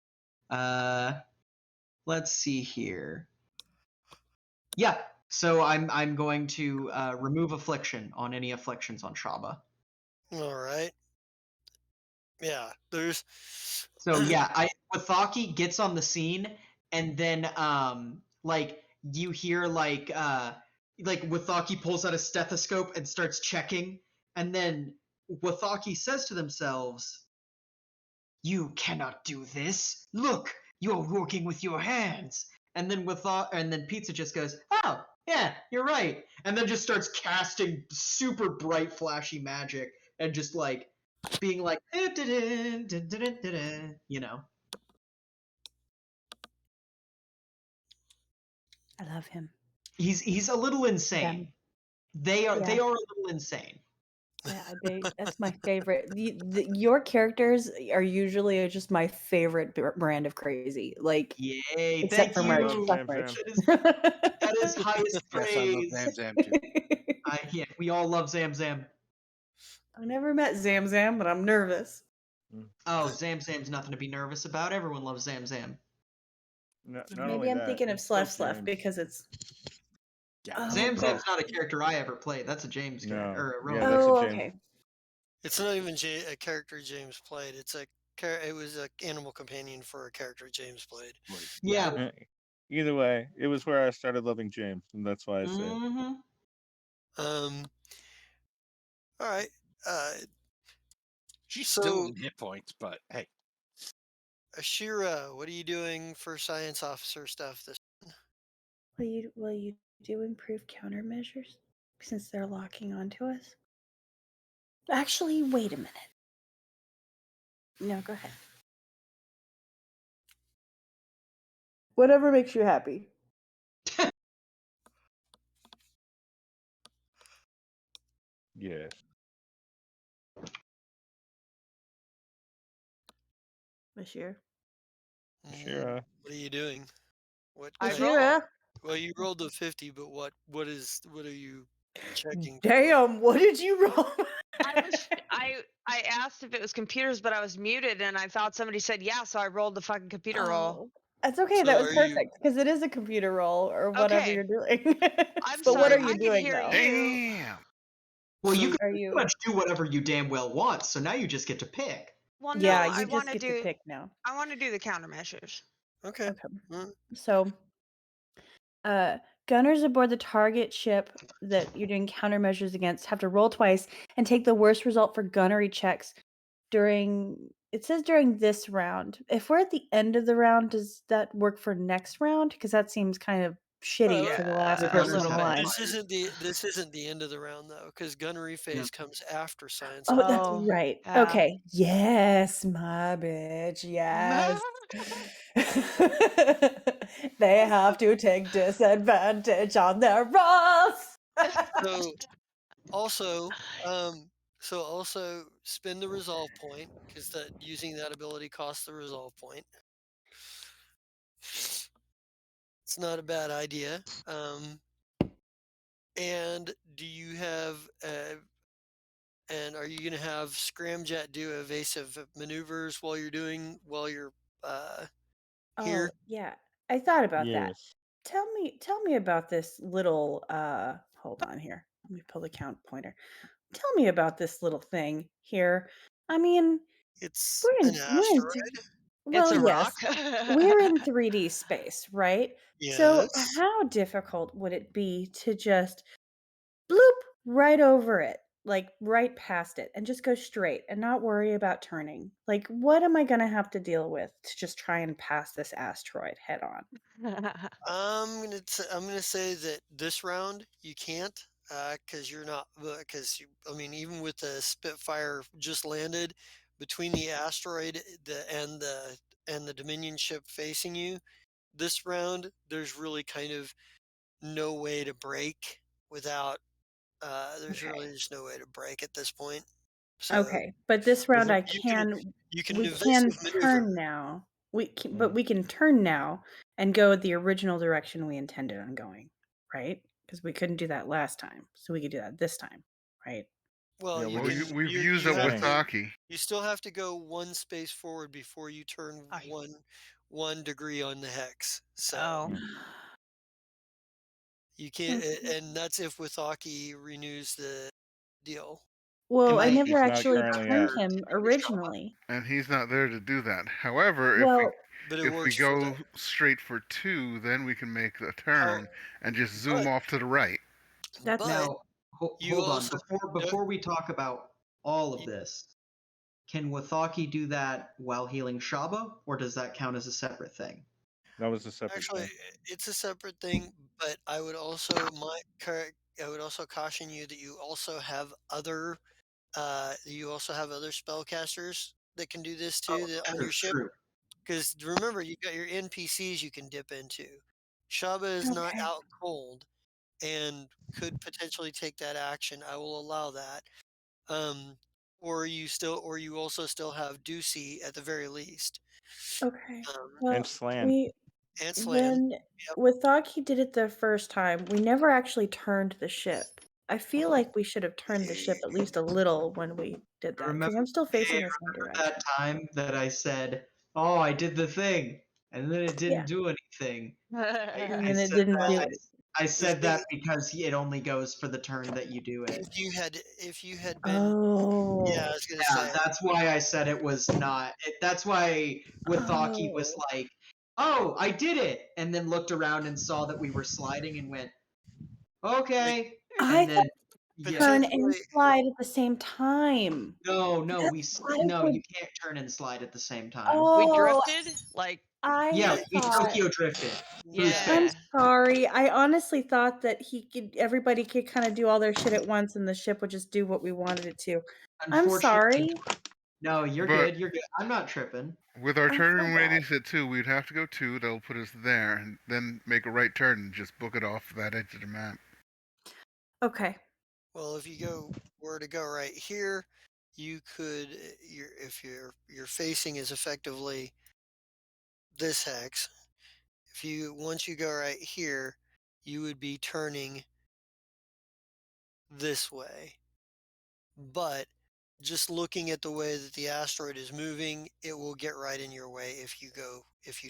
Let's see here. Yeah, so I'm going to remove affliction on any afflictions on Shaba. All right. Yeah, there's. So yeah, Withaki gets on the scene, and then like you hear like Withaki pulls out a stethoscope and starts checking, and then Withaki says to themselves, "You cannot do this. Look, you're working with your hands." And then Pizza just goes, "Oh, yeah, you're right," and then just starts casting super bright, flashy magic and just like being like, you know. I love him. He's a little insane. They are a little insane. Yeah, that's my favorite. Your characters are usually just my favorite brand of crazy. Like, yay, except thank for you. Merch. Fuck Merch. That is highest praise. Yes, I love Zam Zam too. Yeah, we all love Zam Zam. I never met Zam Zam, but I'm nervous. Oh, Zam Zam's nothing to be nervous about. Everyone loves Zam Zam. Maybe I'm thinking of Slef because it's. Yeah. Zam Zam's not a character I ever played. That's a James character. Or a Yeah, that's a James. Okay. It's not even a character James played. It was an animal companion for a character James played. Yeah. Either way, it was where I started loving James, and that's why I say. Mm-hmm. All right. She's still in hit points, but hey. Ashira, what are you doing for science officer stuff this? Will you do improved countermeasures since they're locking onto us? Actually, wait a minute. No, go ahead. Whatever makes you happy. Yes. Bashir. Ashira. What are you doing? What? Well, you rolled a 50, but what are you checking? Damn, what did you roll? I asked if it was computers, but I was muted, and I thought somebody said yeah, so I rolled the fucking computer roll. That's okay. So that was perfect because it is a computer roll or whatever you're doing. I'm so sorry. what are you I can doing hear though? Damn. Well, you can pretty much do whatever you damn well want. So now you just get to pick. Well, no, Yeah, I you want just to get to do. pick now. I want to do the countermeasures. Okay. Okay. Mm. So, gunners aboard the target ship that you're doing countermeasures against have to roll twice and take the worst result for gunnery checks during. It says during this round. If we're at the end of the round, does that work for next round? Because that seems kind of shitty Well, for the last The person gunners on the have line. this isn't the end of the round though, because gunnery phase comes after science. Oh, that's Oh, right. yeah. Okay. Yes, my bitch. Yes. They have to take disadvantage on their rolls. So also, also spend the resolve point because that using that ability costs the resolve point. It's not a bad idea. And do you have and are you going to have Scramjet do evasive maneuvers while you're Oh, here? yeah. I thought about that. Yes. Tell me about this little hold on here. Let me pull the count pointer. Tell me about this little thing here. I mean, It's an asteroid. It's well, a rock. yes. We're in 3D space, right? So Yes. how difficult would it be to just bloop right over it, like right past it, and just go straight and not worry about turning? Like, what am I going to have to deal with to just try and pass this asteroid head on? I'm gonna say that this round you can't, because you're not, because I mean, even with the Spitfire just landed between the asteroid and the Dominion ship facing you, this round there's really kind of no way to break without. There's Okay. really just no way to break at this point. So Okay, but this Is round it? you can we can evasive maneuver. turn now. But Mm. we can turn now and go the original direction we intended on going, right? Because we couldn't do that last time, so we could do that this time, right? Well, Yeah, you we Well, just can we've used you up have saying. to Wathaki. you still have to go one space forward before you turn Aye. one degree on the hex. So Oh. Mm. you can't, Okay. and that's if Withaki renews the deal. Well, I Which never he's not actually currently turned at. him originally. And he's not there to do that. However, Well, But it if we works for go the straight for 2, then we can make the how. turn and just zoom But off to the right. that's but Now, you hold on. also don't. Before we talk about all of y- this, can Wathaki do that while healing Shaba, or does that count as a separate thing? That was a separate Actually, thing. it's a separate thing. But I would also caution you that you also have other spellcasters that can do this too Oh, on true, your ship. true. Because remember, you've got your NPCs you can dip into. Shaba is not okay. out cold and could potentially take that action. I will allow that. Um, or you also still have Ducey at the very least. Okay. Um, And Well, Slan. we and Slan. when Yep. Wathaki did it the first time, we never actually turned the ship. I feel like we should have turned the ship at least a little when we did that, because Remember, I'm still facing hey, the same remember direction. that time that I said, "Oh, I did the thing," and then it Yeah. didn't do anything. And I then it said didn't that. do Well, it. I the said thing that because it only goes for the turn that you do it. if you had been yeah, I Oh. was gonna Yeah, say that's why I said it was not. That's why Withaki was Oh. like, "Oh, I did it," and then looked around and saw that we were sliding and went, like "Okay," I and thought then yeah, turn and potentially slide at the same time. no, That's what I no, was. you can't turn and slide at the same time. We Oh, drifted? Like, Yeah, I yeah, we thought. Tokyo drifted through yeah. I'm space. sorry. I honestly thought that everybody could kind of do all their shit at once and the ship would just do what we wanted it to. I'm Unfortunately, sorry. no, you're But good. You're good. I'm not tripping. with our I feel turning bad. radius at 2, we'd have to go 2. That'll put us there, and then make a right turn and just book it off that edge of the map. Okay. well if you were to go right here, you could if your facing is effectively this hex. If you once you go right here, you would be turning this way. But just looking at the way that the asteroid is moving, it will get right in your way if you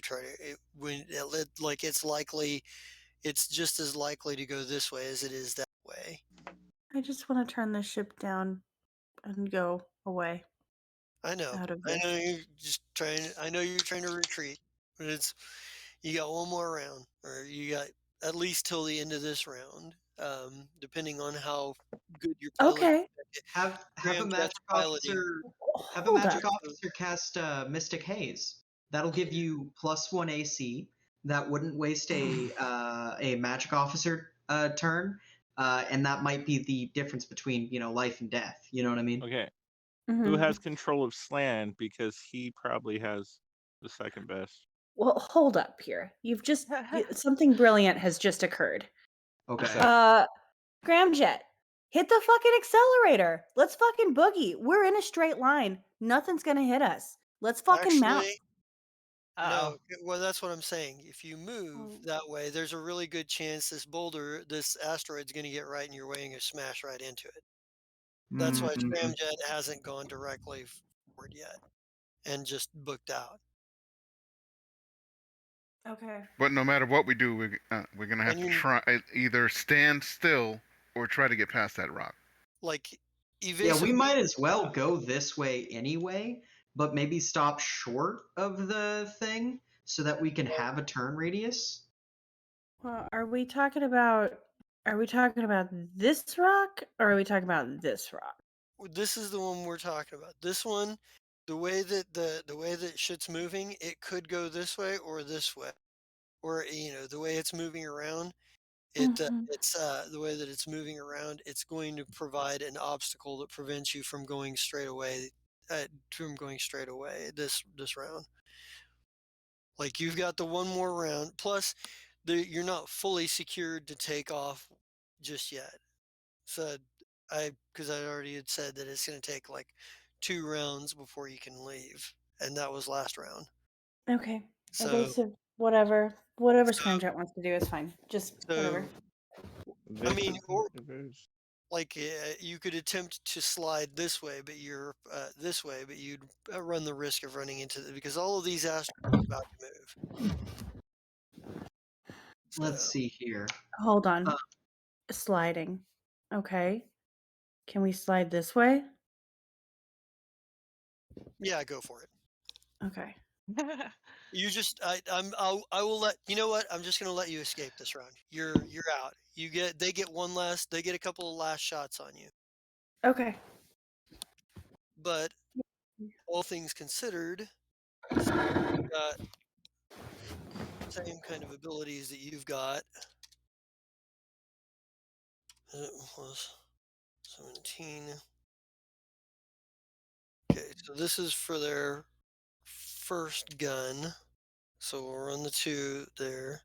try to like it's just as likely to go this way as it is that way. I just want to turn the ship down and go away. I know. out of I know this. you're just trying. I know you're trying to retreat, but you got one more round, or you got at least till the end of this round, depending on how good your pilot. Okay. Have a Scramjet's magic piloting. officer have a Hold magic up. officer cast Mystic Haze. That'll give you +1 AC. That wouldn't waste a magic officer turn, and that might be the difference between life and death. You know what I mean? Okay. Who Mhm. has control of Slan? Because he probably has the second best. Well, hold up here. You've just something brilliant has just occurred. Okay. Scramjet, hit the fucking accelerator. Let's fucking boogie. We're in a straight line. Nothing's gonna hit us. Let's fucking mount. Actually, Uh-oh. no. Well, that's what I'm saying. If you move Oh. that way, there's a really good chance this asteroid's going to get right in your way and you smash right into it. That's why Mm, Scramjet hasn't gone directly forward yet and just booked out. Okay. But no matter what we do, we're gonna have And to you try either stand still or try to get past that rock. like yeah, evasive. we might as well go this way anyway, but maybe stop short of the thing so that we can have a turn radius. Well, are we talking about this rock or are we talking about this rock? This is the one we're talking about. This one, the way that the way that shit's moving, it could go this way or this way, or the way it's moving around. Mhm. It's the way that it's moving around. It's going to provide an obstacle that prevents you from going straight away. This round. Like you've got the one more round. Plus, you're not fully secured to take off just yet. So because I already had said that it's going to take like 2 rounds before you can leave, and that was last round. Okay. So Evasive, whatever. Whatever so Scramjet wants to do is fine. Just whatever. I mean, or Evasive. like you could attempt to slide this way, but you're this way, but you'd run the risk of running into because all of these asteroids are about to move. So Let's see here. Hold on. Sliding. Okay. Can we slide this way? yeah, go for it. Okay. You just I will let you know what I'm just gonna let you escape this round. You're out. They get a couple of last shots on you. Okay. But all things considered, you've got same kind of abilities that you've got. It was 17. Okay, so this is for their first gun. So we'll run the 2 there.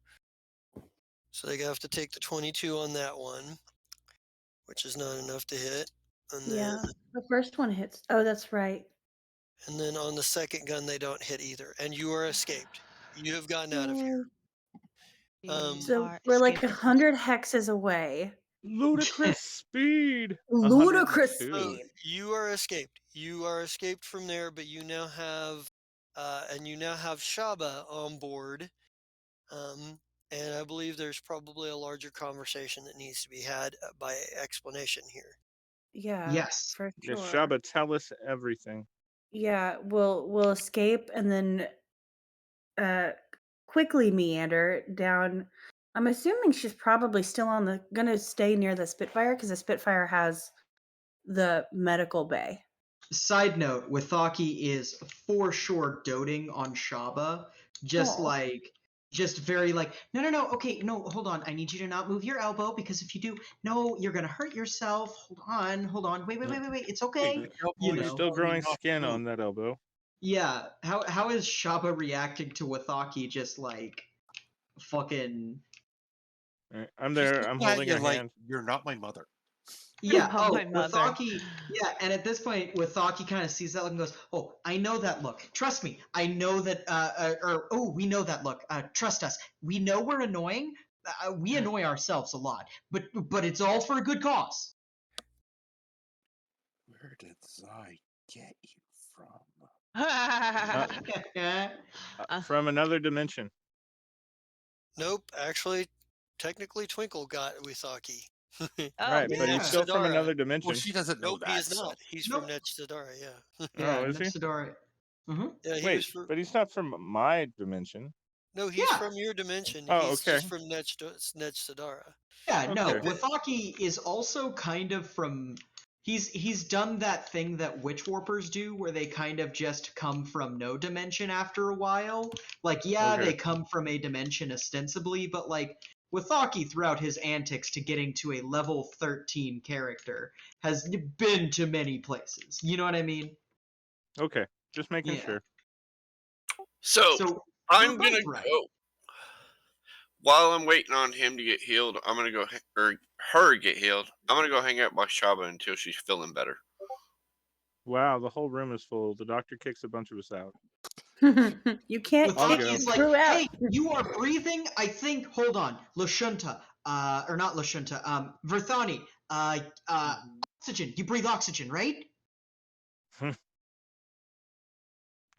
So they have to take the 22 on that one, which is not enough to hit. And Yeah. The first one hits. Oh, that's right. then on the second gun they don't hit either. And you are escaped. You have gotten out of Yay. here. You So are we're like escaped. 100 hexes away. Ludicrous speed. Ludicrous 102. So speed. you are escaped. You are escaped from there, but you now have Shaba on board. And I believe there's probably a larger conversation that needs to be had by explanation here. Yeah. Yes. For Yeah, sure. Shaba, tell us everything. Yeah, we'll escape and then quickly meander down. I'm assuming she's probably still gonna stay near the Spitfire because the Spitfire has the medical bay. Side note, Withaki is for sure doting on Shaba, Aw. just very like, no, okay, no, hold on, I need you to not move your elbow because if you do, no, you're gonna hurt yourself. Hold on, wait, it's okay. You There's know, still growing skin on that elbow. yeah. How is Shaba reacting to Withaki just like fucking? Right, I'm She's there. looking I'm at holding you her like hand. you're not my mother. Yeah. Oh, Oh, my mother. Withaki. Yeah, and at this point, Withaki kind of sees that look and goes, "Oh, I know that look. Trust me. I know that. We know that look. Trust us. We know we're annoying. We annoy ourselves a lot, but it's all for a good cause." Where did I get you from? From another dimension. Nope, actually, technically Twinkle got Withaki. Oh, Right, but he's yeah. still from Sidara. another Well, dimension. she doesn't know Nope, he that. is not. He's Nope. from Nech Sidara, yeah. Yeah, Oh, is he? Nexidara. Mm-hmm. Yeah, he Wait, was from. but he's not from my dimension. No, he's Yeah. from your dimension. Oh, He's okay. just from Nech Sidara. Yeah, no, Okay. Withaki is also kind of from. He's done that thing that witch warpers do, where they kind of just come from no dimension after a while. Like, yeah, Okay. they come from a dimension ostensibly, but like Withaki, throughout his antics to getting to a level 13 character, has been to many places. You know what I mean? Okay, just making Yeah. sure. So So I'm you're gonna both right. go. While I'm waiting on him to get healed, I'm gonna go or her get healed. I'm gonna go hang out by Shaba until she's feeling better. Wow, the whole room is full. The doctor kicks a bunch of us out. You can't I'll kick go. Withaki's the like, crew out. hey, you are breathing. I think. Hold on, Lashunta, or not Lashunta. Verthani, oxygen. You breathe oxygen, right?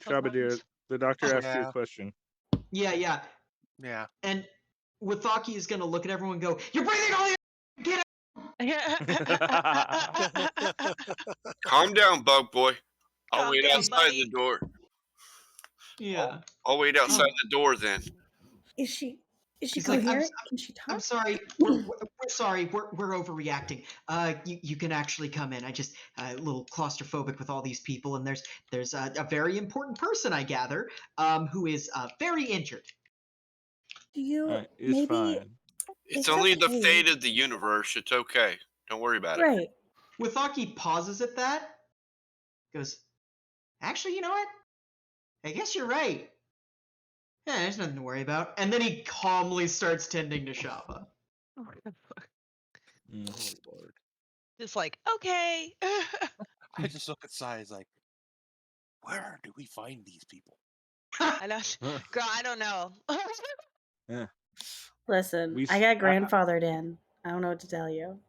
Shaba, dear, the doctor asked you a Yeah. question. Yeah, yeah. Yeah. And Withaki is gonna look at everyone and go, "You're breathing all your get out." Calm down, bug boy. I'll Calm wait down, outside buddy. the door. Yeah. I'll wait outside the door then. Is she He's like, coherent? Can she talk? I'm sorry. We're sorry. We're overreacting. You can actually come in. I just a little claustrophobic with all these people, and there's a very important person I gather, who is very injured. Do you It's maybe fine. It's It's only the okay. fate of the universe. It's okay. Don't worry about it. right? Withaki pauses at that. Goes, actually, you know what? I guess you're right. Yeah, there's nothing to worry about. And then he calmly starts tending to Shaba. Mm. Oh, Lord. Just like, okay. I just look at Sai like, where do we find these people? I know. Girl, I don't know. Yeah. Listen, We I s- got I- grandfathered in. I don't know what to tell you.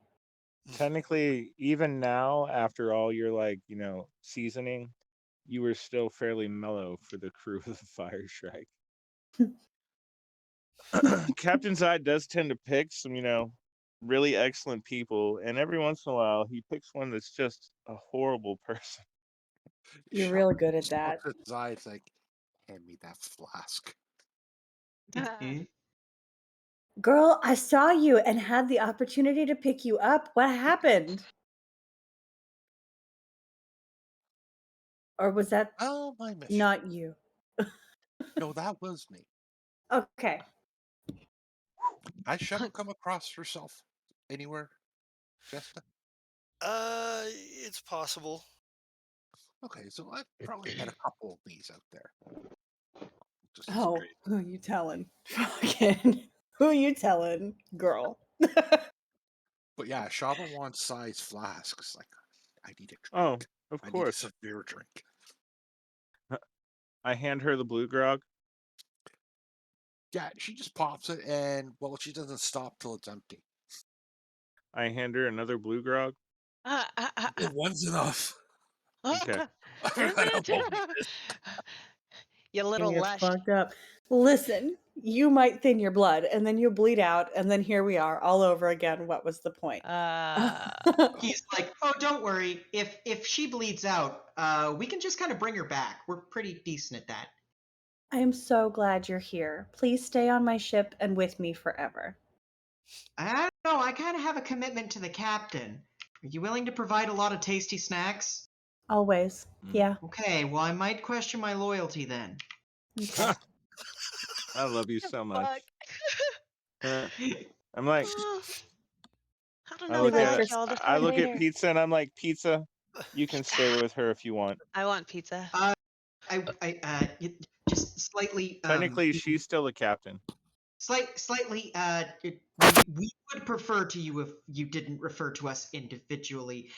Technically, even now, after all your seasoning, you were still fairly mellow for the crew of the Fire Shrike. Captain Zide does tend to pick some, really excellent people, and every once in a while he picks one that's just a horrible person. You're Shut real up. good at Just that. looks at Zai, it's like, hand me that flask. Girl, I saw you and had the opportunity to pick you up. What happened? Or was that Oh, my mission. not you? No, that was me. Okay. Has Shaba come across herself anywhere, Jessica? It's possible. Okay, so I've probably met a couple of these out there. Just as Oh, great. who you telling? Fucking who you telling, girl? But yeah, Shaba wants Sai's flasks. Like, I need a drink. Oh, of I need a course. severe drink. I hand her the blue grog. Yeah, she just pops it, and well, she doesn't stop till it's empty. I hand her another blue grog. One's enough. Okay. I forgot how bulky it is. You little You're lush. fucked up. Listen, you might thin your blood, and then you bleed out, and then here we are all over again. What was the point? He's like, oh, don't worry. If she bleeds out, we can just kind of bring her back. We're pretty decent at that. I am so glad you're here. Please stay on my ship and with me forever. I don't know. I kind of have a commitment to the captain. Are you willing to provide a lot of tasty snacks? Always. Yeah. Okay, well, I might question my loyalty then. Okay. I love you so much. Fuck. I'm like, I don't I know look if I at like y'all to I find look at later. Pizza and I'm like, Pizza, you can stay with her if you want. I want pizza. Just slightly. Technically, she's still the captain. Slightly. We would prefer to you if you didn't refer to us individually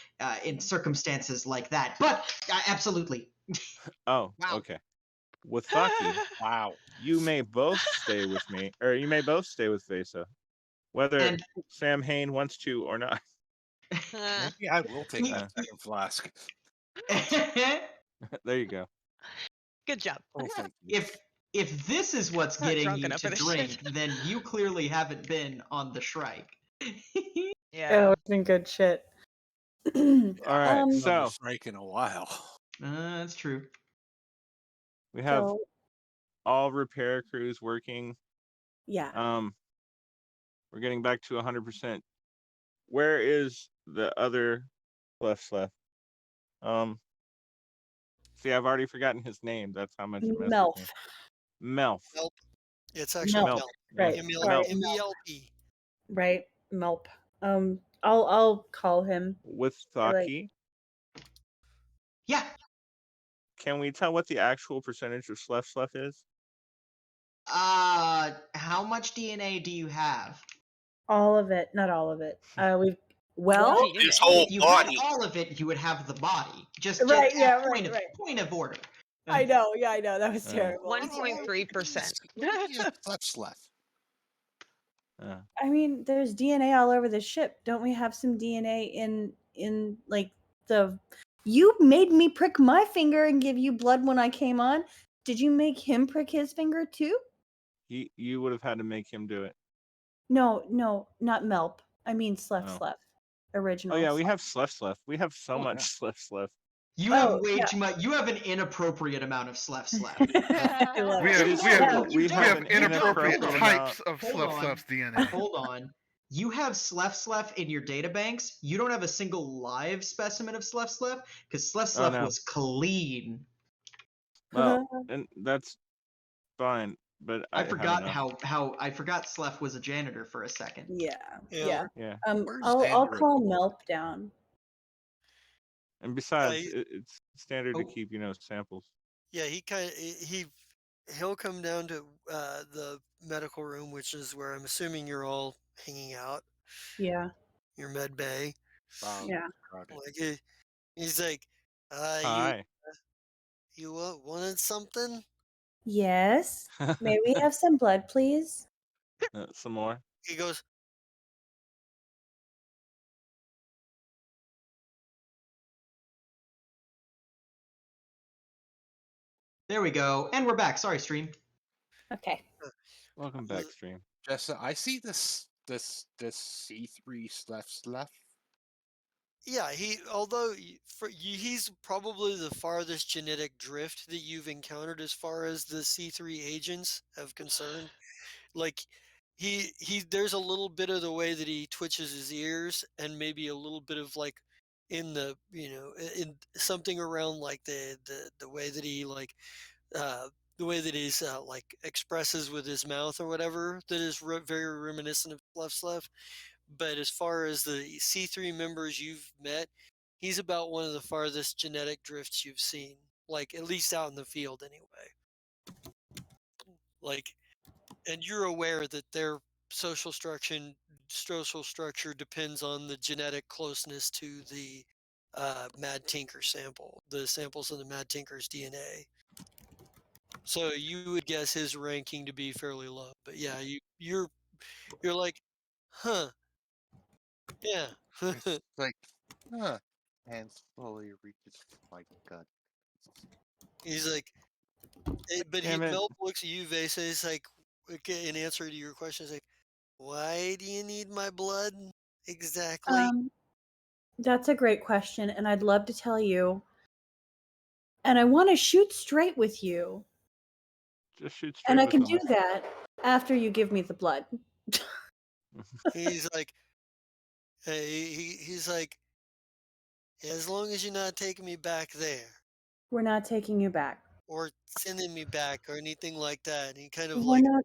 in circumstances like that. But absolutely. Oh, Wow. okay. Withaki, Wow. you may both stay with me, or you may both stay with Vesa, whether And Sam Hain wants to or not. Maybe I will take that second flask. There you go. Good job. Oh, thank you. if this is what's Not getting drunk you enough to for this drink, shit. then you clearly haven't been on the Shrike. Yeah. Yeah. it's been good shit. All right, Another so strike in a while. That's true. we have So all repair crews working. yeah. We're getting back to 100%. Where is the other Slef? See, I've already forgotten his name. That's how much it messed Melf. with me. Melf. Melp. It's actually Melp. Melp. Right. Sorry. M-E-L-P. Right. Melp. I'll call him. With Or, like, Thaki. Yeah. Can we tell what the actual percentage of Slef is? How much DNA do you have? all of it, not all of it. Well, His whole If you had body. all of it, you would have the body. Just right, at yeah, point right. point of order. I know, yeah, I know. That was Uh, terrible. 1.3%. Slef. I mean, there's DNA all over the ship. Don't we have some DNA in like the? You made me prick my finger and give you blood when I came on. Did you make him prick his finger too? You would have had to make him do it. No, not Melp. I mean Oh. Slef. Original. Oh yeah, we Slef. have Slef. We have so much Slef. You have Oh, way yeah. too much. You have an inappropriate amount of Slef. I love We it. have We have an inappropriate inappropriate types amount. of Hold on. Slef's DNA. Hold on. You have Slef in your databanks. You don't have a single live specimen of Slef because Slef Oh, no. was clean. Well, and that's fine, but I have forgot enough. how I forgot Slef was a janitor for a second. Yeah. Yeah. I'll call Melp down. And besides, it's standard to keep, samples. Yeah, he'll come down to the medical room, which is where I'm assuming you're all hanging out. Yeah. Your med bay. Yeah. Like he's like, Hi. you wanted something? Yes. May we have some blood, please? Some more. He goes, There we go, and we're back. Sorry, stream. Okay. Welcome back, stream. Jessa, I see this C3 Slef. yeah, he's probably the farthest genetic drift that you've encountered as far as the C3 agents have concerned. Like there's a little bit of the way that he twitches his ears, and maybe a little bit of like in the in something around like the way that he like the way that he's like expresses with his mouth or whatever, that is very reminiscent of Slef. But as far as the C3 members you've met, he's about one of the farthest genetic drifts you've seen, like at least out in the field anyway. Like, and you're aware that their social structure depends on the genetic closeness to the Mad Tinker sample, the samples of the Mad Tinker's DNA. So you would guess his ranking to be fairly low, but yeah, you're like, huh? Yeah. It's like, huh? And slowly reaches my gut. He's like, but Melp looks at you, Vesa. He's like, okay, in answer to your question, he's like, why do you need my blood exactly? That's a great question, and I'd love to tell you. And I want to shoot straight with you. Just shoot straight. And I with can them. do that after you give me the blood. He's like, he's like, as long as you're not taking me back there, We're not taking you back. or sending me back, or anything like that. And he kind of We're like, not.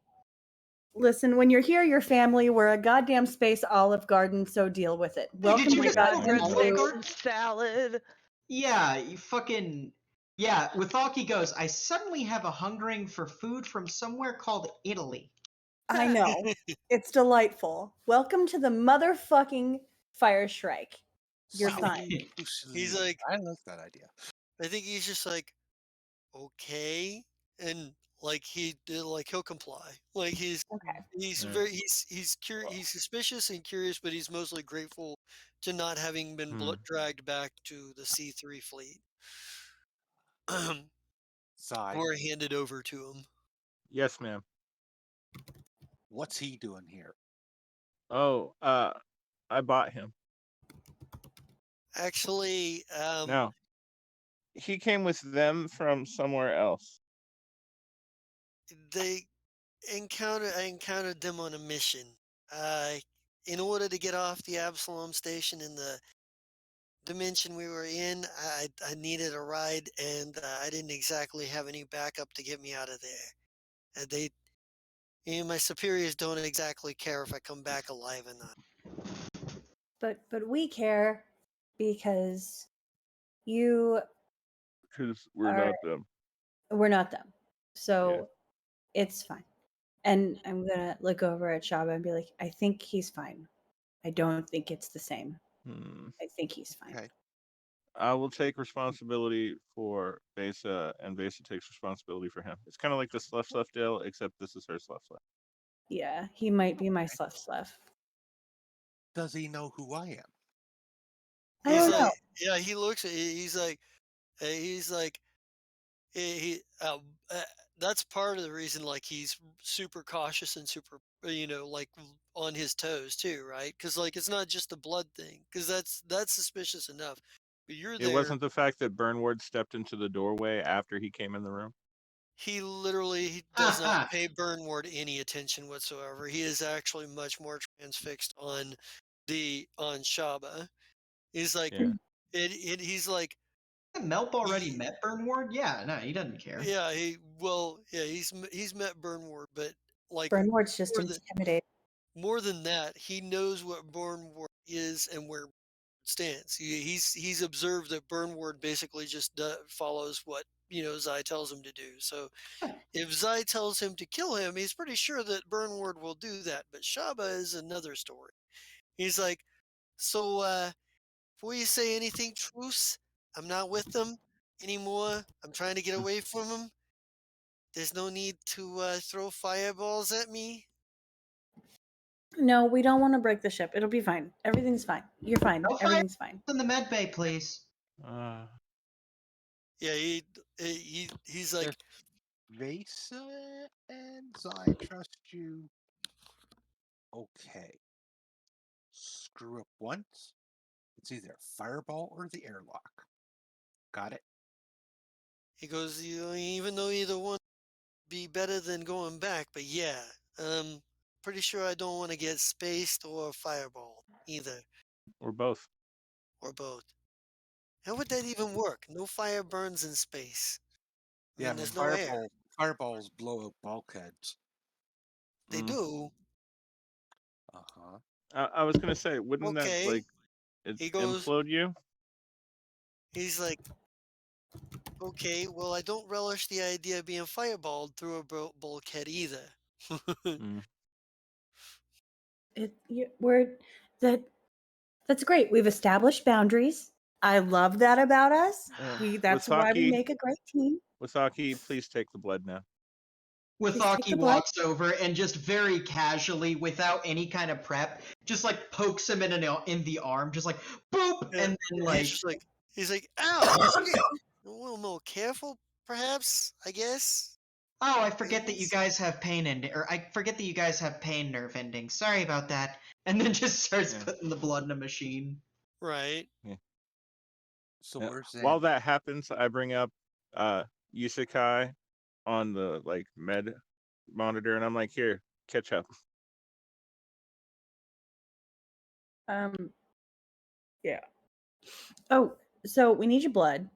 Listen, when you're here, you're family. We're a goddamn space Olive Garden, so deal with it. Welcome Did you to just call goddamn breadsticks Blue. salad? Yeah, you fucking. Yeah, Withaki goes, I suddenly have a hungering for food from somewhere called Italy. I know. It's delightful. Welcome to the motherfucking Fire Shrike. You're fine. He's like, I like that idea. I think he's just like, okay, and like he'll comply. Like he's very he's curious, he's suspicious and curious, but he's mostly grateful to not having been dragged back to the C3 fleet. Side. Or handed over to him. Yes, ma'am. What's he doing here? Oh, I bought him. Actually, Now, he came with them from somewhere else. I encountered them on a mission. In order to get off the Absalom station in the dimension we were in, I needed a ride, and I didn't exactly have any backup to get me out of there. My superiors don't exactly care if I come back alive or not. But we care because you Because we're are. not them. We're not them, so it's fine. And I'm gonna look over at Shaba and be like, I think he's fine. I don't think it's the same. I think he's fine. Okay. I will take responsibility for Besa, and Besa takes responsibility for him. It's kind of like the Sluff deal, except this is her Sluff. Yeah, he might be my sluff. Does he know who I am? I don't know. Yeah, he looks at he's like that's part of the reason like he's super cautious and super like on his toes too, right? Because like it's not just the blood thing, because that's suspicious enough, but you're It there. wasn't the fact that Burnward stepped into the doorway after he came in the room. He literally does not pay Burnward any attention whatsoever. He is actually much more transfixed on Shaba. He's like, he's like, Melp already met Burnward? Yeah, no, he doesn't care. yeah, he's met Burnward, but like Burnward's just intimidated. More than that, he knows what Burnward is and where it stands. He's observed that Burnward basically just follows what Zai tells him to do. So if Zai tells him to kill him, he's pretty sure that Burnward will do that. But Shaba is another story. He's like, so before you say anything, truce, I'm not with them anymore. I'm trying to get away from them. There's no need to throw fireballs at me. No, we don't want to break the ship. It'll be fine. Everything's fine. You're fine. No Everything's fine. In the med bay, please. Yeah, he's like, Vesa and I trust you. Okay. Screw up once. It's either fireball or the airlock. Got it? He goes, even though either one would be better than going back, but yeah, pretty sure I don't want to get spaced or fireball either. Or both. Or both. How would that even work? No fire burns in space. I mean, there's no air. Fireballs blow out bulkheads. They do. Uh-huh. I was gonna say, wouldn't that like implode you? He's like, okay, well, I don't relish the idea of being fireballed through a bulkhead either. That's great. We've established boundaries. I love that about us. That's why we make a great team. Wasaki, please take the blood now. Wathaki walks over and just very casually, without any kind of prep, just like pokes him in the arm, just like boop, Yeah, and then like he's like, ow! A little more careful, perhaps. I guess. Oh, I forget that you guys have I forget that you guys have pain nerve endings. Sorry about that. And then just starts putting the blood in a machine. Right. Yeah. So where's that? While that happens, I bring up Yusakai on the like med monitor, and I'm like, here, catch up. Yeah. Oh, so we need your blood.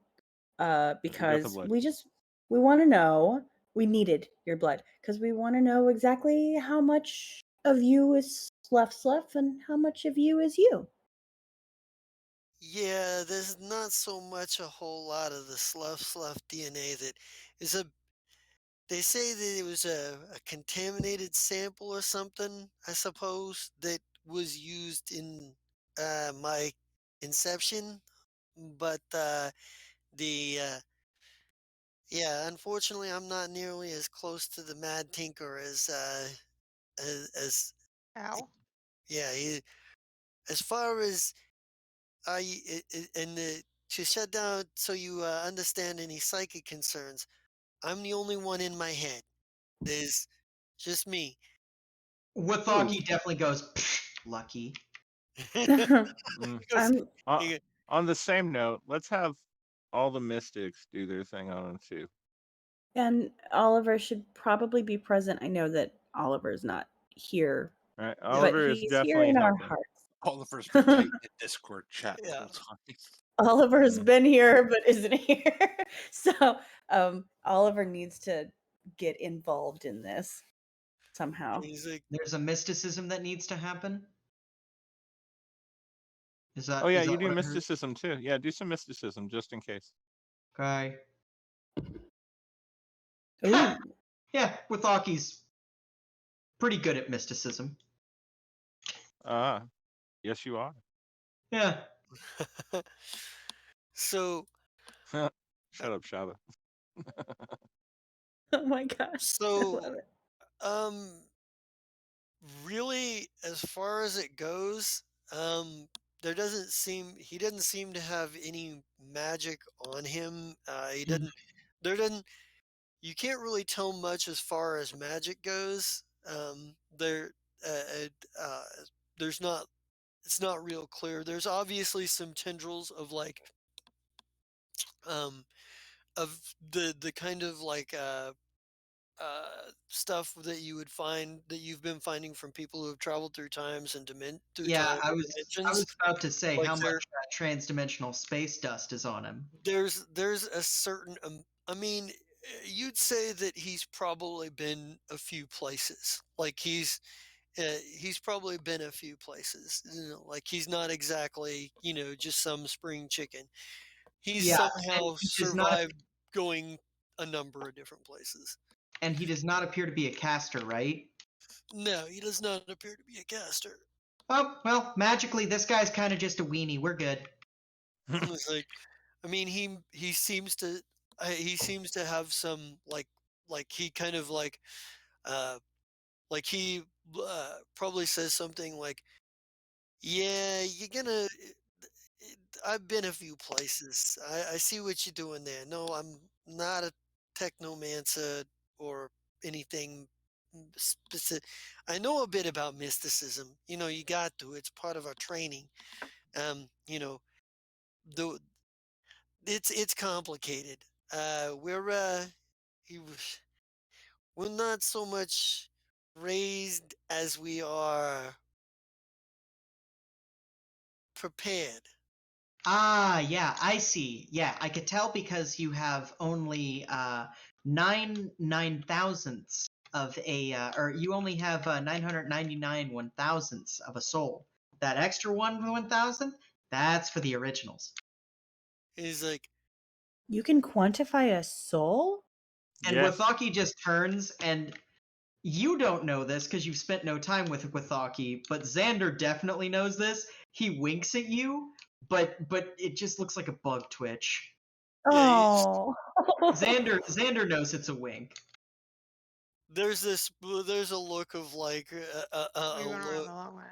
Because blood. we want to know. We needed your blood because we want to know exactly how much of you is Sluff and how much of you is you. Yeah, there's not so much a whole lot of the Sluff DNA that is a. They say that it was a contaminated sample or something, I suppose, that was used in my inception. But yeah, unfortunately, I'm not nearly as close to the Mad Tinker as Ow. yeah. As far as to shut down so you understand any psychic concerns, I'm the only one in my head. There's just me. Wathaki definitely goes, lucky. Mm. He goes, I'm he, On the same note, let's have all the mystics do their thing on them too. and Oliver should probably be present. I know that Oliver's not here, All right, yeah, but Oliver is he's here definitely in our helping. Oliver's been hearts. typing in Discord chat the yeah. whole time. Oliver's Mm. been here but isn't here. So Oliver needs to get involved in this somehow. And he's like, There's a mysticism that needs to happen. Oh yeah, is you that do what I heard? mysticism too. Yeah, do some mysticism just in case. Okay. Ooh. Yeah, Withaki's pretty good at mysticism. Yes you are. Yeah. so, Shut up, Shaba. Oh my gosh. I so, love it. really, as far as it goes, there doesn't seem he doesn't seem to have any magic on him. He Mhm. doesn't. There doesn't. You can't really tell much as far as magic goes. There, uh, uh, uh, there's not. It's not real clear. There's obviously some tendrils of like, um, of the kind of like stuff that you would find that you've been finding from people who have traveled through times and through Yeah, time I and was dimensions. about to say Like how much transdimensional space dust is on him. there's a certain I mean, you'd say that he's probably been a few places. Like he's probably been a few places. Like he's not exactly just some spring chicken. He's Yeah, and somehow he does not survived going a number of different places. appear to be a caster, right? No, he does not appear to be a caster. Oh, well, magically this guy's kind of just a weenie. We're good. It's like, I mean, he seems to have some like he kind of uh like he probably says something like, "Yeah, you're gonna. I've been a few places. I see what you're doing there. No, I'm not a technomancer or anything specific. I know a bit about mysticism. You got to. It's part of our training. Um, you know, the it's complicated. He was we're not so much raised as we are prepared. Ah, yeah, I see. Yeah, I could tell because you have only nine thousandths of a, or you only have 999 one thousandths of a soul. That extra 1,000, that's for the originals. He's like, You can quantify a soul? And Yes. Withaki just turns, and you don't know this because you've spent no time with Withaki, but Xander definitely knows this. He winks at you, but it just looks like a bug twitch. yeah, Oh. Xander knows it's a wink. there's a look of like We're a going around look. the long way.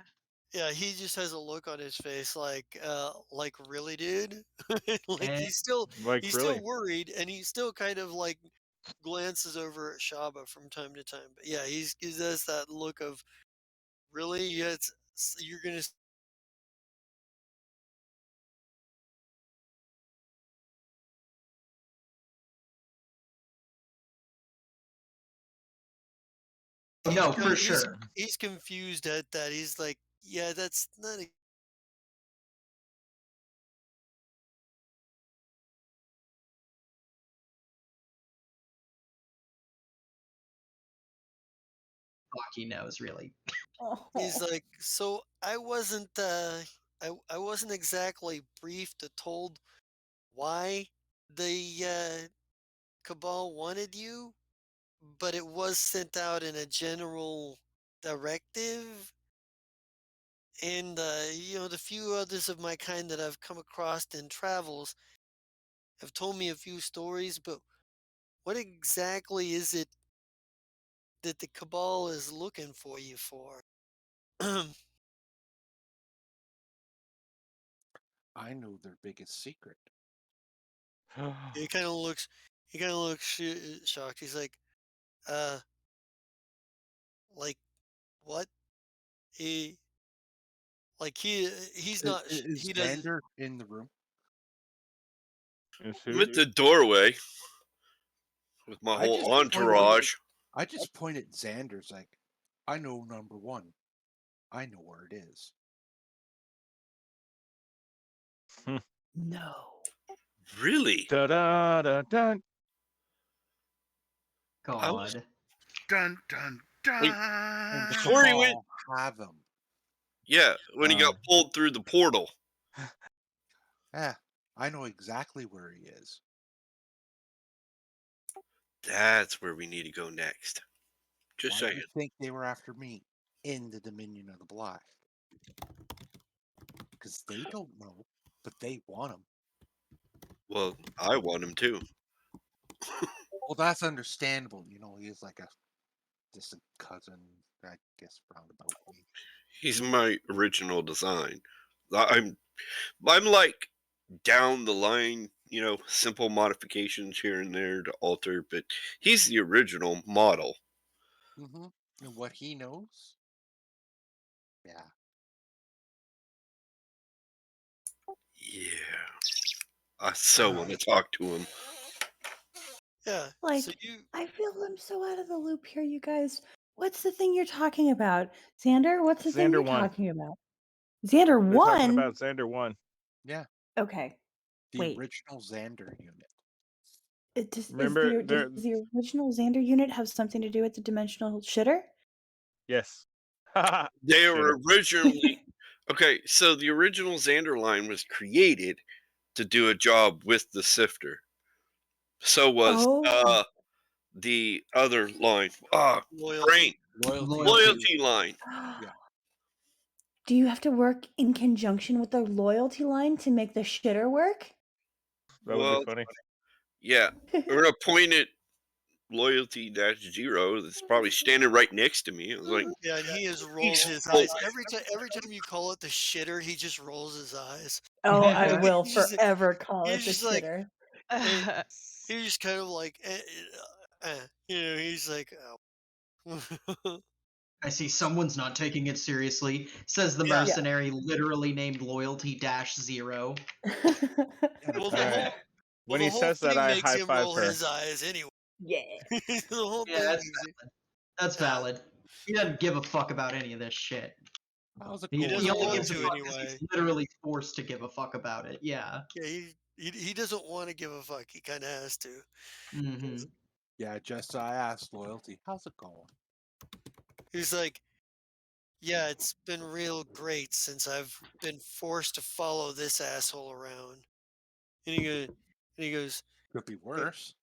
Yeah, he just has a look on his face like really, dude. Like And Like he's really. still worried, and he still kind of like glances over at Shaba from time to time. But yeah, he does that look of really. Yeah, you're gonna. no, for sure. He's confused at that. He's like, yeah, that's not. Withaki knows, really. He's like, so I wasn't exactly briefed or told why the cabal wanted you, but it was sent out in a general directive. And the few others of my kind that I've come across in travels have told me a few stories, but what exactly is it that the cabal is looking for you for? I know their biggest secret. he kind of looks shocked. He's like, uh, like what? He Like he's not Is he doesn't. Xander in the room? Is I'm who? at the doorway with my I just whole entourage. I just pointed at Xander's like, I know number one. I know where it is. No. Really? Da da da da. I was God. Dun dun Wait, dun. before he went, have him. yeah, when he got pulled through the portal. Yeah, I know exactly where he is. That's where we need to go next. Just Why do saying. you think they were after me in the Dominion of the Black? Because they don't know, but they want him. Well, I want him too. Well, that's understandable. You know, he's like a distant cousin, I guess, roundabout way. He's my original design. I'm like down the line, you know, simple modifications here and there to alter, but he's the original model. Mm-hmm. And what he knows? Yeah. Yeah. I so want to talk to him. Yeah. Like, So you I feel I'm so out of the loop here, you guys. What's the thing you're talking about? Xander, what's the thing Xander you're 1. talking about? Xander They're talking 1? about Xander 1. Yeah. Okay. The Wait. original Xander unit. Remember, Does the original Xander unit have something to do with the dimensional shitter? yes. They were Shitter. originally okay. So the original Xander line was created to do a job with the sifter. So was Oh. the other line. loyalty. Brain Loyalty. loyalty line. Yeah. Do you have to work in conjunction with the loyalty line to make the shitter work? That would Well, be funny. yeah, we're gonna point at loyalty -0 that's probably standing right next to me. I was like, Yeah, and he has rolled he's his full. eyes every time you call it the shitter. He just rolls his eyes. Oh, I will He's just, forever call it he's the just like shitter. he's just kind of like you know. He's like, oh. I see someone's not taking it seriously, says the Yeah. mercenary literally named Loyalty-0. Well, the Alright. whole When the he whole says that, thing I makes high him five roll her. his eyes anyway. Yeah. The whole Yeah, thing. that's makes it- valid. That's valid. He doesn't give a fuck about any of this shit. How's it He, He going? he doesn't only want gives a to fuck because anyway. he's literally forced to give a fuck about it. Yeah. Yeah, he doesn't want to give a fuck. He kind of has to. Mm-hmm. Yeah, just I asked loyalty. How's it going? He's like, yeah, it's been real great since I've been forced to follow this asshole around. And he goes, Could be worse.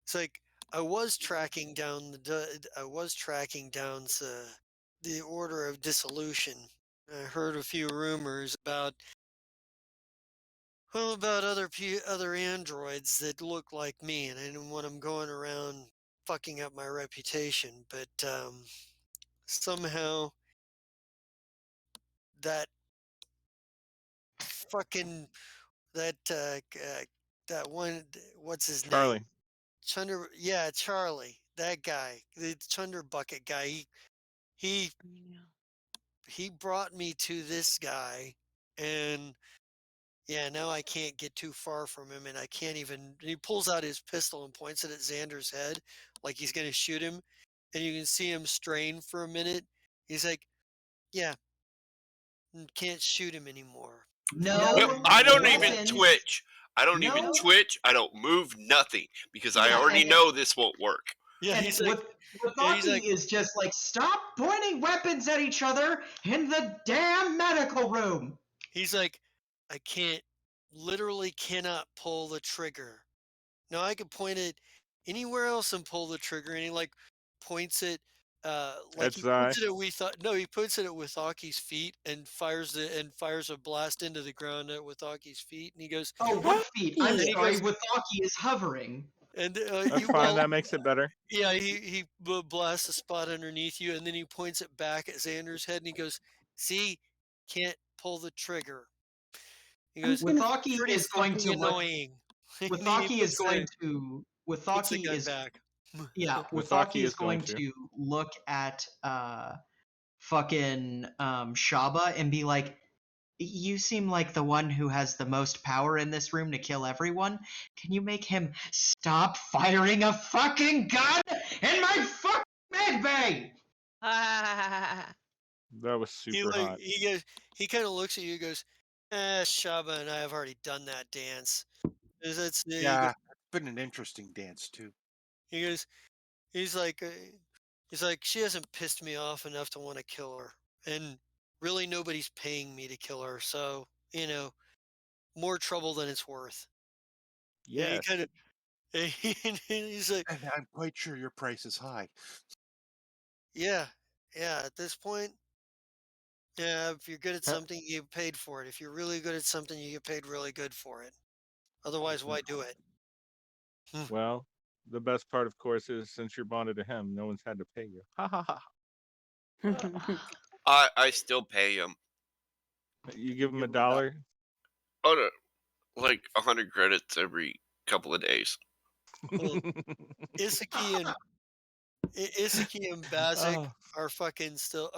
it's like I was tracking down the order of dissolution. I heard a few rumors about other androids that look like me, and I didn't want them going around fucking up my reputation. But somehow that fucking that one, what's his Charlie. name? Chunder, yeah, Charlie, that guy, the Chunder Bucket guy. He brought me to this guy, and yeah, now I can't get too far from him, and I can't even. He pulls out his pistol and points it at Xander's head, like he's gonna shoot him, and you can see him strain for a minute. He's like, "Yeah, can't shoot him anymore." No, Well, I don't even weapons. twitch. I don't even No. twitch. I don't move nothing because I Yeah, already and- know this won't work. Yeah, And he's like, Wathaki is just like, stop pointing weapons at each other in the damn medical room. he's like, I literally cannot pull the trigger. Now I could point it anywhere else and pull the trigger, and he like points it, like he puts it at he puts it at Wathaki's feet and fires a blast into the ground at Wathaki's feet, and he goes, Oh, what feet? I'm And he sorry, goes- Wathaki is hovering. and That's fine. That makes it better. Yeah, he blasts a spot underneath you, and then he points it back at Xander's head, and he goes, "See, can't pull the trigger." He goes, Wathaki "Pretty is going to fucking look. annoying." And he Wathaki is puts going the- to. puts the Wathaki gun is. back. Yeah, Wathaki Wathaki is is going going to. to look at fucking Shaba and be like, you seem like the one who has the most power in this room to kill everyone. Can you make him stop firing a fucking gun in my fucking med bay? That was super hot. He kind of looks at you and goes, Shaba and I have already done that dance. Yeah, it's been an interesting dance too. He goes, he's like, she hasn't pissed me off enough to want to kill her. And really nobody's paying me to kill her. So, more trouble than it's worth. And he Yes. kind of, he's like, And I'm quite sure your price is high. yeah, at this point, yeah, if you're good at something, you get paid for it. If you're really good at something, you get paid really good for it. Otherwise, why do it? Well, the best part, of course, is since you're bonded to him, no one's had to pay you. Ha ha ha. I still pay him. You give him $1? Oh, no, like 100 credits every couple of days. Well, Isaki and Bazik Oh. are fucking still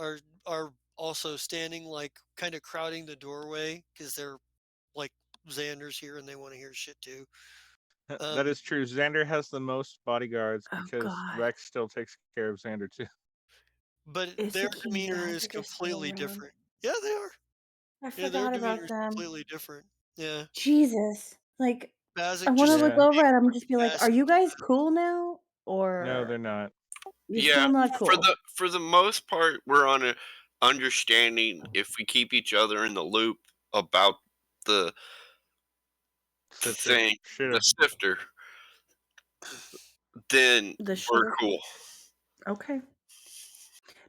are also standing like kind of crowding the doorway because they're like Xander's here and they want to hear shit too. That is true. Xander has the most bodyguards Oh, because God. Rex still takes care of Xander too. But Isaki their and demeanor is Bazik are still completely around. different. Yeah, they are. I Their forgot demeanor about is them. completely different. Yeah. Jesus. Like, Bazik I want to just look over and I'm just be like, Bazik- are you guys cool now? No, Or they're not. you're Yeah, still not cool? for the most part, we're on a understanding if we keep each other in the loop about the Sifter. thing, Shitter. the sifter, then The we're shitter. cool. Okay.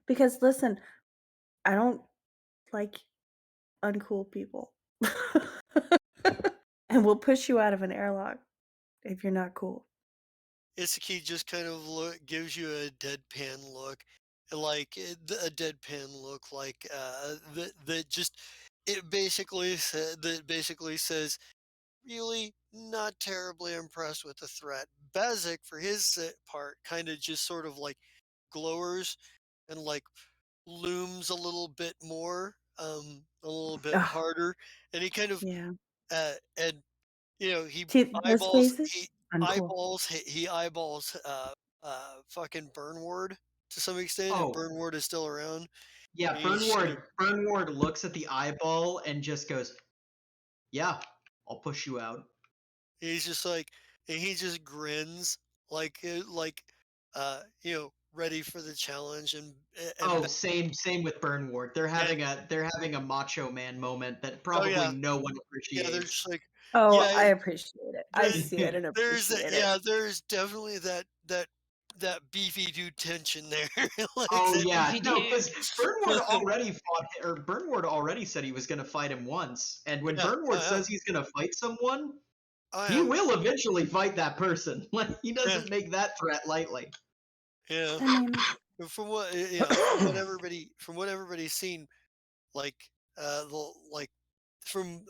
Because listen, I don't like uncool people. And we'll push you out of an airlock if you're not cool. Isaki just kind of gives you a deadpan look, like a deadpan look, like that just it basically says really not terribly impressed with the threat. Bezic, for his part, kind of just sort of like glowers and like looms a little bit more, a little bit Ugh, harder, and he kind of yeah. and he See, those eyeballs faces? Uncool. he eyeballs fucking Burnward to some extent, if Oh, Burnward is still around. yeah. He just kind of Burnward looks at the eyeball and just goes, "Yeah, I'll push you out." he's just like, and he just grins like ready for the challenge and Oh, same with Burnward. They're having a macho man moment that oh probably yeah, no one they're just appreciates. like Oh, yeah, I appreciate it. I the- see it and there's appreciate it. there's definitely that beefy dude tension there. Like Oh that, yeah, Beefy no, dude. because Burnward already said he was going to fight him once, and when Yeah, Burnward yeah. says he's going to fight someone, Oh, he yeah. will eventually fight that person. Like he doesn't Yeah. make that threat lightly. Yeah. I mean, From what from what everybody's seen, like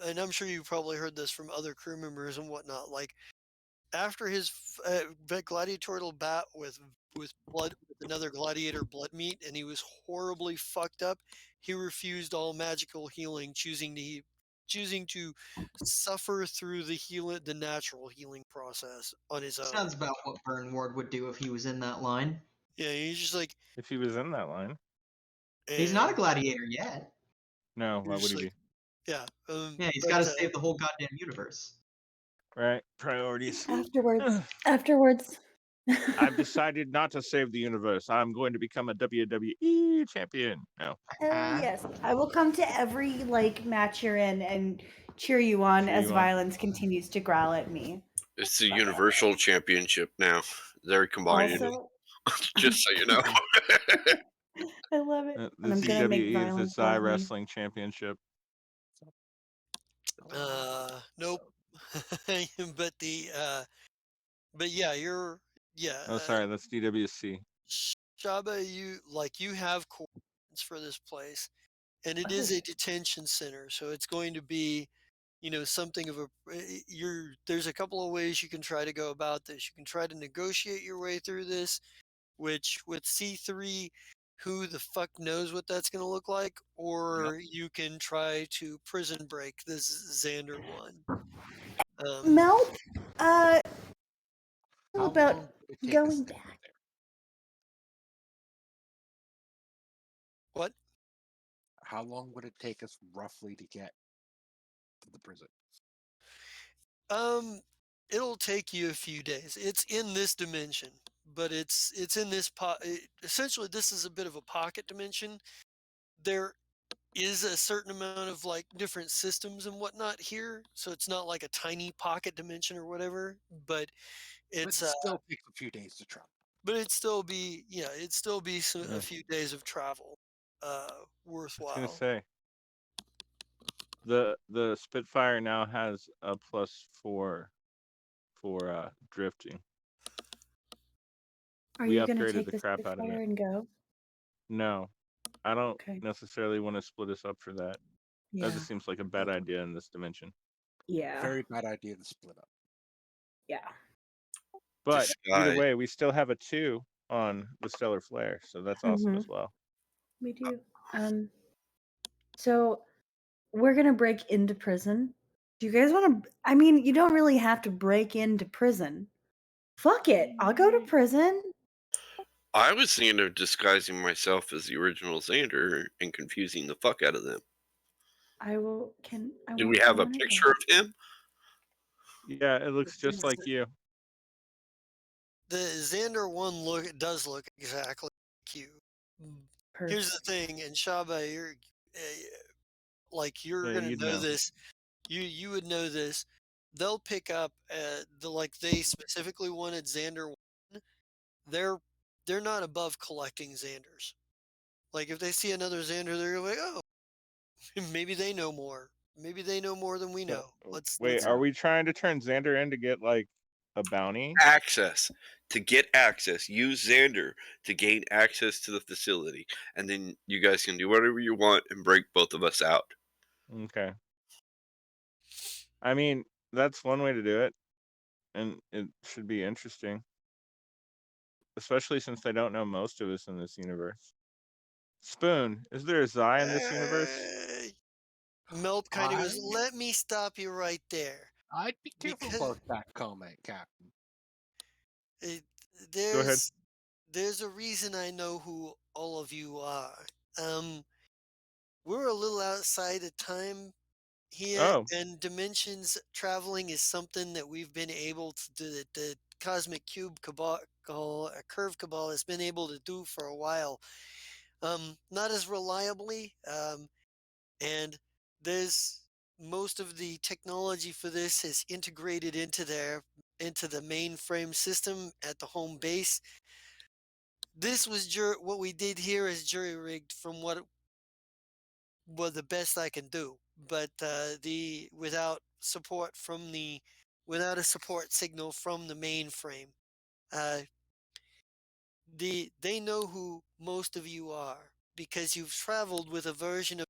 and I'm sure you probably heard this from other crew members and whatnot. Like after his gladiatorial bat with another gladiator blood meat, and he was horribly fucked up. He refused all magical healing, choosing to suffer through the natural healing process on his own. Sounds about what Burnward would do if he was in that line. Yeah, he's just like If he was in that line. He's not a gladiator yet. No, why would he be? Yeah. Yeah, he's got to save the whole goddamn universe. Right. Priorities. Afterwards. I've decided not to save the universe. I'm going to become a WWE champion. No. Yes, I will come to every match you're in and cheer you on as violence continues to growl at me. It's the Universal Championship now. They're combining Also, just so you know. I love it. The And I'm gonna make CWE is the violence Zai love me. Wrestling Championship. Nope. But yeah, Oh, sorry, that's DWC. Shaba, you have coordinates for this place, and it is a detention center, so it's going to be, something of there's a couple of ways you can try to go about this. You can try to negotiate your way through this, which with C3, who the fuck knows what that's going to look like, or you can try to prison break this Xander one. Mel, How about long would it take us going to get back? there? What? How long would it take us roughly to get to the prison? It'll take you a few days. It's in this dimension, but it's in this essentially this is a bit of a pocket dimension. There is a certain amount of like different systems and whatnot here, so it's not like a tiny pocket dimension or whatever, but But it's it still takes a few days to travel. but it'd still be it'd still be a Yeah. few days of travel I was worthwhile. gonna say the Spitfire now has a +4 for drifting. Are We you gonna upgraded take the the crap out of Spitfire it. and go? No, I don't Okay. necessarily want to split us up for that. Yeah. That just seems like a bad idea in this dimension. Yeah. Very bad idea to split up. Yeah. But either Disguise. way, we still have a 2 on the Stellar Flare, so that's awesome as well. We do. So we're gonna break into prison. Do you guys want to? I mean, you don't really have to break into prison. Fuck it, I'll go to prison. I was thinking of disguising myself as the original Xander and confusing the fuck out of them. I will. Can I? Do want, we I have a wanna picture go. of him? Yeah, it looks just like you. The Xander one does look exactly like you. Here's the thing, and Shaba, you're you're Yeah, gonna you'd know know. this. You would know this. They'll pick up they specifically wanted Xander one. They're not above collecting Xanders. Like if they see another Xander, they're like, oh, maybe they know more. Maybe they know more than we know. Wait, are we trying to turn Xander in to get like a bounty? Access. To get access, use Xander to gain access to the facility, and then you guys can do whatever you want and break both of us out. Okay. I mean, that's one way to do it, and it should be interesting, especially since they don't know most of us in this universe. Spoon, is there a Zai in this universe? Melt kind of goes, let me stop you right there. I'd be careful about that comment, Captain. Go ahead. There's a reason I know who all of you are. We're a little outside of time here, and dimensions traveling is something that we've been able to do. That the Cosmic Cube Cabal, Curve Cabal, has been able to do for a while. Not as reliably, and there's most of the technology for this is integrated into the mainframe system at the home base. This was what we did here is jury rigged from what was the best I can do, but without a support signal from the mainframe. They know who most of you are because you've traveled with a version of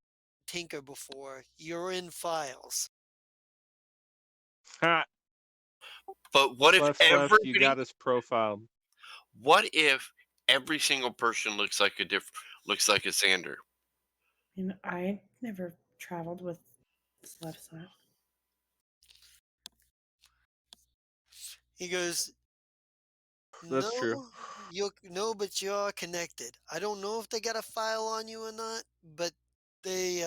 Tinker before. You're in files. Ha! But what if everybody? You got us profiled. What if every single person looks like a Xander? I never traveled with Slap. He goes, That's true. but you are connected. I don't know if they got a file on you or not, but they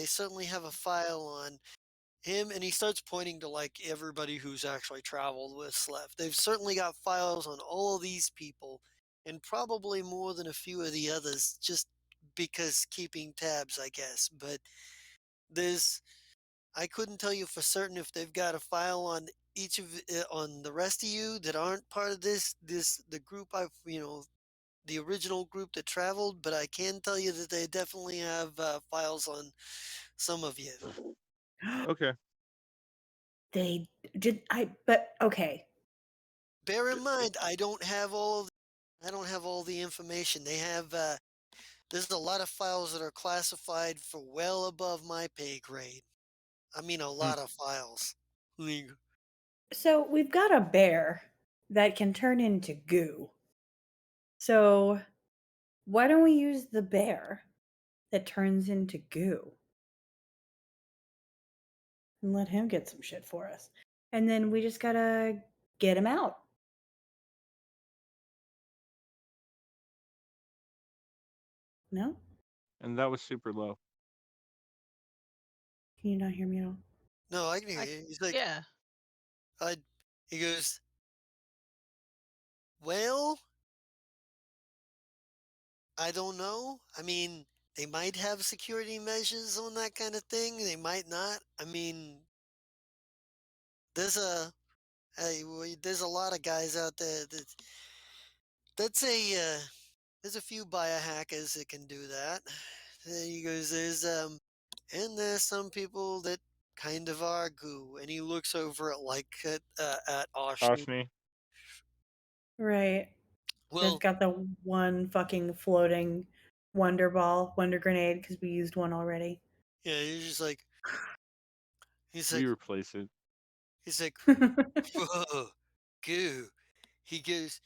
certainly have a file on him. And he starts pointing to like everybody who's actually traveled with Slef. They've certainly got files on all of these people, and probably more than a few of the others, just because keeping tabs, I guess. But I couldn't tell you for certain if they've got a file on on the rest of you that aren't part of the group the original group that traveled, but I can tell you that they definitely have files on some of you. Okay. They did. But okay. Bear in mind, I don't have all the information. They have there's a lot of files that are classified for well above my pay grade. I mean, a lot of files. So we've got a bear that can turn into goo. So Why don't we use the bear that turns into goo and let him get some shit for us? And then we just gotta get him out. No? And that was super low. Can you not hear me at all? No, I can hear you. He's like, Yeah. he goes, well, I don't know. I mean, they might have security measures on that kind of thing. They might not. I mean, there's a there's a lot of guys out there that's there's a few biohackers that can do that. Then he goes, and there's some people that kind of are goo. And he looks over at Oshni. Oshni. Right. It's Well, got the one fucking floating wonder grenade, because we used one already. yeah, he's just like, he's We like, replace it. he's like, whoa, goo. He goes,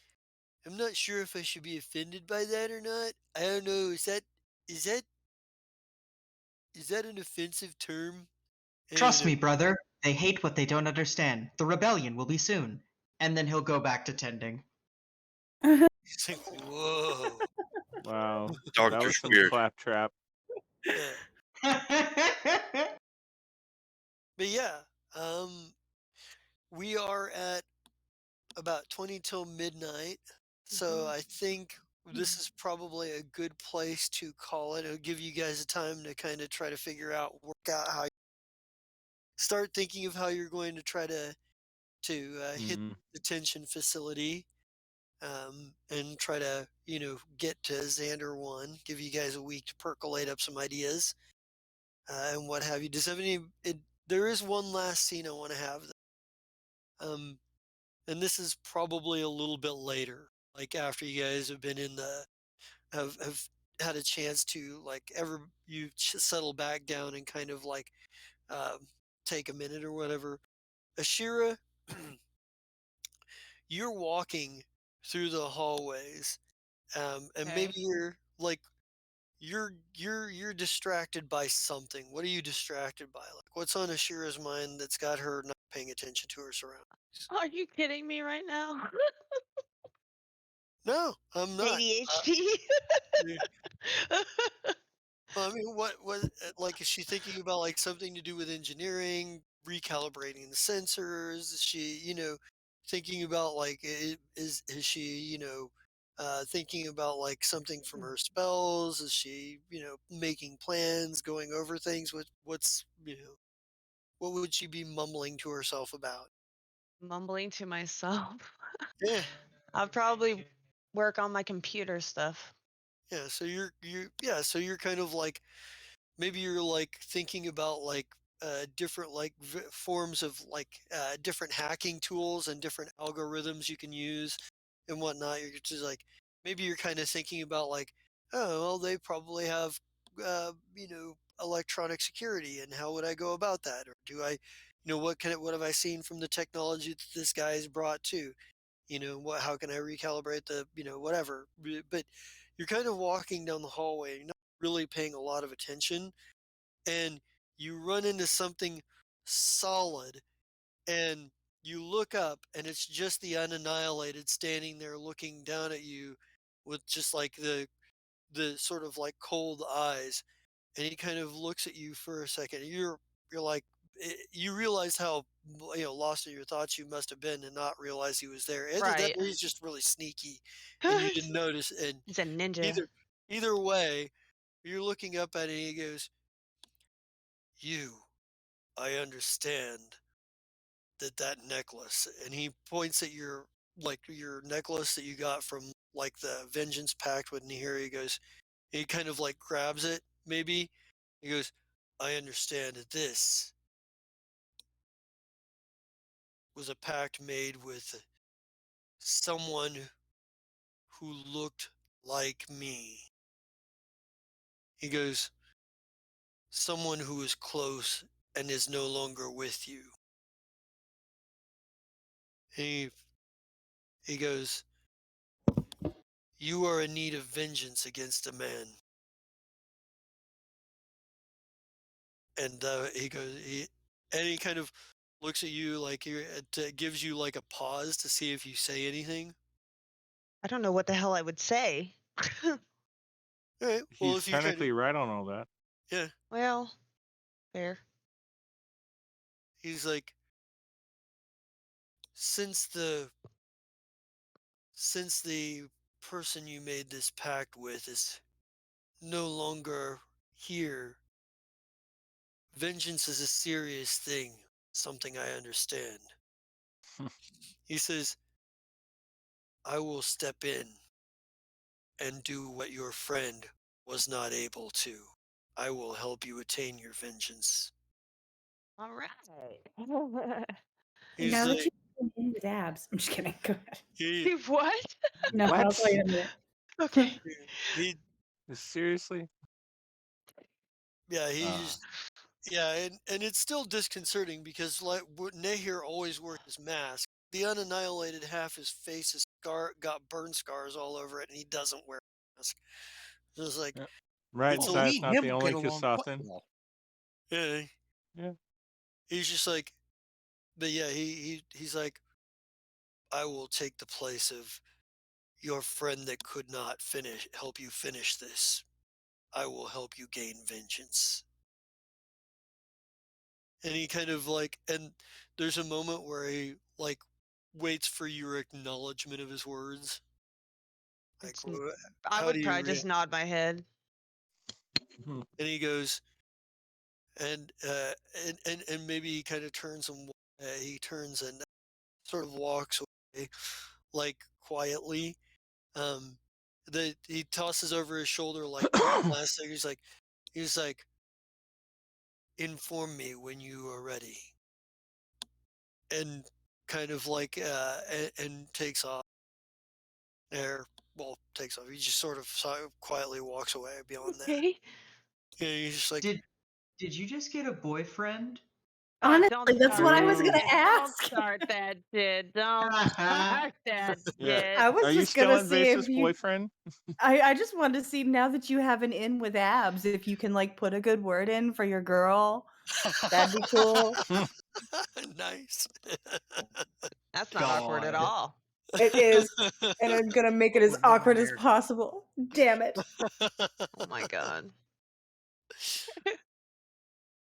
I'm not sure if I should be offended by that or not. I don't know. Is that is that an offensive term? Trust And me, brother. They hate what they don't understand. The rebellion will be soon. And then he'll go back to tending. he's like, whoa. Wow. That Dr. was some Spear. claptrap. Yeah. But yeah, we are at about 20 till midnight. So I think this is probably a good place to call it. It'll give you guys a time to kind of try to work out how start thinking of how you're going to try to hit Mm. the detention facility, and try to get to Xander 1. Give you guys a week to percolate up some ideas, and what have you. Does have any? There is one last scene I want to have. Um, and this is probably a little bit later, like after you guys have been in the have had a chance to settle back down and kind of um, take a minute or whatever. Ashira, you're walking through the hallways, and maybe Okay. you're distracted by something. What are you distracted by? Like, what's on Ashira's mind that's got her not paying attention to her surroundings? Are you kidding me right now? No, I'm not. ADHD. Well, I mean, like, is she thinking about like something to do with engineering, recalibrating the sensors? Is she, thinking about is she, thinking about like something from her spells? Is she, making plans, going over things? What would she be mumbling to herself about? Mumbling to myself. Yeah, I'll probably work on my computer stuff. yeah. So so you're kind of like maybe you're like thinking about different forms of different hacking tools and different algorithms you can use and whatnot. You're just like maybe you're kind of thinking about like, oh well, they probably have electronic security, and how would I go about that? Or do I, what have I seen from the technology that this guy has brought to? How can I recalibrate the whatever? But you're kind of walking down the hallway. You're not really paying a lot of attention, and you run into something solid, and you look up, and it's just the unannihilated standing there looking down at you with just like the sort of like cold eyes, and he kind of looks at you for a second. You're like you realize how lost in your thoughts you must have been to not realize he was there. Either that Right. or he's just really sneaky and you didn't notice. And He's a ninja. either way, you're looking up at it, and he goes, "You, I understand that necklace," and he points at your necklace that you got from like the Vengeance Pact with Nihiri. He kind of like grabs it, maybe. He goes, "I understand that this was a pact made with someone who looked like me." He goes, "Someone who is close and is no longer with you." He he goes, You are in need of vengeance against a man. And he kind of looks at you like it gives you like a pause to see if you say anything. I don't know what the hell I would say. All right. Well, He's if you kind of technically right on all that. yeah, Well, fair. he's like, since the person you made this pact with is no longer here, vengeance is a serious thing, something I understand. He says, I will step in and do what your friend was not able to. I will help you attain your vengeance. All right. He's Now that like, you've been in with abs, I'm just kidding. Go ahead. he, Do what? No, What? I'll tell you in a minute. Okay. he, Seriously? yeah, he Ah. just, yeah, and it's still disconcerting because like Nahir always wore his mask. The unannihilated half his face is got burn scars all over it, and he doesn't wear a mask. So it's like, Yeah. Right, it's Oh, a, so me it's and not him the will only get along quite Kasathan. well. yeah, Yeah. he's just like, but yeah, he's like, I will take the place of your friend that could not help you finish this. I will help you gain vengeance. And he kind of like, and there's a moment where he like waits for your acknowledgement of his words. Like, It's n- I how do would you probably just nod my head. Hmm. And he goes, and maybe he kind of turns and he turns and sort of walks away, like quietly. Um, he tosses over his shoulder like last thing. He's like, inform me when you are ready, and kind of like and takes off. There, well, takes off. He just sort of quietly walks away beyond that. Okay. Yeah, he's just like, Did you just get a boyfriend? Oh, don't Honestly, that's start what I that was gonna shit. Don't ask. start that shit. Don't start that Yeah. shit. I was Are you just gonna still see if Invasive's you. boyfriend? I just wanted to see now that you have an in with abs, if you can like put a good word in for your girl. That'd be cool. nice. That's not awkward at God. all. It is, and I'm gonna make it as We're not awkward as married. possible. Damn it! Oh my god.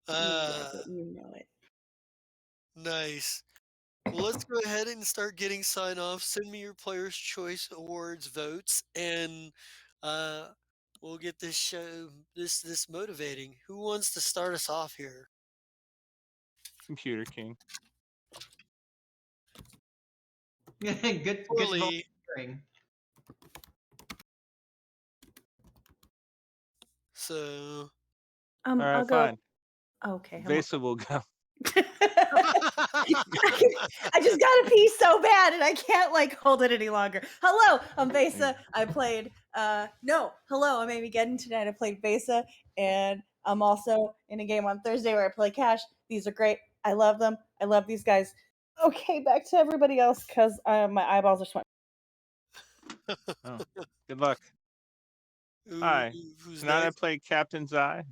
You love it. You know it. Nice. Well, let's go ahead and start getting sign off. Send me your Player's Choice Awards votes, and uh, we'll get this show this motivating. Who wants to start us off here? Computer King. good Poorly. volunteering. So All right, I'll go. fine. Okay, Vesa will go. I just gotta pee so bad and I can't like hold it any longer. Hello, I'm Vesa. I played hello, I'm Amy Gedden. Tonight I played Vesa, and I'm also in a game on Thursday where I play Cash. These are great. I love them. I love these guys. Okay, back to everybody else because my eyeballs are sweating. Oh, good luck. who, Hi. who's Tonight I next? played Captain's Eye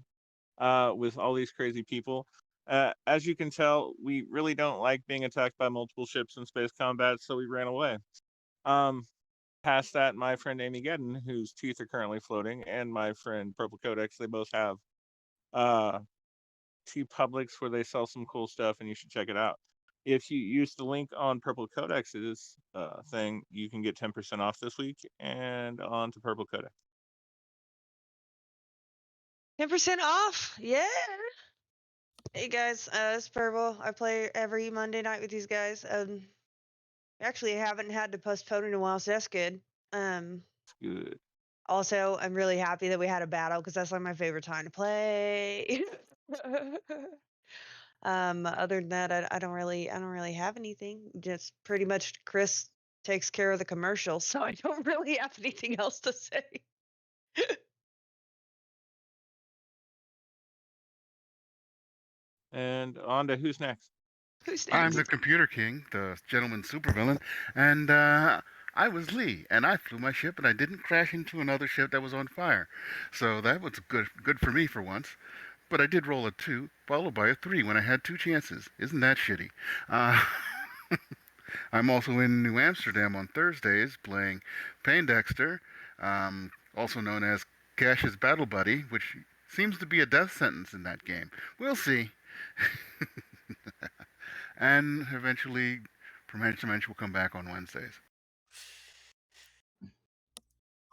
with all these crazy people. As you can tell, we really don't like being attacked by multiple ships in space combat, so we ran away. Past that, my friend Amy Gedden, whose teeth are currently floating, and my friend Purple Codex, they both have two Publics where they sell some cool stuff, and you should check it out. If you use the link on Purple Codex's thing, you can get 10% off this week and on to Purple Codex. 10% off. Yeah. Hey guys, it's Purple. I play every Monday night with these guys. Actually haven't had to postpone in a while, so that's good. Good. Also, I'm really happy that we had a battle because that's like my favorite time to play. Other than that, I don't really have anything. Just pretty much Chris takes care of the commercial, so I don't really have anything else to say. And on to who's next? Who's I'm next? the Computer King, the gentleman supervillain, and I was Lee, and I flew my ship, and I didn't crash into another ship that was on fire. So that was good for me for once. But I did roll a 2, followed by a 3 when I had 2 chances. Isn't that shitty? Uh, I'm also in New Amsterdam on Thursdays playing Paindexter, also known as Cash's Battle Buddy, which seems to be a death sentence in that game. We'll see. And eventually, from Edge to Mensch will come back on Wednesdays.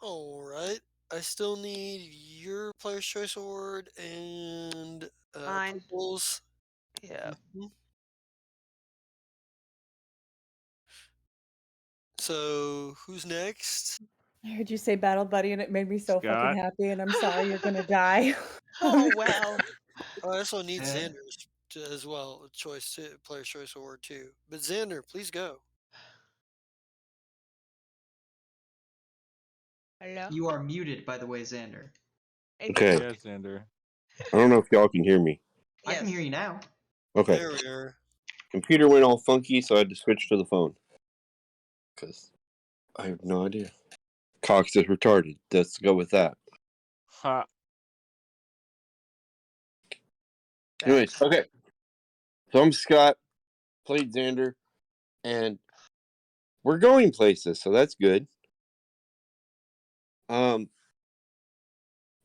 All right. I still need your Player's Choice Award and Mine. Purple's. Yeah. Mhm. So who's next? I heard you say Battle Buddy, and it made me so fucking Scott. happy. And I'm sorry you're gonna die. Oh wow. I also need Uh, Xander's as well. Choice too, Player's Choice Award too. But Xander, please go. Hello. You are muted, by the way, Xander. Okay. Yes, Xander. I don't know if y'all can hear me. I can Yes. hear you now. Okay. There we are. Computer went all funky, so I had to switch to the phone. Because I have no idea. Cox is retarded. Let's go with that. Ha. Anyways, okay. So I'm Scott, played Xander, and we're going places, so that's good.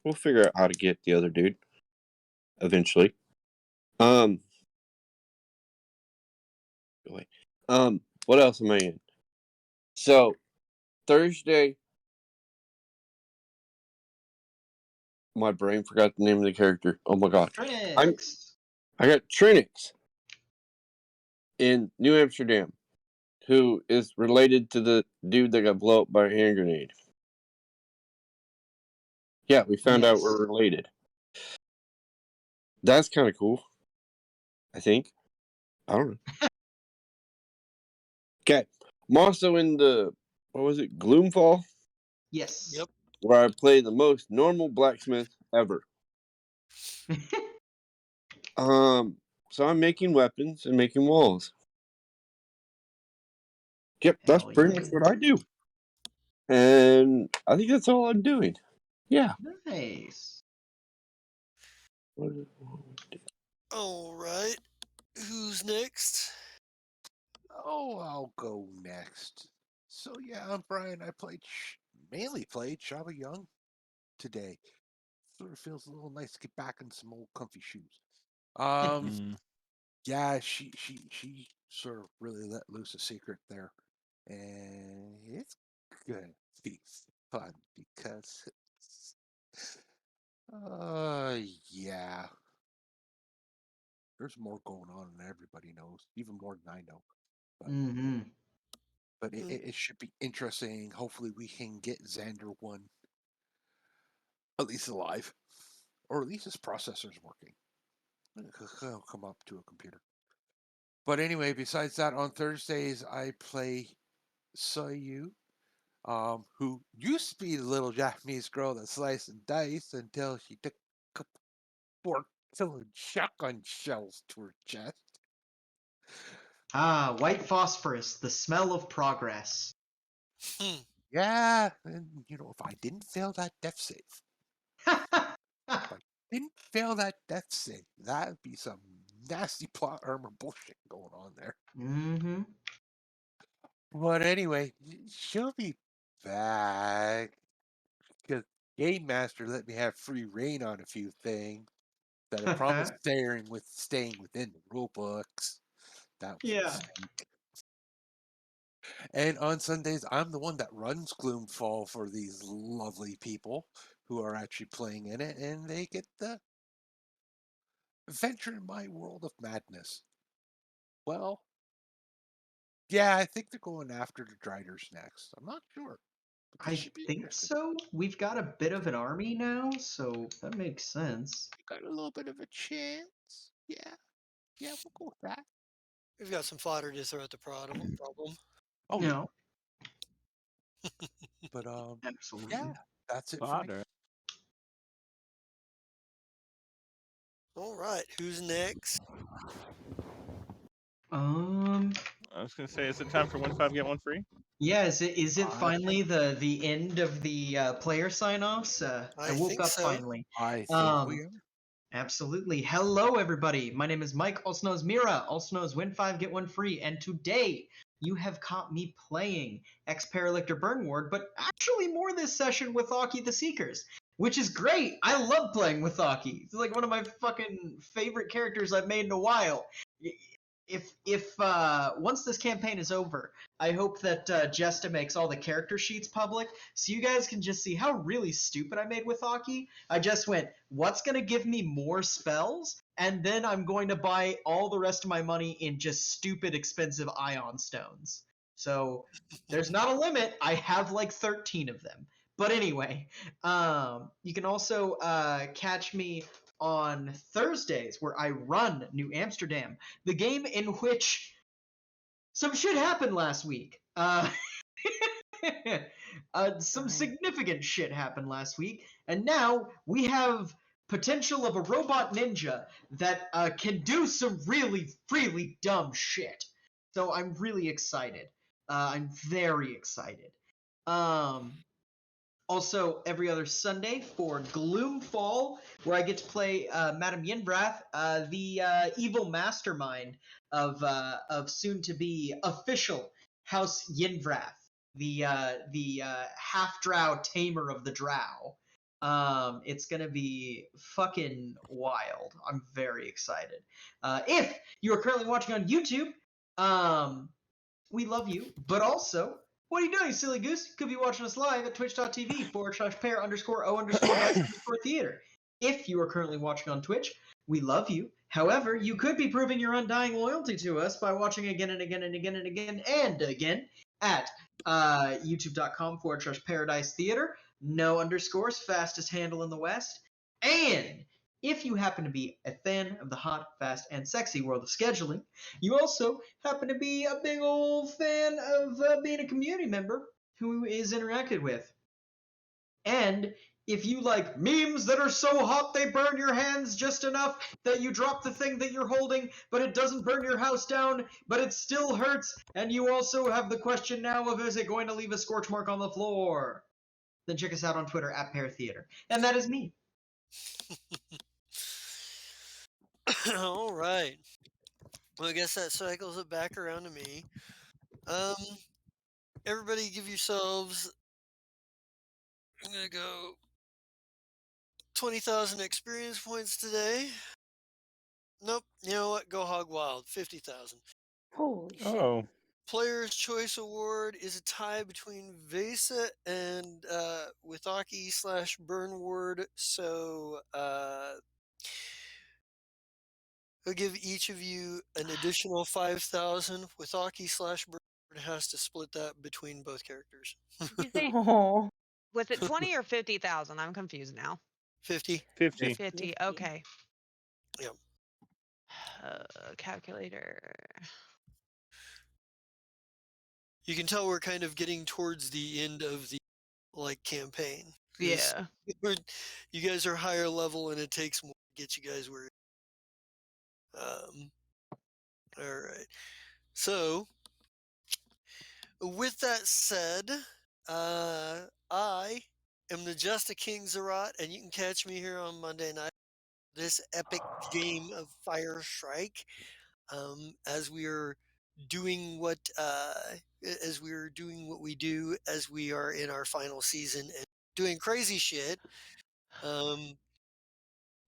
We'll figure out how to get the other dude eventually. What else am I in? So Thursday, my brain forgot the name of the character. Oh my god. Trinix. I got Trinix in New Amsterdam, who is related to the dude that got blown up by a hand grenade. Yeah, we found out Yes. we're related. That's kind of cool. I think. I don't know. Okay. I'm also in the, what was it, Gloomfall? Yes. Yep. Where I play the most normal blacksmith ever. So I'm making weapons and making walls. Yep, that's Hell pretty yeah. much what I do. And I think that's all I'm doing. Yeah. Nice. All right. Who's next? Oh, I'll go next. So yeah, I'm Brian. I mainly played Shaba Young today. Sort of feels a little nice to get back in some old comfy shoes. Mm. Yeah, she sort of really let loose a secret there, and it's gonna be fun because yeah, there's more going on than everybody knows, even more than I know. But Mm-hmm. but it should be interesting. Hopefully, we can get Xander one at least alive, or at least his processor's working. He'll come up to a computer. But anyway, besides that, on Thursdays I play Sayu, who used to be the little Japanese girl that sliced and diced until she took a 4 killing shotgun shells to her chest. Ah, white phosphorus, the smell of progress. Yeah, and if I didn't fail that death save, that'd be some nasty plot armor bullshit going on there. Mm-hmm. But anyway, she'll be back because Game Master let me have free reign on a few things that I promised staying within the rule books. That was a Yeah. mistake. And on Sundays, I'm the one that runs Gloomfall for these lovely people who are actually playing in it, and they get the venture in my world of madness. Well, yeah, I think they're going after the Driders next. I'm not sure. But this I should be think interesting. so. We've got a bit of an army now, so that makes sense. Got a little bit of a chance. Yeah, we'll go with that. We've got some fodder to throw at the problem. Oh, You know, but absolutely. yeah, that's it for me. Fodder. All right. Who's next? Um, I was gonna say, is it time for 1 5 get 1 free? Yeah, is it finally the end of the player sign-offs? I woke think up so. finally. I think we are. Absolutely. Hello, everybody. My name is Mike, also known as Mira, also known as Win 5, Get 1 Free, and today you have caught me playing Ex-Paralictor Burn Ward, but actually more this session with Aki the Seekers, which is great. I love playing with Aki. It's like one of my fucking favorite characters I've made in a while. If once this campaign is over, I hope that Jesta makes all the character sheets public so you guys can just see how really stupid I made with Aki. I just went, what's going to give me more spells? And then I'm going to buy all the rest of my money in just stupid expensive ion stones. So there's not a limit. I have like 13 of them. But anyway, you can also catch me on Thursdays where I run New Amsterdam, the game in which some shit happened last week. Some significant shit happened last week, and now we have potential of a robot ninja that can do some really, really dumb shit. So I'm really excited. I'm very excited. Also, every other Sunday for Gloomfall, where I get to play Madame Yinbrath, the evil mastermind of soon-to-be official House Yinbrath, the half-drow tamer of the drow. It's gonna be fucking wild. I'm very excited. If you are currently watching on YouTube, we love you, but also, what are you doing, silly goose? You could be watching us live at twitch.tv/pair_o_dice_theater. If you are currently watching on Twitch, we love you. However, you could be proving your undying loyalty to us by watching again and again and again and again and again at youtube.com/paradise theater. No underscores, fastest handle in the West. And if you happen to be a fan of the hot, fast, and sexy world of scheduling, you also happen to be a big old fan of being a community member who is interacted with. And if you like memes that are so hot they burn your hands just enough that you drop the thing that you're holding, but it doesn't burn your house down, but it still hurts, and you also have the question now of is it going to leave a scorch mark on the floor, then check us out on Twitter at Pear Theater. And that is me. All right. Well, I guess that cycles it back around to me. Everybody give yourselves, I'm going to go 20,000 experience points today. Nope. You know what? Go hog wild. 50,000. Holy shit. Oh, Player's Choice Award is a tie between Vesa and Withaki/Burnward. So I'll give each of you an additional 5,000. Withaki/Burnward has to split that between both characters. You say, Oh. was it 20 or 50,000? I'm confused now. 50. 50. 50. Okay. Yep. Calculator. You can tell we're kind of getting towards the end of the campaign. 'Cause Yeah. you guys are higher level and it takes more to get you guys where. All right. So, with that said, I am the Just a King Zerat, and you can catch me here on Monday night. This epic game of Fire Shrike, as we are doing what we do as we are in our final season and doing crazy shit.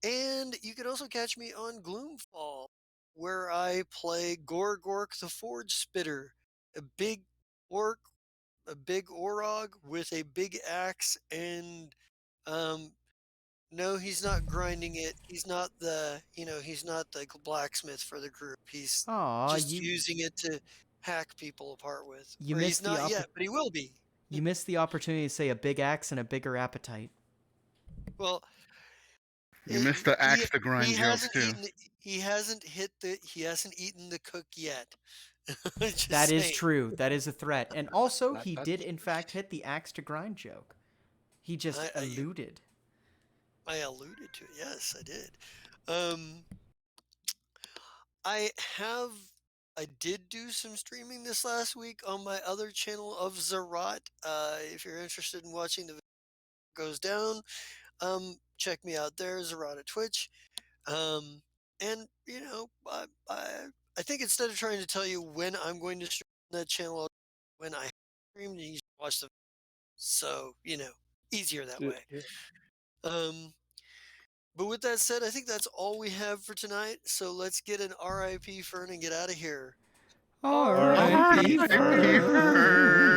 And you can also catch me on Gloomfall, where I play Gorgork the Forge Spitter, a big orc, a big orog with a big axe, and no, he's not grinding it. He's not the blacksmith for the group. He's Aw, just using it to hack people apart with. You Or he's missed the not yet, but he will be. you missed the opportunity to say a big axe and a bigger appetite. Well, You missed the axe to grind he joke hasn't too. eaten. He hasn't eaten the cook yet. Just That is saying. true. That is a threat. And also, he That's did in fact hit the axe to grind joke. He just alluded. I alluded to it. Yes, I did. I have I did do some streaming this last week on my other channel of Zerat. If you're interested in watching the video goes down, check me out there, Zerat at Twitch. And you know, I think instead of trying to tell you when I'm going to stream that channel, when I stream, you should watch the. So you know, easier that way. But with that said, I think that's all we have for tonight. So let's get an RIP Fern and get out of here. R.I.P. R.I.P. Fern.